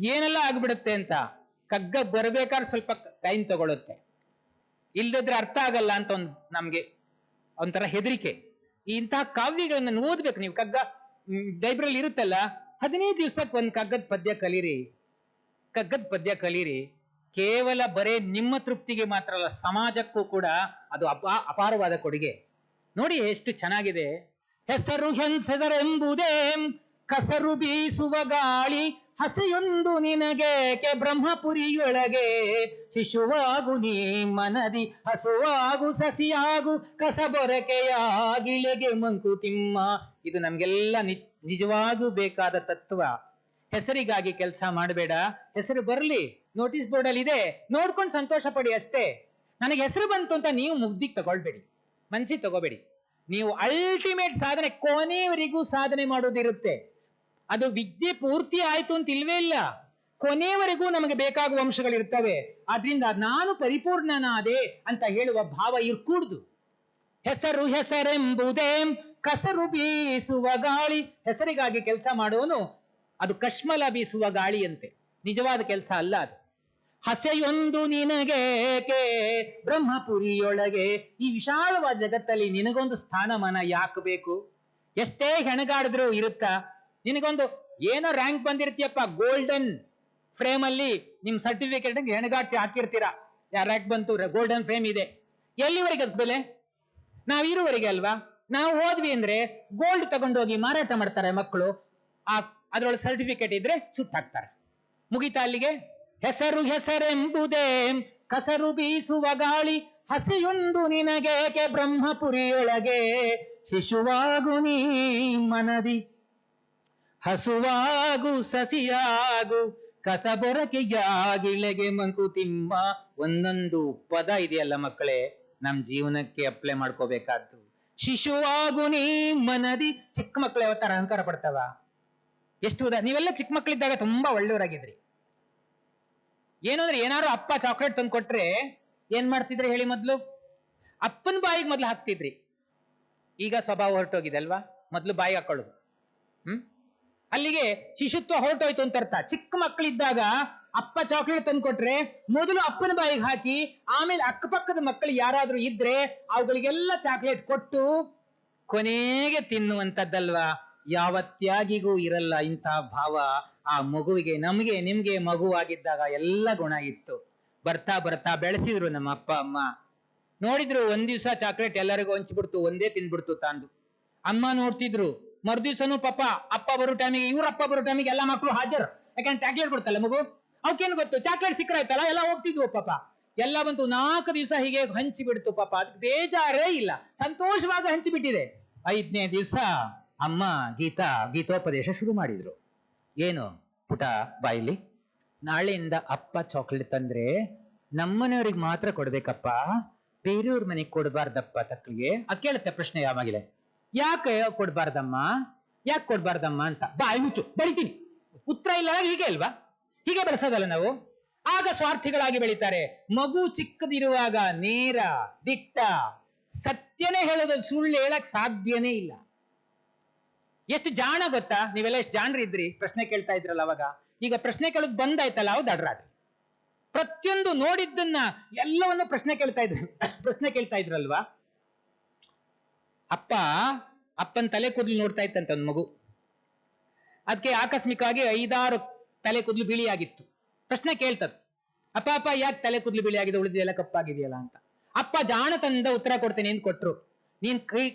ಏನೆಲ್ಲ ಆಗ್ಬಿಡುತ್ತೆ ಅಂತ. ಕಗ್ಗ ಬರ್ಬೇಕಾದ್ರೆ ಸ್ವಲ್ಪ ಟೈಮ್ ತಗೊಳುತ್ತೆ, ಇಲ್ದಿದ್ರೆ ಅರ್ಥ ಆಗಲ್ಲ ಅಂತ ನಮ್ಗೆ ಒಂಥರ ಹೆದರಿಕೆ. ಇಂತಹ ಕಾವ್ಯಗಳನ್ನ ಓದ್ಬೇಕು ನೀವು. ಕಗ್ಗ ಲೈಬ್ರರಿ ಇರುತ್ತಲ್ಲ, 15 ದಿವಸಕ್ಕೆ ಒಂದು ಕಗ್ಗದ ಪದ್ಯ ಕಲೀರಿ. ಕಗ್ಗದ ಪದ್ಯ ಕಲೀರಿ. ಕೇವಲ ಬರೇ ನಿಮ್ಮ ತೃಪ್ತಿಗೆ ಮಾತ್ರ ಅಲ್ಲ, ಸಮಾಜಕ್ಕೂ ಕೂಡ ಅದು ಅಪಾರವಾದ ಕೊಡುಗೆ. ನೋಡಿ ಎಷ್ಟು ಚೆನ್ನಾಗಿದೆ. ಹೆಸರು ಹೆಸರೆಂಬುದೇ ಕಸರು ಬೀಸುವ ಗಾಳಿ, ಹಸಿಯೊಂದು ನಿನಗೇಕೆ ಬ್ರಹ್ಮಪುರಿಯೊಳಗೆ. ಶಿಶುವಾಗು ನೀ ಮನದಿ, ಹಸುವಾಗು ಸಸಿಯಾಗು, ಕಸಬೊರಕೆಯಾಗಿಲೆಗೆ ಮಂಕುತಿಮ್ಮ. ಇದು ನಮ್ಗೆಲ್ಲ ನಿಜವಾಗೂ ಬೇಕಾದ ತತ್ವ. ಹೆಸರಿಗಾಗಿ ಕೆಲಸ ಮಾಡಬೇಡ, ಹೆಸರು ಬರಲಿ, ನೋಟಿಸ್ ಬೋರ್ಡ್ ಅಲ್ಲಿ ಇದೆ, ನೋಡ್ಕೊಂಡು ಸಂತೋಷ ಪಡಿ ಅಷ್ಟೇ. ನನಗೆ ಹೆಸರು ಬಂತು ಅಂತ ನೀವು ಮುಗ್ದಿಗೆ ತಗೊಳ್ಬೇಡಿ, ಮನ್ಸಿಗೆ ತಗೋಬೇಡಿ. ನೀವು ಅಲ್ಟಿಮೇಟ್ ಸಾಧನೆ, ಕೊನೆಯವರೆಗೂ ಸಾಧನೆ ಮಾಡೋದಿರುತ್ತೆ. ಅದು ವಿದ್ಯೆ ಪೂರ್ತಿ ಆಯ್ತು ಅಂತ ಇಲ್ವೇ ಇಲ್ಲ, ಕೊನೆಯವರೆಗೂ ನಮಗೆ ಬೇಕಾಗುವ ಅಂಶಗಳಿರ್ತವೆ. ಆದ್ರಿಂದ ನಾನು ಪರಿಪೂರ್ಣನಾದೆ ಅಂತ ಹೇಳುವ ಭಾವ ಇರ್ಕೂಡ್ದು. ಹೆಸರು ಹೆಸರೆಂಬುದೇ ಕಸರು ಬೀಸುವ ಗಾಳಿ. ಹೆಸರಿಗಾಗಿ ಕೆಲಸ ಮಾಡುವನು ಅದು ಕಶ್ಮಲ ಬೀಸುವ ಗಾಳಿಯಂತೆ, ನಿಜವಾದ ಕೆಲಸ ಅಲ್ಲ ಅದು. ಹಸೆಯೊಂದು ನಿನಗೇಕೆ ಬ್ರಹ್ಮಪುರಿಯೊಳಗೆ. ಈ ವಿಶಾಲವಾದ ಜಗತ್ತಲ್ಲಿ ನಿನಗೊಂದು ಸ್ಥಾನಮಾನ ಯಾಕೆ ಬೇಕು? ಎಷ್ಟೇ ಹೆಣಗಾಡಿದ್ರು ಇರುತ್ತಾ? ನಿನಗೊಂದು ಏನೋ ರ್ಯಾಂಕ್ ಬಂದಿರ್ತೀಯಪ್ಪ, ಗೋಲ್ಡನ್ ಫ್ರೇಮ್ ಅಲ್ಲಿ ನಿಮ್ ಸರ್ಟಿಫಿಕೇಟ್ ಹೆಣಗಾಡ್ತಿ ಹಾಕಿರ್ತೀರಾ, ಯಾರ ರ್ಯಾಂಕ್ ಬಂತು, ಗೋಲ್ಡನ್ ಫ್ರೇಮ್ ಇದೆ. ಎಲ್ಲಿವರೆಗೆ ಅದ್ ಬೆಲೆ? ನಾವಿರುವರೆಗೆ ಅಲ್ವಾ? ನಾವು ಹೋದ್ವಿ ಅಂದ್ರೆ ಗೋಲ್ಡ್ ತಗೊಂಡೋಗಿ ಮಾರಾಟ ಮಾಡ್ತಾರೆ ಮಕ್ಕಳು, ಅದ್ರೊಳಗೆ ಸರ್ಟಿಫಿಕೇಟ್ ಇದ್ರೆ ಸುಟ್ಟಾಕ್ತಾರೆ, ಮುಗಿತಾ ಅಲ್ಲಿಗೆ. ಹೆಸರು ಹೆಸರೆಂಬುದೇ ಕಸರು ಬೀಸುವ ಗಾಳಿ, ಹಸಿಯೊಂದು ನಿನಗೇಕೆ ಬ್ರಹ್ಮಪುರಿಯೊಳಗೆ. ಶಿಶುವಾಗು ನೀ ಮನದಿ, ಹಸುವಾಗು ಸಸಿಯಾಗು, ಕಸಬರಕೆಯಾಗಿಳೆಗೆ ಮಂಕುತಿಮ್ಮ. ಒಂದೊಂದು ಪದ ಇದೆಯಲ್ಲ ಮಕ್ಕಳೇ, ನಮ್ ಜೀವನಕ್ಕೆ ಅಪ್ಲೈ ಮಾಡ್ಕೋಬೇಕಾದ್ದು. ಶಿಶುವಾಗು ನೀ ಮನದಿ. ಚಿಕ್ಕ ಮಕ್ಕಳು ಯಾವತ್ತಾರ ಅಹಂಕಾರ ಪಡ್ತಾವ? ಎಷ್ಟು ನೀವೆಲ್ಲ ಚಿಕ್ಕ ಮಕ್ಕಳಿದ್ದಾಗ ತುಂಬಾ ಒಳ್ಳೆಯವರಾಗಿದ್ರಿ. ಏನು ಅಂದ್ರೆ ಏನಾರು ಅಪ್ಪ ಚಾಕ್ಲೇಟ್ ತಂದು ಕೊಟ್ರೆ ಏನ್ ಮಾಡ್ತಿದ್ರಿ ಹೇಳಿ? ಮೊದ್ಲು ಅಪ್ಪನ ಬಾಯಿಗೆ ಮೊದ್ಲು ಹಾಕ್ತಿದ್ರಿ. ಈಗ ಸ್ವಭಾವ ಹೊರಟೋಗಿದೆ ಅಲ್ವಾ? ಮೊದ್ಲು ಬಾಯಿಗೆ ಹಾಕೊಳ್ಳೋದು. ಅಲ್ಲಿಗೆ ಶಿಶುತ್ವ ಹೊರಟೋಯ್ತು ಅಂತ ಅರ್ಥ. ಚಿಕ್ಕ ಮಕ್ಕಳಿದ್ದಾಗ ಅಪ್ಪ ಚಾಕ್ಲೇಟ್ ತಂದು ಕೊಟ್ರೆ ಮೊದಲು ಅಪ್ಪನ ಬಾಯಿಗೆ ಹಾಕಿ, ಆಮೇಲೆ ಅಕ್ಕಪಕ್ಕದ ಮಕ್ಕಳು ಯಾರಾದ್ರೂ ಇದ್ರೆ ಅವುಗಳಿಗೆಲ್ಲ ಚಾಕ್ಲೇಟ್ ಕೊಟ್ಟು ಕೊನೆಗೆ ತಿನ್ನುವಂತದ್ದಲ್ವಾ? ಯಾವತ್ಯಾಗಿಗೂ ಇರಲ್ಲ ಇಂತಹ ಭಾವ ಆ ಮಗುವಿಗೆ. ನಮ್ಗೆ ನಿಮ್ಗೆ ಮಗುವಾಗಿದ್ದಾಗ ಎಲ್ಲ ಗುಣ ಇತ್ತು. ಬರ್ತಾ ಬರ್ತಾ ಬೆಳೆಸಿದ್ರು ನಮ್ಮ ಅಪ್ಪ ಅಮ್ಮ. ನೋಡಿದ್ರು ಒಂದ್ ದಿವ್ಸ ಚಾಕ್ಲೇಟ್ ಎಲ್ಲರಿಗೂ ಹಂಚ್ಬಿಡ್ತು, ಒಂದೇ ತಿಂದ್ಬಿಡ್ತು ತಾಂದು. ಅಮ್ಮ ನೋಡ್ತಿದ್ರು, ಮರುದಿವ್ಸನು ಪಾಪ ಅಪ್ಪ ಬರೋ ಟೈಮಿಗೆ, ಇವ್ರ ಅಪ್ಪ ಬರೋ ಟೈಮಿಗೆ ಎಲ್ಲ ಮಕ್ಕಳು ಹಾಜರ್. ಯಾಕಂದ್ರೆ ಚಾಕ್ಲೇಟ್ ಕೊಡ್ತಲ್ಲ ಮಗು, ಅವಕ್ಕೇನು ಗೊತ್ತು? ಚಾಕ್ಲೇಟ್ ಸಿಕ್ಕರಾಯ್ತಲ್ಲ, ಎಲ್ಲ ಹೋಗ್ತಿದ್ವು ಪಾಪ. ಎಲ್ಲ ಬಂತು 4 ದಿವಸ ಹೀಗೆ ಹಂಚಿ ಬಿಡ್ತು ಪಾಪ. ಅದಕ್ಕೆ ಬೇಜಾರೇ ಇಲ್ಲ, ಸಂತೋಷವಾಗಿ ಹಂಚಿಬಿಟ್ಟಿದೆ. 5ನೇ ದಿವಸ ಅಮ್ಮ ಗೀತೋಪದೇಶ ಶುರು ಮಾಡಿದ್ರು. ಏನು ಪುಟ ಬಾಯಿಲಿ, ನಾಳೆಯಿಂದ ಅಪ್ಪ ಚಾಕ್ಲೇಟ್ ತಂದ್ರೆ ನಮ್ಮನೆಯವ್ರಿಗೆ ಮಾತ್ರ ಕೊಡ್ಬೇಕಪ್ಪ, ಬೇರೆಯವ್ರ ಮನೆಗೆ ಕೊಡ್ಬಾರ್ದಪ್ಪ ತಕ್ಕಳಿಗೆ. ಅದ್ ಕೇಳುತ್ತೆ ಪ್ರಶ್ನೆ ಯಾವಾಗಲೇ, ಯಾಕೆ ಕೊಡ್ಬಾರ್ದಮ್ಮ, ಯಾಕೆ ಕೊಡ್ಬಾರ್ದಮ್ಮ ಅಂತ. ಬಾಯಿ ಮುಚ್ಚು, ಬೆಳಿತೀನಿ. ಉತ್ತರ ಇಲ್ಲ, ಹೀಗೆ ಅಲ್ವಾ? ಹೀಗೆ ಬೆಳೆಸೋದಲ್ಲ ನಾವು. ಆಗ ಸ್ವಾರ್ಥಿಗಳಾಗಿ ಬೆಳೀತಾರೆ. ಮಗು ಚಿಕ್ಕದಿರುವಾಗ ನೇರ ದಿಟ್ಟ ಸತ್ಯನೇ ಹೇಳೋದು, ಸುಳ್ಳು ಹೇಳಕ್ ಸಾಧ್ಯನೇ ಇಲ್ಲ. ಎಷ್ಟು ಜಾಣ ಗೊತ್ತಾ? ನೀವೆಲ್ಲ ಎಷ್ಟು ಜಾಣರಿದ್ರಿ, ಪ್ರಶ್ನೆ ಕೇಳ್ತಾ ಇದ್ರಲ್ಲ ಅವಾಗ. ಈಗ ಪ್ರಶ್ನೆ ಕೇಳೋದು ಬಂದಾಯ್ತಲ್ಲ, ಅವು ದಡ್ರಾದ್ರಿ. ಪ್ರತಿಯೊಂದು ನೋಡಿದ್ದನ್ನ ಎಲ್ಲವನ್ನು ಪ್ರಶ್ನೆ ಕೇಳ್ತಾ ಇದ್ರಲ್ವಾ? ಅಪ್ಪನ ತಲೆ ಕೂದಲು ನೋಡ್ತಾ ಇತ್ತಂತ ಒಂದು ಮಗು. ಅದಕ್ಕೆ ಆಕಸ್ಮಿಕವಾಗಿ 5-6 ತಲೆ ಕೂದಲು ಬಿಳಿಯಾಗಿತ್ತು. ಪ್ರಶ್ನೆ ಕೇಳ್ತದ, ಅಪ್ಪ ಯಾಕೆ ತಲೆ ಕೂದಲು ಬಿಳಿಯಾಗಿದೆ, ಉಳಿದೆಲ್ಲ ಕಪ್ಪಾಗಿದೆಯಲ್ಲ ಅಂತ. ಅಪ್ಪ ಜಾಣತನದಿಂದ ಉತ್ತರ ಕೊಡ್ತೇನೆ ಅಂತ ಕೊಟ್ರು. ನೀನ್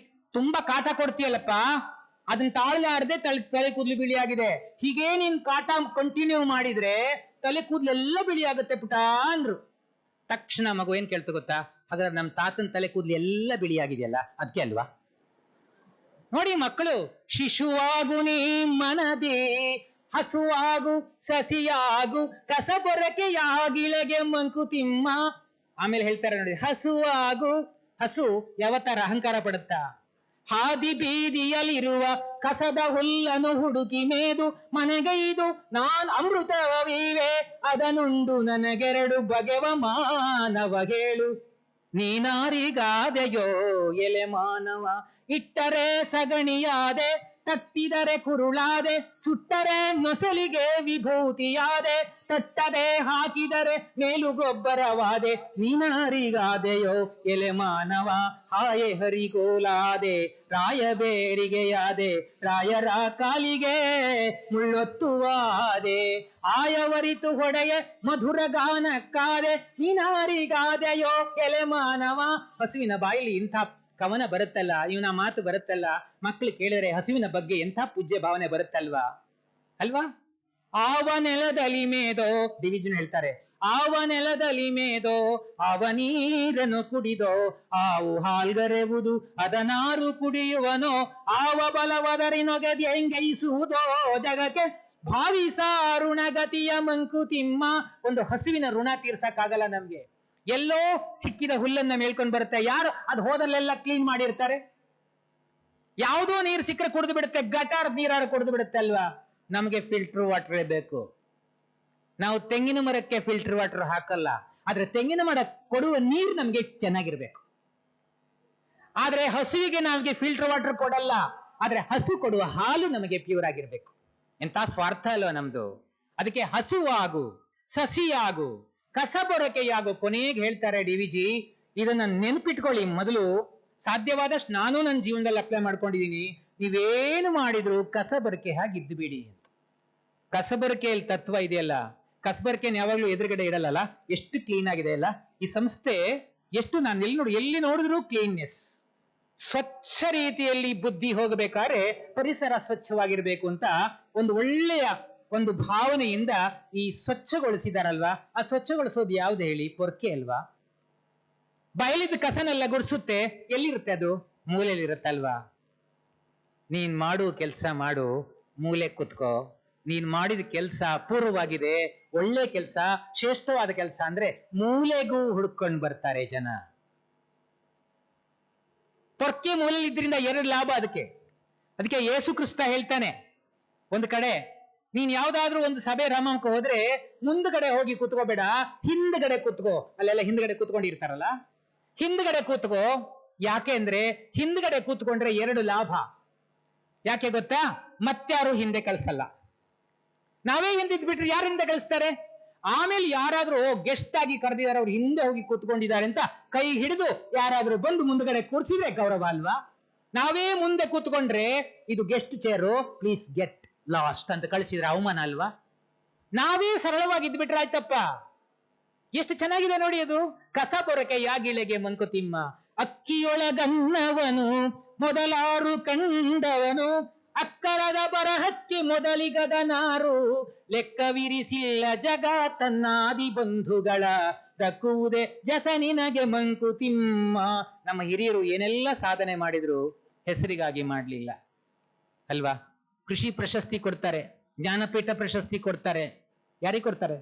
ತುಂಬಾ ಕಾಟ ಕೊಡ್ತೀಯಲ್ಲಪ್ಪ, ಅದನ್ನ ತಾಳಲಾರದೆ ತಲೆ ಕೂದಲು ಬಿಳಿಯಾಗಿದೆ. ಹೀಗೆ ನೀನ್ ಕಾಟ ಕಂಟಿನ್ಯೂ ಮಾಡಿದ್ರೆ ತಲೆ ಕೂದಲೆಲ್ಲ ಬಿಳಿಯಾಗುತ್ತೆ ಪುಟ ಅಂದ್ರು. ತಕ್ಷಣ ಮಗು ಏನ್ ಕೇಳ್ತು ಗೊತ್ತಾ? ಹಾಗಾದ್ರೆ ನಮ್ ತಾತನ ತಲೆ ಕೂದಲು ಎಲ್ಲ ಬಿಳಿಯಾಗಿದೆಯಲ್ಲ, ಅದಕ್ಕೆ ಅಲ್ವಾ? ನೋಡಿ ಮಕ್ಕಳು, ಶಿಶುವಾಗು ನೀ ಮನದಿ, ಹಸುವಾಗು ಸಸಿಯಾಗು, ಕಸಬೊರಕೆಯಾಗಿಳೆಗೆ ಮಂಕುತಿಮ್ಮ. ಆಮೇಲೆ ಹೇಳ್ತಾರೆ ನೋಡಿ, ಹಸುವಾಗು. ಹಸು ಯಾವತ್ತಾರ ಅಹಂಕಾರ ಪಡುತ್ತಾ? ಹಾದಿ ಬೀದಿಯಲ್ಲಿರುವ ಕಸದ ಹುಲ್ಲನ್ನು ಹುಡುಕಿ ಮೇದು ಮನೆಗೈದು ನಾನ್ ಅಮೃತವೀವೆ, ಅದನುಂಡು ನನಗೆರಡು ಬಗೆವ ಮಾನವ ಹೇಳು. ನೀನಾರಿಗಾದೆಯೋ ಎಲೆ ಮಾನವ, ಇಟ್ಟರೆ ಸಗಣಿಯಾದೆ, ತಟ್ಟಿದರೆ ಕುರುಳಾದೆ, ಸುಟ್ಟರೆ ನೊಸಲಿಗೆ ವಿಭೂತಿಯಾದೆ, ತಟ್ಟದೆ ಹಾಕಿದರೆ ಮೇಲುಗೊಬ್ಬರವಾದೆ. ನೀನಾರಿಗಾದೆಯೋ ಎಲೆ ಮಾನವ, ಹಾಯೆ ಹರಿಗೋಲಾದೆ, ರಾಯಬೇರಿಗೆಯಾದೆ, ರಾಯರ ಕಾಲಿಗೆ ಮುಳ್ಳೊತ್ತುವಾದೆ, ಆಯವರಿತು ಹೊಡೆಯೆ ಮಧುರ ಗಾನಕ್ಕಾದೆ, ನೀನಾರಿಗಾದೆಯೋ ಎಲೆ ಮಾನವ. ಹಸುವಿನ ಬಾಯಲ್ಲಿ ಇಂಥ ಕವನ ಬರುತ್ತಲ್ಲ, ಇವನ ಮಾತು ಬರುತ್ತಲ್ಲ, ಮಕ್ಕಳು ಕೇಳಿದ್ರೆ ಹಸುವಿನ ಬಗ್ಗೆ ಎಂಥ ಪೂಜ್ಯ ಭಾವನೆ ಬರುತ್ತಲ್ವಾ? ಅಲ್ವಾ? ಆವ ನೆಲದಲ್ಲಿ ಮೇದೋ, ಡಿವಿಜನ್ ಹೇಳ್ತಾರೆ, ಆವ ನೆಲದಲ್ಲಿ ಮೇದೋ, ಆವ ನೀರನ್ನು ಕುಡಿದೋ, ಆವು ಹಾಲ್ಗರೆವುದು ಅದನಾರು ಕುಡಿಯುವನೋ, ಆವ ಬಲವದರಿನೊಗೆದಿ ಎಂಗೈಸುವುದೋ ಜಗಕ್ಕೆ ಭಾವಿಸಾರುಣಗತಿಯ ಮಂಕುತಿಮ್ಮ. ಒಂದು ಹಸುವಿನ ಋಣ ತೀರ್ಸಕ್ಕಾಗಲ್ಲ ನಮ್ಗೆ. ಎಲ್ಲೋ ಸಿಕ್ಕಿದ ಹುಲ್ಲನ್ನ ಮೇಲ್ಕೊಂಡು ಬರುತ್ತೆ, ಯಾರು ಅದು ಹೋದಲ್ಲೆಲ್ಲ ಕ್ಲೀನ್ ಮಾಡಿರ್ತಾರೆ. ಯಾವುದೋ ನೀರು ಸಿಕ್ಕರೆ ಕುಡಿದು ಬಿಡುತ್ತೆ, ಗಟಾರ್ ನೀರಾರು ಕುಡಿದು ಬಿಡುತ್ತೆ ಅಲ್ವಾ? ನಮಗೆ ಫಿಲ್ಟರ್ ವಾಟರ್ ಬೇಕು. ನಾವು ತೆಂಗಿನ ಮರಕ್ಕೆ ಫಿಲ್ಟರ್ ವಾಟರ್ ಹಾಕಲ್ಲ, ಆದ್ರೆ ತೆಂಗಿನ ಮರ ಕೊಡುವ ನೀರು ನಮ್ಗೆ ಚೆನ್ನಾಗಿರ್ಬೇಕು. ಆದ್ರೆ ಹಸುವಿಗೆ ನಮಗೆ ಫಿಲ್ಟರ್ ವಾಟರ್ ಕೊಡಲ್ಲ, ಆದ್ರೆ ಹಸು ಕೊಡುವ ಹಾಲು ನಮಗೆ ಪ್ಯೂರ್ ಆಗಿರ್ಬೇಕು. ಎಂತ ಸ್ವಾರ್ಥ ಅಲ್ವಾ ನಮ್ದು? ಅದಕ್ಕೆ ಹಸುವಾಗು ಸಸಿಯಾಗು ಕಸಬೊರಕೆಯಾಗು. ಕೊನೆಗೆ ಹೇಳ್ತಾರೆ ಡಿವಿಜಿ, ಇದನ್ನ ನೆನ್ಪಿಟ್ಕೊಳ್ಳಿ ಮೊದಲು. ಸಾಧ್ಯವಾದಷ್ಟು ನಾನು ನನ್ನ ಜೀವನದಲ್ಲಿ ಅಪ್ಲೈ ಮಾಡ್ಕೊಂಡಿದ್ದೀನಿ. ನೀವೇನು ಮಾಡಿದ್ರು ಕಸಬರಕೆ ಹಾಗಿದ್ದು ಬಿಡಿ ಅಂತ. ಕಸಬರಕೆಯಲ್ಲಿ ತತ್ವ ಇದೆಯಲ್ಲ, ಕಸಬರಕೆನ ಯಾವಾಗ್ಲೂ ಎದುರುಗಡೆ ಇಡಲ್ಲ. ಎಷ್ಟು ಕ್ಲೀನ್ ಆಗಿದೆ ಅಲ್ಲ ಈ ಸಂಸ್ಥೆ, ಎಷ್ಟು ನಾನು ಎಲ್ಲಿ ನೋಡಿದ್ರು ಕ್ಲೀನ್ನೆಸ್, ಸ್ವಚ್ಛ ರೀತಿಯಲ್ಲಿ ಬುದ್ಧಿ ಹೋಗಬೇಕಾದ್ರೆ ಪರಿಸರ ಸ್ವಚ್ಛವಾಗಿರ್ಬೇಕು ಅಂತ ಒಂದು ಒಳ್ಳೆಯ ಒಂದು ಭಾವನೆಯಿಂದ ಈ ಸ್ವಚ್ಛಗೊಳಿಸಿದಾರಲ್ವಾ? ಆ ಸ್ವಚ್ಛಗೊಳಿಸೋದು ಯಾವ್ದು ಹೇಳಿ? ಪೊರ್ಕೆ ಅಲ್ವಾ? ಬಯಲಿದ್ದ ಕಸನೆಲ್ಲ ಗುಡಿಸುತ್ತೆ, ಎಲ್ಲಿರುತ್ತೆ ಅದು? ಮೂಲೆಯಲ್ಲಿರುತ್ತಲ್ವಾ? ನೀನ್ ಮಾಡು ಕೆಲಸ ಮಾಡು, ಮೂಲೆ ಕುತ್ಕೋ, ನೀನ್ ಮಾಡಿದ ಕೆಲಸ ಅಪೂರ್ವವಾಗಿದೆ, ಒಳ್ಳೆ ಕೆಲಸ, ಶ್ರೇಷ್ಠವಾದ ಕೆಲಸ ಅಂದ್ರೆ ಮೂಲೆಗೂ ಹುಡ್ಕೊಂಡು ಬರ್ತಾರೆ ಜನ. ಪೊರ್ಕೆ ಮೂಲೆಯಲ್ಲಿ ಇದ್ರಿಂದ ಎರಡು ಲಾಭ ಅದಕ್ಕೆ ಯೇಸು ಕ್ರಿಸ್ತ ಹೇಳ್ತಾನೆ ಒಂದು ಕಡೆ, ನೀನ್ ಯಾವ್ದಾದ್ರೂ ಒಂದು ಸಭೆ ರಾಮಕ್ಕೆ ಹೋದ್ರೆ ಮುಂದ್ಗಡೆ ಹೋಗಿ ಕೂತ್ಕೋಬೇಡ, ಹಿಂದ್ಗಡೆ ಕೂತ್ಕೋ. ಅಲ್ಲೆಲ್ಲ ಹಿಂದ್ಗಡೆ ಕೂತ್ಕೊಂಡಿರ್ತಾರಲ್ಲ, ಹಿಂದ್ಗಡೆ ಕೂತ್ಕೋ. ಯಾಕೆ ಅಂದ್ರೆ ಹಿಂದ್ಗಡೆ ಕೂತ್ಕೊಂಡ್ರೆ ಎರಡು ಲಾಭ. ಯಾಕೆ ಗೊತ್ತಾ? ಮತ್ಯಾರು ಹಿಂದೆ ಕಳ್ಸಲ್ಲ. ನಾವೇ ಹಿಂದಿದ್ ಬಿಟ್ರೆ ಯಾರು ಹಿಂದೆ ಕಳಿಸ್ತಾರೆ? ಆಮೇಲೆ ಯಾರಾದ್ರೂ ಗೆಸ್ಟ್ ಆಗಿ ಕರೆದಿದ್ದಾರೆ, ಅವ್ರು ಹಿಂದೆ ಹೋಗಿ ಕೂತ್ಕೊಂಡಿದ್ದಾರೆ ಅಂತ ಕೈ ಹಿಡಿದು ಯಾರಾದ್ರೂ ಬಂದು ಮುಂದ್ಗಡೆ ಕೂರ್ಸಿದ್ರೆ ಗೌರವ ಅಲ್ವಾ? ನಾವೇ ಮುಂದೆ ಕೂತ್ಕೊಂಡ್ರೆ ಇದು guest chair, please get lost ಅಂತ ಕಳಿಸಿದ್ರೆ ಅವಮಾನ ಅಲ್ವಾ? ನಾವೇ ಸರಳವಾಗಿದ್ದು ಬಿಟ್ರೆ ಆಯ್ತಪ್ಪ. ಎಷ್ಟು ಚೆನ್ನಾಗಿದೆ ನೋಡಿ ಅದು. ಕಸ ಬೊರಕೆ ಯಾಗಿಳೆಗೆ ಮಂಕುತಿಮ್ಮ, ಅಕ್ಕಿಯೊಳಗನ್ನವನು ಮೊದಲಾರು ಕಂಡವನು, ಅಕ್ಕರದ ಬರಹಕ್ಕೆ ಮೊದಲಿಗದ ನಾರು, ಲೆಕ್ಕವಿರಿಸಿಲ್ಲ ಜಗ ತನ್ನಾದಿ ಬಂಧುಗಳ, ದಕ್ಕುವುದೇ ಜಸ ನಿನಗೆ ಮಂಕುತಿಮ್ಮ. ನಮ್ಮ ಹಿರಿಯರು ಏನೆಲ್ಲ ಸಾಧನೆ ಮಾಡಿದ್ರು ಹೆಸರಿಗಾಗಿ ಮಾಡ್ಲಿಲ್ಲ ಅಲ್ವಾ? ಕೃಷಿ ಪ್ರಶಸ್ತಿ ಕೊಡ್ತಾರೆ, ಜ್ಞಾನಪೀಠ ಪ್ರಶಸ್ತಿ ಕೊಡ್ತಾರೆ. ಯಾರಿಗೆ ಕೊಡ್ತಾರೆ?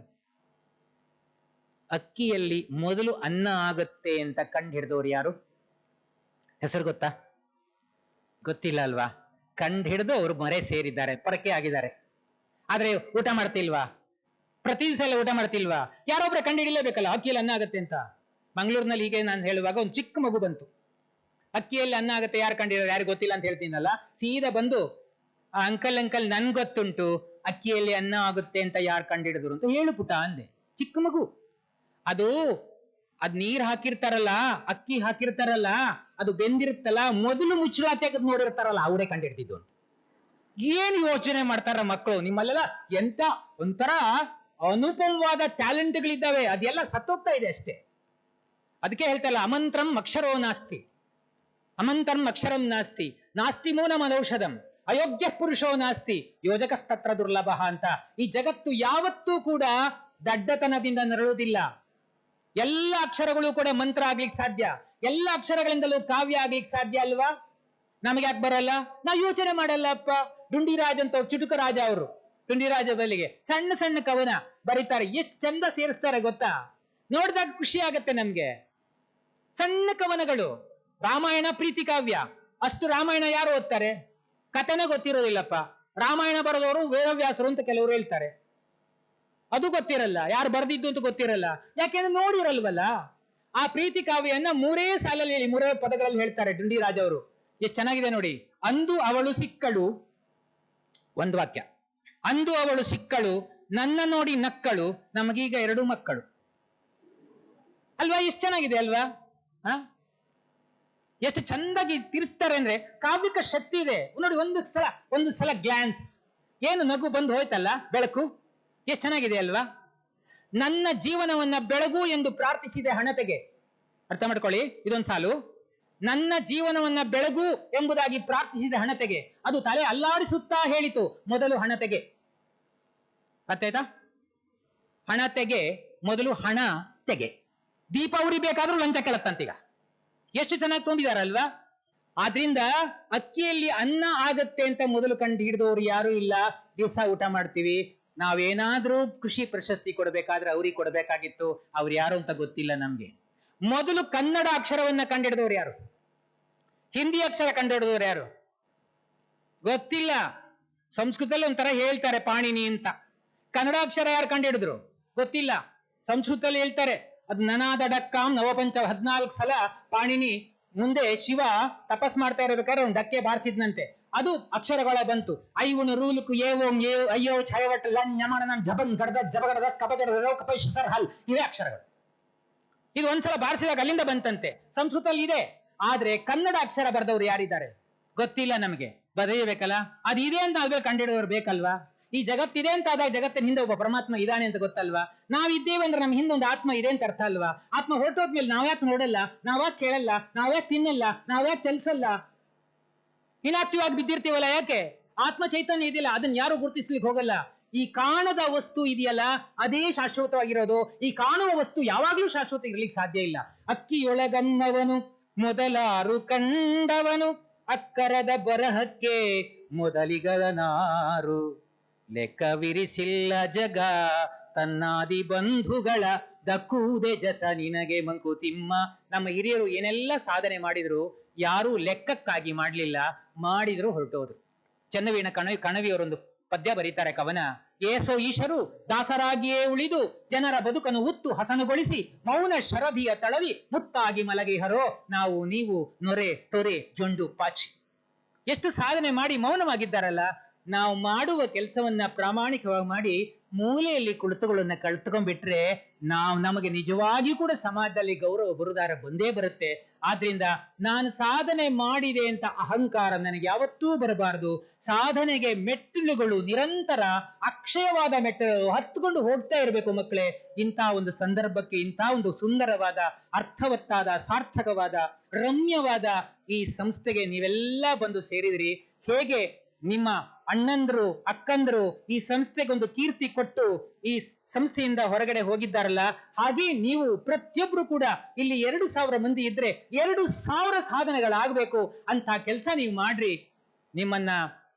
ಅಕ್ಕಿಯಲ್ಲಿ ಮೊದಲು ಅನ್ನ ಆಗತ್ತೆ ಅಂತ ಕಂಡು ಹಿಡಿದವ್ರು ಯಾರು? ಹೆಸರು ಗೊತ್ತಾ? ಗೊತ್ತಿಲ್ಲ ಅಲ್ವಾ? ಕಂಡು ಹಿಡಿದು ಅವರು ಮರೆ ಸೇರಿದ್ದಾರೆ, ಪರಕೆ ಆಗಿದ್ದಾರೆ. ಆದ್ರೆ ಊಟ ಮಾಡ್ತಿಲ್ವಾ? ಪ್ರತಿ ದಿವಸ ಎಲ್ಲ ಊಟ ಮಾಡ್ತಿಲ್ವಾ? ಯಾರೊಬ್ರೆ ಕಂಡು ಹಿಡಿಲೇಬೇಕಲ್ಲ ಅಕ್ಕಿಯಲ್ಲಿ ಅನ್ನ ಆಗತ್ತೆ ಅಂತ. ಮಂಗಳೂರಿನಲ್ಲಿ ಹೀಗೆ ನಾನು ಹೇಳುವಾಗ ಒಂದು ಚಿಕ್ಕ ಮಗು ಬಂತು, ಅಕ್ಕಿಯಲ್ಲಿ ಅನ್ನ ಆಗತ್ತೆ ಯಾರು ಕಂಡಿರೋ, ಯಾರು ಗೊತ್ತಿಲ್ಲ ಅಂತ ಹೇಳ್ತೀನಲ್ಲ, ಸೀದಾ ಬಂದು ಅಂಕಲ್ ನನ್ ಗೊತ್ತುಂಟು ಅಕ್ಕಿಯಲ್ಲಿ ಅನ್ನ ಆಗುತ್ತೆ ಅಂತ ಯಾರು ಕಂಡಿಡಿದ್ರು ಅಂತ ಹೇಳು ಪುಟ ಅಂದೆ. ಚಿಕ್ಕ ಮಗು. ಅದ್ ನೀರ್ ಹಾಕಿರ್ತಾರಲ್ಲ, ಅಕ್ಕಿ ಹಾಕಿರ್ತಾರಲ್ಲ, ಅದು ಬೆಂದಿರುತ್ತಲ್ಲ, ಮೊದಲು ಮುಚ್ಚಳ ತೆಗೆದು ನೋಡಿರ್ತಾರಲ್ಲ, ಅವರೇ ಕಂಡಿಡ್ತಿದ್ದು. ಏನ್ ಯೋಚನೆ ಮಾಡ್ತಾರ ಮಕ್ಕಳು ನಿಮ್ಮಲ್ಲೆಲ್ಲ? ಎಂತ ಒಂಥರ ಅನುಪಮವಾದ ಟ್ಯಾಲೆಂಟ್ಗಳಿದ್ದಾವೆ, ಅದೆಲ್ಲ ಸತ್ತೋಗ್ತಾ ಇದೆ ಅಷ್ಟೇ. ಅದಕ್ಕೆ ಹೇಳ್ತಾರಲ್ಲ, ಅಮಂತ್ರಂ ಅಕ್ಷರೋ ನಾಸ್ತಿ, ಅಮಂತ್ರಂ ಅಕ್ಷರಂ ನಾಸ್ತಿ, ನಾಸ್ತಿ ಮೂಲಮನೌಷಧಂ, ಅಯೋಗ್ಯ ಪುರುಷೋ ನಾಸ್ತಿ, ಯೋಜಕಸ್ತತ್ರ ದುರ್ಲಭ ಅಂತ. ಈ ಜಗತ್ತು ಯಾವತ್ತೂ ಕೂಡ ದಡ್ಡತನದಿಂದ ನರಳುವುದಿಲ್ಲ. ಎಲ್ಲ ಅಕ್ಷರಗಳು ಕೂಡ ಮಂತ್ರ ಆಗ್ಲಿಕ್ಕೆ ಸಾಧ್ಯ, ಎಲ್ಲ ಅಕ್ಷರಗಳಿಂದಲೂ ಕಾವ್ಯ ಆಗ್ಲಿಕ್ಕೆ ಸಾಧ್ಯ ಅಲ್ವಾ? ನಮಗೆ ಯಾಕೆ ಬರಲ್ಲ? ನಾವು ಯೋಚನೆ ಮಾಡಲ್ಲ ಅಪ್ಪ. ಡುಂಡಿರಾಜ್ ಅಂತ ಚುಟುಕ ರಾಜ, ಅವರು ಡುಂಡಿರಾಜ ಬಲಿಗೆ ಸಣ್ಣ ಸಣ್ಣ ಕವನ ಬರೀತಾರೆ, ಎಷ್ಟು ಚಂದ ಸೇರಿಸ್ತಾರೆ ಗೊತ್ತಾ? ನೋಡಿದಾಗ ಖುಷಿ ಆಗತ್ತೆ ನಮ್ಗೆ. ಸಣ್ಣ ಕವನಗಳು, ರಾಮಾಯಣ ಪ್ರೀತಿ ಕಾವ್ಯ. ಅಷ್ಟು ರಾಮಾಯಣ ಯಾರು ಓದ್ತಾರೆ? ಕಥೆನೇ ಗೊತ್ತಿರೋದಿಲ್ಲಪ್ಪ. ರಾಮಾಯಣ ಬರೆದವರು ವೇದವ್ಯಾಸರು ಅಂತ ಕೆಲವರು ಹೇಳ್ತಾರೆ, ಅದು ಗೊತ್ತಿರಲ್ಲ. ಯಾರು ಬರೆದಿದ್ದು ಅಂತ ಗೊತ್ತಿರಲ್ಲ, ಯಾಕೆಂದ್ರೆ ನೋಡಿರಲ್ವಲ್ಲ. ಆ ಪ್ರೀತಿ ಕಾವ್ಯನ್ನ 3 ಸಾಲಲ್ಲಿ ಹೇಳಿ 3 ಪದಗಳಲ್ಲಿ ಹೇಳ್ತಾರೆ ಡುಂಡಿರಾಜ್ ಅವರು. ಎಷ್ಟು ಚೆನ್ನಾಗಿದೆ ನೋಡಿ. ಅಂದು ಅವಳು ಸಿಕ್ಕಳು, ಒಂದು ವಾಕ್ಯ. ಅಂದು ಅವಳು ಸಿಕ್ಕಳು, ನನ್ನ ನೋಡಿ ನಕ್ಕಳು, ನಮಗೀಗ 2 ಮಕ್ಕಳು. ಅಲ್ವಾ? ಎಷ್ಟು ಚೆನ್ನಾಗಿದೆ ಅಲ್ವಾ? ಎಷ್ಟು ಚಂದಾಗಿ ತಿರ್ಸ್ತಾರೆ ಅಂದ್ರೆ ಕಾವ್ಯಕ ಶಕ್ತಿ ಇದೆ ನೋಡಿ. ಒಂದು ಸಲ ಗ್ಲಾನ್ಸ್, ಏನು ನಗು ಬಂದು ಹೋಯ್ತಲ್ಲ, ಬೆಳಕು. ಎಷ್ಟು ಚೆನ್ನಾಗಿದೆ ಅಲ್ವಾ? ನನ್ನ ಜೀವನವನ್ನ ಬೆಳಗು ಎಂದು ಪ್ರಾರ್ಥಿಸಿದೆ ಹಣತೆಗೆ. ಅರ್ಥ ಮಾಡ್ಕೊಳ್ಳಿ, ಇದೊಂದು ಸಾಲು. ನನ್ನ ಜೀವನವನ್ನ ಬೆಳಗು ಎಂಬುದಾಗಿ ಪ್ರಾರ್ಥಿಸಿದ ಹಣತೆಗೆ, ಅದು ತಲೆ ಅಲ್ಲಾಡಿಸುತ್ತಾ ಹೇಳಿತು ಮೊದಲು ಹಣತೆಗೆ. ಅರ್ಥಾಯ್ತಾ? ಹಣತೆಗೆ ಮೊದಲು ಹಣ ತೆಗೆ. ದೀಪ ಉರಿಬೇಕಾದ್ರೂ ಲಂಚ ಕೇಳತ್ತಂತೀಗ. ಎಷ್ಟು ಚೆನ್ನಾಗಿ ತುಂಬಿದಾರಲ್ವಾ? ಆದ್ರಿಂದ ಅಕ್ಕಿಯಲ್ಲಿ ಅನ್ನ ಆಗತ್ತೆ ಅಂತ ಮೊದಲು ಕಂಡು ಹಿಡಿದವರು ಯಾರು ಇಲ್ಲ. ದಿವಸ ಊಟ ಮಾಡ್ತೀವಿ. ನಾವೇನಾದ್ರೂ ಕೃಷಿ ಪ್ರಶಸ್ತಿ ಕೊಡ್ಬೇಕಾದ್ರೆ ಅವ್ರಿಗೆ ಕೊಡ್ಬೇಕಾಗಿತ್ತು, ಅವ್ರು ಯಾರು ಅಂತ ಗೊತ್ತಿಲ್ಲ ನಮ್ಗೆ. ಮೊದಲು ಕನ್ನಡ ಅಕ್ಷರವನ್ನ ಕಂಡಿಡಿದವ್ರು ಯಾರು? ಹಿಂದಿ ಅಕ್ಷರ ಕಂಡುಹಿಡಿದವ್ರು ಯಾರು? ಗೊತ್ತಿಲ್ಲ. ಸಂಸ್ಕೃತದಲ್ಲಿ ಒಂಥರ ಹೇಳ್ತಾರೆ ಪಾಣಿನಿ ಅಂತ. ಕನ್ನಡ ಅಕ್ಷರ ಯಾರು ಕಂಡುಹಿಡಿದ್ರು? ಗೊತ್ತಿಲ್ಲ. ಸಂಸ್ಕೃತದಲ್ಲಿ ಹೇಳ್ತಾರೆ ಅದು ನನಾದ ಡಕ್ಕಾಂ ನವಪಂಚ 14 ಸಲ ಪಾಣಿನಿ ಮುಂದೆ ಶಿವ ತಪಸ್ ಮಾಡ್ತಾ ಇರಬೇಕಾದ್ರೆ ಒಂದು ಡಕ್ಕೆ ಬಾರಿಸಿದ್ನಂತೆ. ಅದು ಅಕ್ಷರಗಳ ಬಂತು. ಐವನು ರೂಲುಕು ಏವೋಂ ಏ ಅಯ್ಯೋ ಛಯವಟ್ ಲಂಜಮಣ ಜಬನ್ ಗಡ್ದ ಜಬಗಡದ ಕಪಜಡ ಕಪೈಶ್ ಸರ್ಹಲ್, ಇವೇ ಅಕ್ಷರಗಳು. ಇದು ಒಂದ್ಸಲ ಬಾರಿಸಿದಾಗ ಅಲ್ಲಿಂದ ಬಂತಂತೆ. ಸಂಸ್ಕೃತದಲ್ಲಿ ಇದೆ. ಆದ್ರೆ ಕನ್ನಡ ಅಕ್ಷರ ಬರೆದವ್ರು ಯಾರಿದ್ದಾರೆ? ಗೊತ್ತಿಲ್ಲ ನಮಗೆ. ಬರೆಯಬೇಕಲ್ಲ, ಅದು ಇದೆ ಅಂತ ಆದ್ಮೇಲೆ ಕಂಡಿಡೋರು ಬೇಕಲ್ವಾ? ಈ ಜಗತ್ತಿದೆ ಅಂತ ಆದಾಗ ಜಗತ್ತಿನ ಹಿಂದೆ ಒಬ್ಬ ಪರಮಾತ್ಮ ಇದ್ದಾನೆ ಅಂತ ಗೊತ್ತಲ್ವಾ? ನಾವಿದ್ದೇವೆ ಅಂದ್ರೆ ನಮ್ ಹಿಂದೊಂದು ಆತ್ಮ ಇದೆ ಅಂತ ಅರ್ಥ ಅಲ್ವಾ? ಆತ್ಮ ಹೊರಟೋದ್ಮೇಲೆ ನಾವ್ಯಾಕೆ ನೋಡಲ್ಲ, ನಾವ್ಯಾಕೆ ಕೇಳಲ್ಲ, ನಾವ್ಯಾಕೆ ತಿನ್ನಲ್ಲ, ನಾವ್ಯಾಕೆ ಚಲಿಸಲ್ಲ, ಇನಾಕ್ಟಿವ್ ಆಗಿ ಬಿದ್ದಿರ್ತೀವಲ್ಲ? ಯಾಕೆ? ಆತ್ಮ ಚೈತನ್ಯ ಇದೆಯಲ್ಲ, ಅದನ್ನ ಯಾರು ಗುರುತಿಸ್ಲಿಕ್ಕೆ ಹೋಗಲ್ಲ. ಈ ಕಾಣದ ವಸ್ತು ಇದೆಯಲ್ಲ, ಅದೇ ಶಾಶ್ವತವಾಗಿರೋದು. ಈ ಕಾಣುವ ವಸ್ತು ಯಾವಾಗ್ಲೂ ಶಾಶ್ವತ ಇರ್ಲಿಕ್ಕೆ ಸಾಧ್ಯ ಇಲ್ಲ. ಅಕ್ಕಿಯೊಳಗನ್ನವನು ಮೊದಲಾರು ಕಂಡವನು, ಅಕ್ಕರದ ಬರಹಕ್ಕೆ ಮೊದಲಿಗನಾರು. ಲೆಕ್ಕವಿರಿಸಿಲ್ಲ ಜಗ ತನ್ನಾದಿ ಬಂಧುಗಳ ದಕ್ಕುವುದೇ ಜಸ ನಿನಗೆ ಮಂಕುತಿಮ್ಮ. ನಮ್ಮ ಹಿರಿಯರು ಏನೆಲ್ಲ ಸಾಧನೆ ಮಾಡಿದ್ರು ಯಾರೂ ಲೆಕ್ಕಕ್ಕಾಗಿ ಮಾಡ್ಲಿಲ್ಲ, ಮಾಡಿದ್ರು ಹೊರಟೋದ್ರು. ಚನ್ನವೀಣ ಕಣವಿಯವರೊಂದು ಪದ್ಯ ಬರೀತಾರೆ, ಕವನ. ಏಸೋ ಈಶರು ದಾಸರಾಗಿಯೇ ಉಳಿದು ಜನರ ಬದುಕನ್ನು ಉತ್ತು ಹಸನುಗೊಳಿಸಿ ಮೌನ ಶರಭಿಯ ತಳವಿ ಮುತ್ತಾಗಿ ಮಲಗಿಹರೋ ನಾವು ನೀವು ನೊರೆ ತೊರೆ ಜೊಂಡು ಪಾಚಿ. ಎಷ್ಟು ಸಾಧನೆ ಮಾಡಿ ಮೌನವಾಗಿದ್ದಾರಲ್ಲ. ನಾವು ಮಾಡುವ ಕೆಲಸವನ್ನ ಪ್ರಾಮಾಣಿಕವಾಗಿ ಮಾಡಿ ಮೂಲೆಯಲ್ಲಿ ಕುಳಿತುಗಳನ್ನ ಕಳ್ತ್ಕೊಂಡ್ಬಿಟ್ರೆ ನಮಗೆ ನಿಜವಾಗಿಯೂ ಕೂಡ ಸಮಾಜದಲ್ಲಿ ಗೌರವ ಬರುದಾರ ಬಂದೇ ಬರುತ್ತೆ. ಆದ್ರಿಂದ ನಾನು ಸಾಧನೆ ಮಾಡಿದೆ ಅಂತ ಅಹಂಕಾರ ನನಗೆ ಯಾವತ್ತೂ ಬರಬಾರದು. ಸಾಧನೆಗೆ ಮೆಟ್ಟಿಲುಗಳು ನಿರಂತರ ಅಕ್ಷಯವಾದ ಮೆಟ್ಟಿಲುಗಳು ಹತ್ಕೊಂಡು ಹೋಗ್ತಾ ಇರಬೇಕು ಮಕ್ಕಳೇ. ಇಂಥ ಒಂದು ಸಂದರ್ಭಕ್ಕೆ, ಇಂಥ ಒಂದು ಸುಂದರವಾದ, ಅರ್ಥವತ್ತಾದ, ಸಾರ್ಥಕವಾದ, ರಮ್ಯವಾದ ಈ ಸಂಸ್ಥೆಗೆ ನೀವೆಲ್ಲ ಬಂದು ಸೇರಿದ್ರಿ. ಹೇಗೆ ನಿಮ್ಮ ಅಣ್ಣಂದ್ರು ಅಕ್ಕಂದ್ರು ಈ ಸಂಸ್ಥೆಗೊಂದು ಕೀರ್ತಿ ಕೊಟ್ಟು ಈ ಸಂಸ್ಥೆಯಿಂದ ಹೊರಗಡೆ ಹೋಗಿದ್ದಾರಲ್ಲ, ಹಾಗೆ ನೀವು ಪ್ರತಿಯೊಬ್ರು ಕೂಡ ಇಲ್ಲಿ 2,000 ಮಂದಿ ಇದ್ರೆ 2,000 ಸಾಧನೆಗಳಾಗಬೇಕು ಅಂತ ಕೆಲಸ ನೀವು ಮಾಡ್ರಿ. ನಿಮ್ಮನ್ನ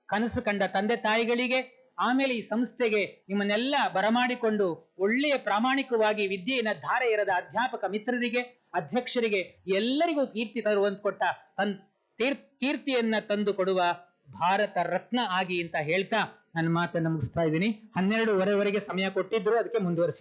ಕನಸು ಕಂಡ ತಂದೆ ತಾಯಿಗಳಿಗೆ, ಆಮೇಲೆ ಈ ಸಂಸ್ಥೆಗೆ ನಿಮ್ಮನ್ನೆಲ್ಲ ಬರಮಾಡಿಕೊಂಡು ಒಳ್ಳೆಯ ಪ್ರಾಮಾಣಿಕವಾಗಿ ವಿದ್ಯೆಯನ್ನ ಧಾರೆ ಎರೆದ ಅಧ್ಯಾಪಕ ಮಿತ್ರರಿಗೆ, ಅಧ್ಯಕ್ಷರಿಗೆ ಎಲ್ಲರಿಗೂ ಕೀರ್ತಿ ತರುವಂತ ಕೊಟ್ಟ ಕೀರ್ತಿಯನ್ನ ತಂದು ಕೊಡುವ ಭಾರತ ರತ್ನ ಆಗಿ ಅಂತ ಹೇಳ್ತಾ ನನ್ನ ಮಾತನ್ನು ಮುಗಿಸ್ತಾ ಇದ್ದೀನಿ. 12:30ವರೆಗೆ ಸಮಯ ಕೊಟ್ಟಿದ್ರು, ಅದಕ್ಕೆ ಮುಂದುವರಿಸಿ.